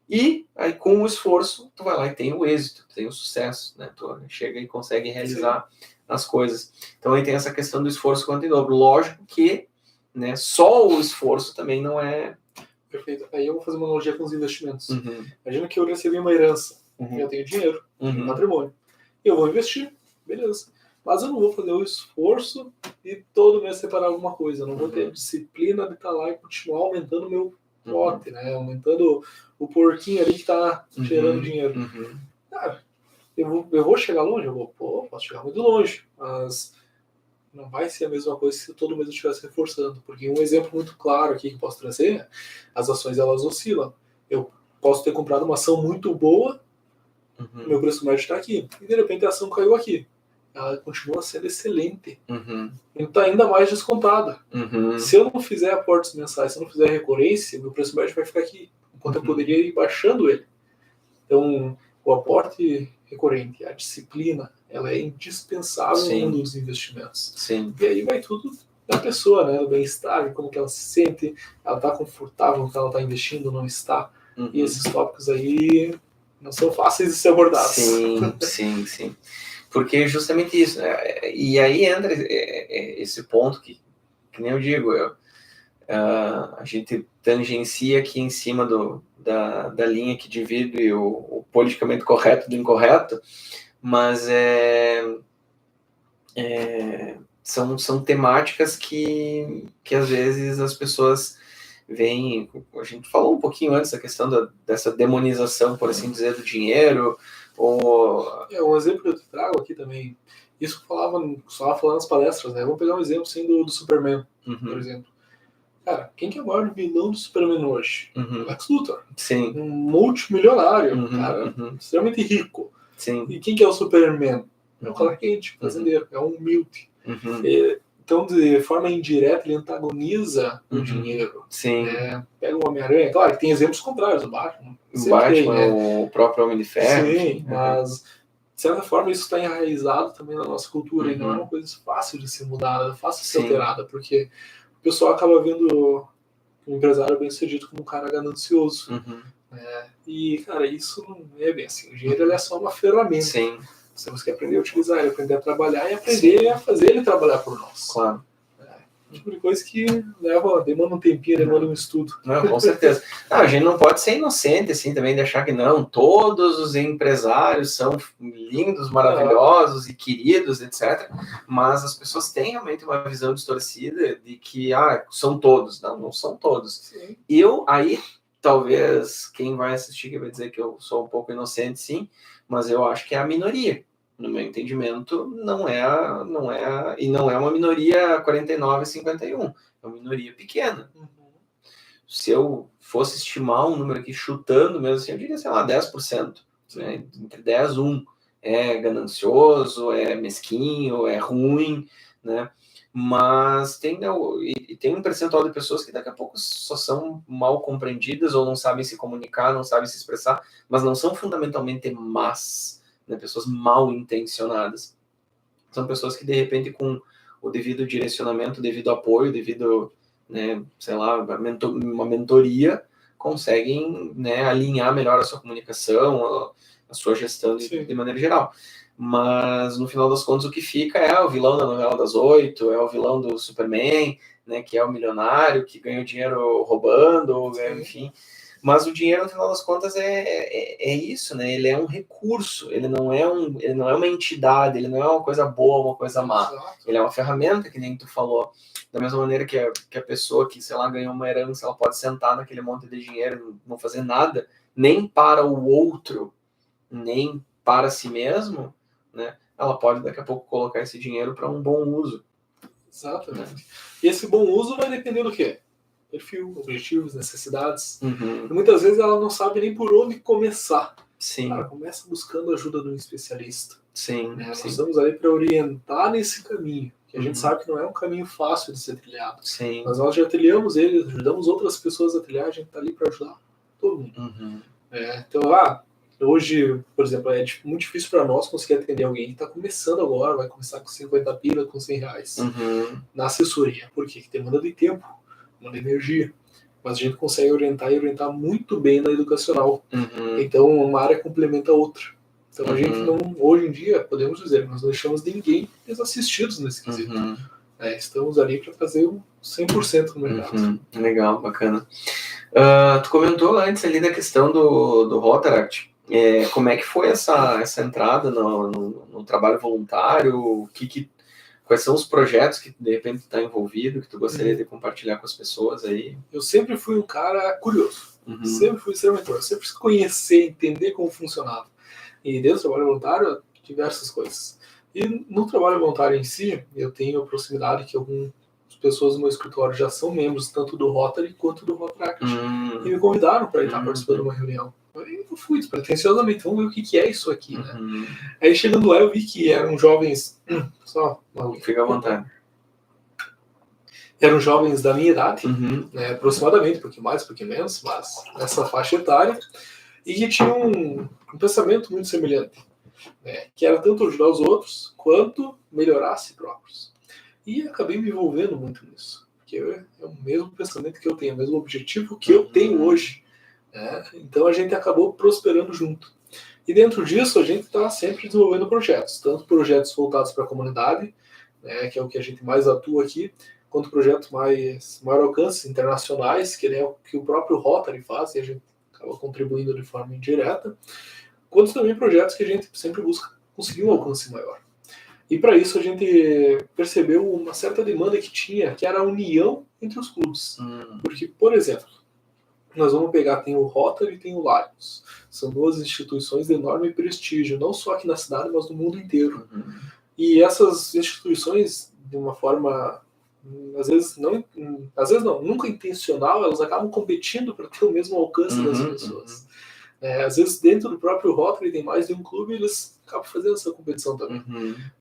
E aí com o esforço, tu vai lá e tem o êxito, tem o sucesso, né? Tu chega e consegue realizar as coisas. Então aí tem essa questão do esforço quanto em dobro. Lógico que, né, só o esforço também não é... Perfeito. Aí eu vou fazer uma analogia com os investimentos. Imagina que eu recebi uma herança. Eu tenho dinheiro, tenho patrimônio. Eu vou investir, beleza. Mas eu não vou fazer o esforço de todo mês separar alguma coisa. Eu não vou ter disciplina de estar lá e continuar aumentando o meu pote, né? Aumentando o porquinho ali que está gerando dinheiro. Cara, eu vou chegar longe? Posso chegar muito longe. Mas não vai ser a mesma coisa se todo mês eu estivesse reforçando. Porque um exemplo muito claro aqui que eu posso trazer, as ações elas oscilam. Eu posso ter comprado uma ação muito boa, meu preço médio está aqui, e de repente a ação caiu aqui. Ela continua sendo excelente. E está ainda mais descontada. Se eu não fizer aportes mensais, se eu não fizer recorrência, meu preço médio vai ficar aqui, enquanto eu poderia ir baixando ele. Então, o aporte recorrente, a disciplina, ela é indispensável no mundo dos investimentos. Sim. E aí vai tudo da pessoa, né? O bem-estar, como que ela se sente, ela está confortável que ela está investindo, não está. E esses tópicos aí não são fáceis de ser abordados. Sim. Porque justamente isso, né? E aí entra esse ponto que nem eu digo, a gente tangencia aqui em cima da linha que divide o politicamente correto do incorreto, mas são temáticas que às vezes as pessoas veem. A gente falou um pouquinho antes da questão dessa demonização, por assim dizer, do dinheiro. Um exemplo que eu trago aqui também, isso só falando nas palestras, né? Vamos pegar um exemplo assim, do Superman, por exemplo. Cara, quem que é o maior vilão do Superman hoje? Lex Luthor. Sim. Um multimilionário, cara extremamente rico. Sim. E quem que é o Superman? É o Clark Kent, fazendeiro, é um humilde. Então, de forma indireta, ele antagoniza o dinheiro. Sim. Pega o Homem-Aranha, claro que tem exemplos contrários, o Batman. O próprio Homem de Ferro. Sim, mas de certa forma isso está enraizado também na nossa cultura e não é uma coisa fácil de ser mudada, fácil de ser alterada, porque o pessoal acaba vendo o empresário bem-sucedido como um cara ganancioso. E, cara, isso não é bem assim. O dinheiro ele é só uma ferramenta. Sim. Você tem que aprender a utilizar ele, aprender a trabalhar e aprender a fazer ele trabalhar por nós. Claro. Tipo de coisa que demanda um tempinho, demanda um estudo. Não, com certeza. A gente não pode ser inocente, assim, também de achar que não, todos os empresários são lindos, maravilhosos e queridos, etc. Mas as pessoas têm realmente uma visão distorcida de que, são todos. Não são todos. Sim. Aí, talvez, quem vai assistir vai dizer que eu sou um pouco inocente, sim, mas eu acho que é a minoria. No meu entendimento, não é uma minoria 49-51, é uma minoria pequena. Se eu fosse estimar um número aqui, chutando mesmo assim, eu diria, sei lá, 10%. Né? Entre 10 e 1. É ganancioso, é mesquinho, é ruim, né? Mas tem um percentual de pessoas que daqui a pouco só são mal compreendidas ou não sabem se comunicar, não sabem se expressar, mas não são fundamentalmente más. Né, pessoas mal intencionadas. São pessoas que, de repente, com o devido direcionamento, devido apoio, devido, né, sei lá, uma mentoria, conseguem, né, alinhar melhor a sua comunicação, a sua gestão de maneira geral. Mas, no final das contas, o que fica é o vilão da novela das 8, é o vilão do Superman, né, que é o milionário, que ganha o dinheiro roubando, enfim. Mas o dinheiro, no final das contas, é isso, né? Ele é um recurso, ele não é uma entidade, ele não é uma coisa boa, uma coisa má. Exato. Ele é uma ferramenta, que nem tu falou. Da mesma maneira que a pessoa que, sei lá, ganhou uma herança, ela pode sentar naquele monte de dinheiro e não fazer nada, nem para o outro, nem para si mesmo, né? Ela pode, daqui a pouco, colocar esse dinheiro para um bom uso. Exatamente. Né? E esse bom uso vai depender do quê? Perfil, objetivos, necessidades. E muitas vezes ela não sabe nem por onde começar. Sim. Cara, começa buscando a ajuda de um especialista. Sim. Nós estamos ali para orientar nesse caminho, que a gente sabe que não é um caminho fácil de ser trilhado. Sim. Mas nós já trilhamos ele, ajudamos outras pessoas a trilhar, a gente está ali para ajudar todo mundo. Então, hoje, por exemplo, é muito difícil para nós conseguir atender alguém que está começando agora, vai começar com 50 pila, com 100 reais na assessoria. Por quê? Porque demanda de tempo, demanda de energia. Mas a gente consegue orientar muito bem na educacional. Então, uma área complementa a outra. Então, a gente não, hoje em dia, podemos dizer, nós não deixamos ninguém desassistidos nesse quesito. Estamos ali para fazer 100% no mercado. Legal, bacana. Tu comentou antes ali da questão do Rotaract. Como é que foi essa entrada no trabalho voluntário? Quais são os projetos que de repente está envolvido, que tu gostaria de compartilhar com as pessoas aí? Eu sempre fui um cara curioso. Sempre fui extremamente curioso. Sempre quis conhecer, entender como funcionava. E dentro do trabalho voluntário, diversas coisas. E no trabalho voluntário em si, eu tenho a proximidade que algumas pessoas no meu escritório já são membros tanto do Rotary quanto do Rotaract. E me convidaram para estar participando de uma reunião. Eu fui despretensiosamente, vamos ver o que é isso aqui, né? Aí chegando lá eu vi que eram jovens... Só uma... Fica à vontade. Eram jovens da minha idade, né, aproximadamente, um pouquinho mais, um pouquinho menos, mas nessa faixa etária, e que tinham um pensamento muito semelhante, né, que era tanto ajudar os outros, quanto melhorar a si próprios. E acabei me envolvendo muito nisso, porque é o mesmo pensamento que eu tenho, o mesmo objetivo que eu tenho hoje. Né? Então a gente acabou prosperando junto. E dentro disso a gente está sempre desenvolvendo projetos, tanto projetos voltados para a comunidade, né, que é o que a gente mais atua aqui, quanto projetos maior alcance, internacionais, que é o que o próprio Rotary faz, e a gente acaba contribuindo de forma indireta, quanto também projetos que a gente sempre busca conseguir um alcance maior. E para isso a gente percebeu uma certa demanda que tinha, que era a união entre os clubes. Porque, por exemplo, nós vamos pegar, tem o Rotary e tem o Lions. São duas instituições de enorme prestígio, não só aqui na cidade, mas no mundo inteiro. E essas instituições, de uma forma, às vezes não, nunca intencional, elas acabam competindo para ter o mesmo alcance das pessoas. Às vezes dentro do próprio Rotary tem mais de um clube e eles acabam fazendo essa competição também.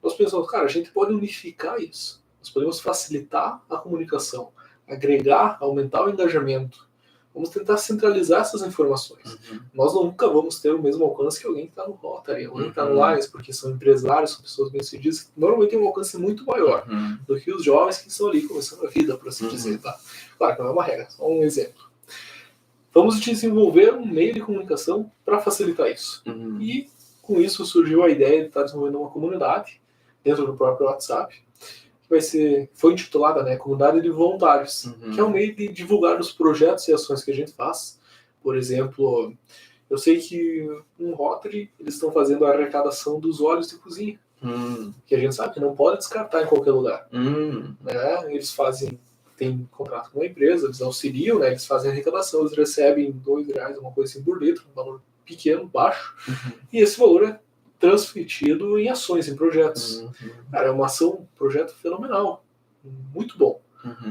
Nós pensamos, cara, a gente pode unificar isso. Nós podemos facilitar a comunicação, agregar, aumentar o engajamento. Vamos tentar centralizar essas informações. Nós nunca vamos ter o mesmo alcance que alguém que está no Rotary, alguém que está no Lions, porque são empresários, são pessoas bem-sucedidas, que normalmente têm um alcance muito maior do que os jovens que estão ali começando a vida, por assim dizer. Tá? Claro que não é uma regra, só um exemplo. Vamos desenvolver um meio de comunicação para facilitar isso. E com isso surgiu a ideia de estar desenvolvendo uma comunidade dentro do próprio WhatsApp, foi intitulada, né, Comunidade de Voluntários, que é um meio de divulgar os projetos e ações que a gente faz. Por exemplo, eu sei que no Rotary eles estão fazendo a arrecadação dos óleos de cozinha, que a gente sabe que não pode descartar em qualquer lugar. Né? Eles tem contrato com uma empresa, eles auxiliam, né, eles fazem a arrecadação, eles recebem R$2, uma coisa assim por litro, um valor pequeno, baixo, e esse valor é transmitido em ações, em projetos. Cara, é uma ação, um projeto fenomenal, muito bom.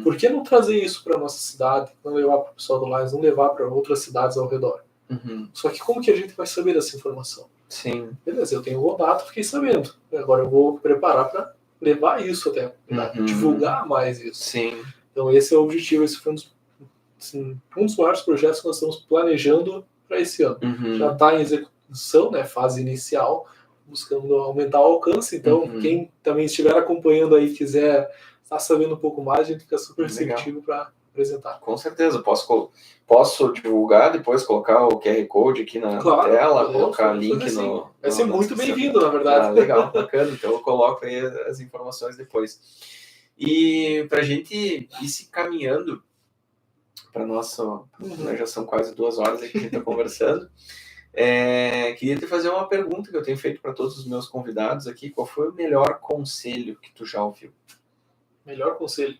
Por que não trazer isso para nossa cidade, não levar para o pessoal do Lions, não levar para outras cidades ao redor? Só que como que a gente vai saber dessa informação? Sim. Beleza, eu tenho o contato, fiquei sabendo. Agora eu vou preparar para levar isso até, divulgar mais isso. Sim. Então esse é o objetivo, esse foi um dos maiores projetos que nós estamos planejando para esse ano. Já está em execução, né, fase inicial, buscando aumentar o alcance. Então, quem também estiver acompanhando aí, quiser estar sabendo um pouco mais, a gente fica super receptivo para apresentar. Com certeza, posso divulgar, depois colocar o QR Code aqui na tela, colocar link no... Vai ser muito bem-vindo, na verdade. Legal, bacana, então eu coloco aí as informações depois. E para a gente ir se caminhando para nossa... Já são quase 2 horas aqui que a gente está conversando. Queria te fazer uma pergunta que eu tenho feito para todos os meus convidados aqui. Qual foi o melhor conselho que tu já ouviu? Melhor conselho?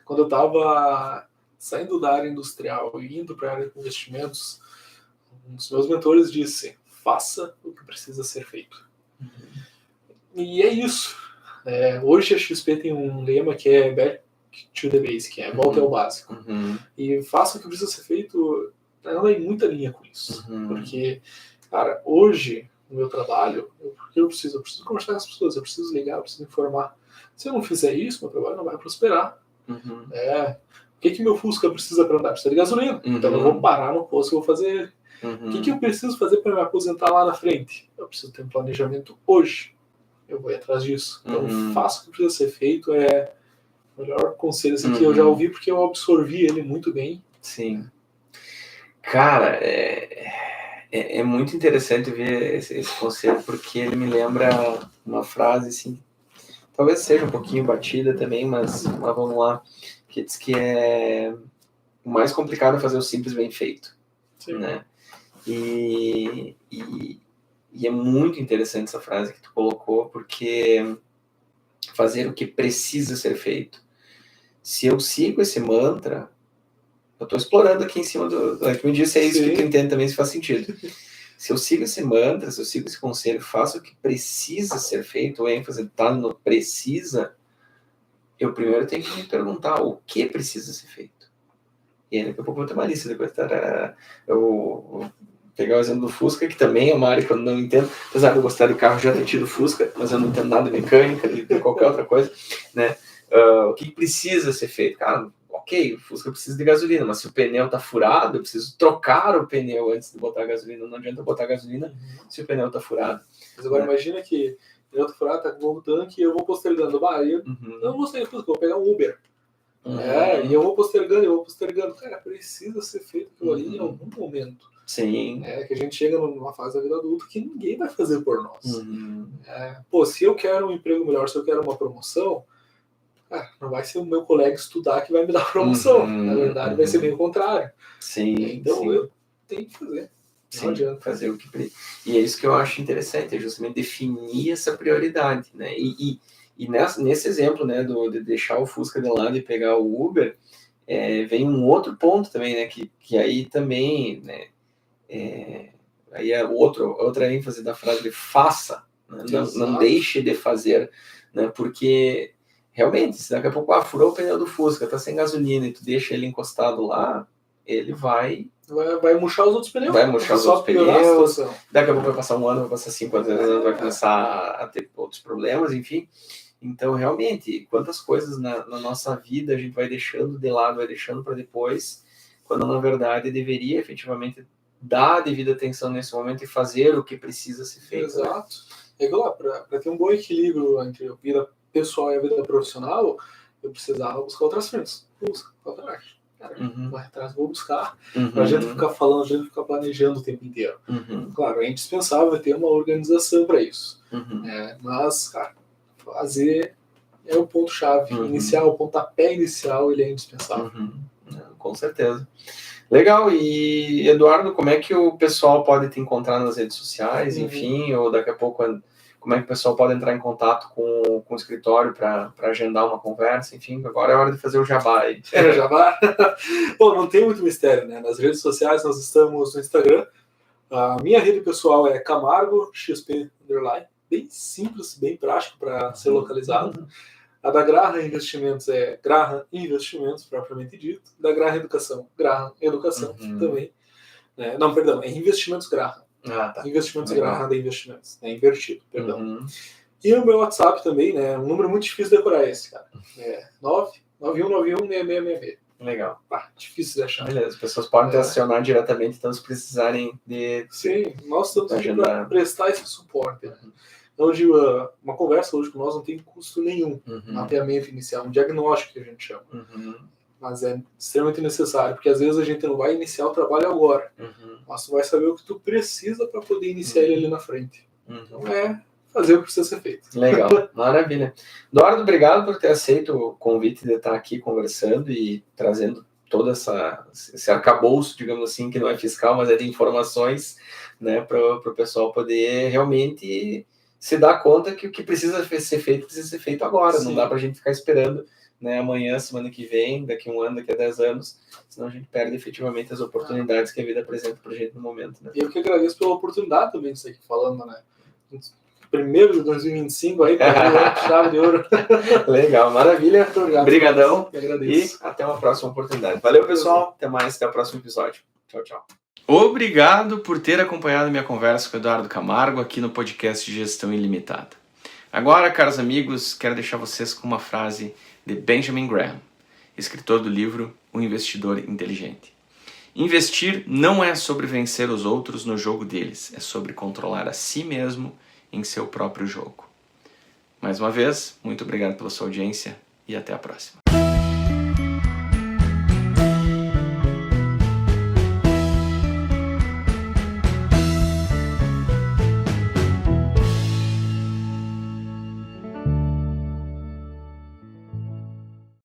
Quando eu estava saindo da área industrial e indo para a área de investimentos, um dos meus mentores disse: faça o que precisa ser feito. E é isso. Hoje a XP tem um lema que é back to the basic, que é volta ao básico. E faça o que precisa ser feito. Ela tem muita linha com isso. Porque, cara, hoje, no meu trabalho, eu preciso conversar com as pessoas, eu preciso ligar, eu preciso informar. Se eu não fizer isso, meu trabalho não vai prosperar. O que meu Fusca precisa para andar? Precisa de gasolina. Então eu vou parar no posto e vou fazer. O que eu preciso fazer para me aposentar lá na frente? Eu preciso ter um planejamento hoje. Eu vou ir atrás disso. Então faça o que precisa ser feito. É o melhor conselho assim, que eu já ouvi, porque eu absorvi ele muito bem. Sim. Cara, é muito interessante ver esse conselho, porque ele me lembra uma frase, assim, talvez seja um pouquinho batida também, mas vamos lá, que diz que o mais complicado é fazer o simples bem feito. Sim. Né? E é muito interessante essa frase que tu colocou, porque fazer o que precisa ser feito. Se eu sigo esse mantra, eu estou explorando aqui em cima do... que me disse é isso. Sim. Que tu entende também, se faz sentido. Se eu sigo esse mantra, se eu sigo esse conselho, faço o que precisa ser feito, o ênfase está no precisa, eu primeiro tenho que me perguntar o que precisa ser feito. E aí daqui a pouco eu vou ter uma lista, depois eu vou pegar o exemplo do Fusca, que também é uma área que eu não entendo, apesar de eu gostar de carro, já ter tido Fusca, mas eu não entendo nada de mecânica, de qualquer outra coisa, né? O que precisa ser feito? Cara, ok, o Fusca precisa de gasolina, mas se o pneu tá furado, eu preciso trocar o pneu antes de botar a gasolina. Não adianta botar gasolina se o pneu tá furado. Mas agora imagina que o pneu tá furado, tá com um novo tanque, e eu vou postergando. Eu não vou sair do Fusca, vou pegar um Uber. E eu vou postergando. Cara, precisa ser feito aquilo ali em algum momento. Sim. Que a gente chega numa fase da vida adulta que ninguém vai fazer por nós. Se eu quero um emprego melhor, se eu quero uma promoção, não vai ser o meu colega estudar que vai me dar promoção. Na verdade, vai ser bem o contrário. Sim. Então, eu tenho que fazer. Não adianta. Fazer o que precisa. E é isso que eu acho interessante, é justamente definir essa prioridade, né? E nesse exemplo, né, de deixar o Fusca de lado e pegar o Uber, vem um outro ponto também, né, que aí também, né, aí é outra ênfase da frase de faça, né? Não deixe de fazer, né? Porque realmente, se daqui a pouco furou o pneu do Fusca, tá sem gasolina e tu deixa ele encostado lá, ele vai murchar os outros pneus. Vai murchar os outros pneus. Daqui a pouco vai passar um ano, vai passar 5 anos, vai começar a ter outros problemas, enfim. Então, realmente, quantas coisas na nossa vida a gente vai deixando de lado, vai deixando para depois, quando na verdade deveria efetivamente dar a devida atenção nesse momento e fazer o que precisa ser feito. Exato. É igual, para ter um bom equilíbrio entre a vida pessoal e a vida profissional, eu precisava buscar outras frentes. Busca, atrás. Vai atrás, vou buscar. Não adianta ficar falando, não adianta ficar planejando o tempo inteiro. Claro, é indispensável ter uma organização para isso. Mas, cara, fazer é o ponto-chave inicial, o pontapé inicial, ele é indispensável. Com certeza. Legal, e Eduardo, como é que o pessoal pode te encontrar nas redes sociais, enfim, ou daqui a pouco, como é que o pessoal pode entrar em contato com o escritório para agendar uma conversa, enfim, agora é hora de fazer o jabá aí. O jabá? Bom, não tem muito mistério, né? Nas redes sociais nós estamos no Instagram, a minha rede pessoal é Camargo XP _, bem simples, bem prático para ser localizado. A da Graham Investimentos é Graham Investimentos, propriamente dito. Da Graham Educação, Graham Educação também. Não, perdão, é Investimentos Graham. Tá. Investimentos Graham da Investimentos. É invertido, perdão. E o meu WhatsApp também, né? Um número muito difícil de decorar esse, cara. É 991916666. Legal. Difícil de achar. Beleza, as pessoas podem te acionar diretamente, então se precisarem de... Sim, nós estamos aqui para prestar esse suporte, né? Então, uma conversa hoje com nós não tem custo nenhum. Mapeamento inicial, um diagnóstico que a gente chama. Mas é extremamente necessário, porque às vezes a gente não vai iniciar o trabalho agora, mas tu vai saber o que tu precisa para poder iniciar ele ali na frente. Então fazer o que precisa ser feito. Legal, maravilha. Eduardo, obrigado por ter aceito o convite de estar aqui conversando e trazendo todo esse arcabouço, digamos assim, que não é fiscal, mas é de informações, né, para o pessoal poder realmente se dar conta que o que precisa ser feito agora. Sim. Não dá para a gente ficar esperando, né, amanhã, semana que vem, daqui a 1 ano, daqui a 10 anos, senão a gente perde efetivamente as oportunidades que a vida apresenta para a gente no momento. Né? E eu que agradeço pela oportunidade também de estar aqui falando, né? Primeiro de 2025 aí, para chave de ouro. Legal, maravilha. Obrigadão. E até uma próxima oportunidade. Valeu, pessoal. Até mais, até o próximo episódio. Tchau, tchau. Obrigado por ter acompanhado minha conversa com o Eduardo Camargo aqui no podcast Gestão Ilimitada. Agora, caros amigos, quero deixar vocês com uma frase de Benjamin Graham, escritor do livro O Investidor Inteligente. Investir não é sobre vencer os outros no jogo deles, é sobre controlar a si mesmo em seu próprio jogo. Mais uma vez, muito obrigado pela sua audiência e até a próxima.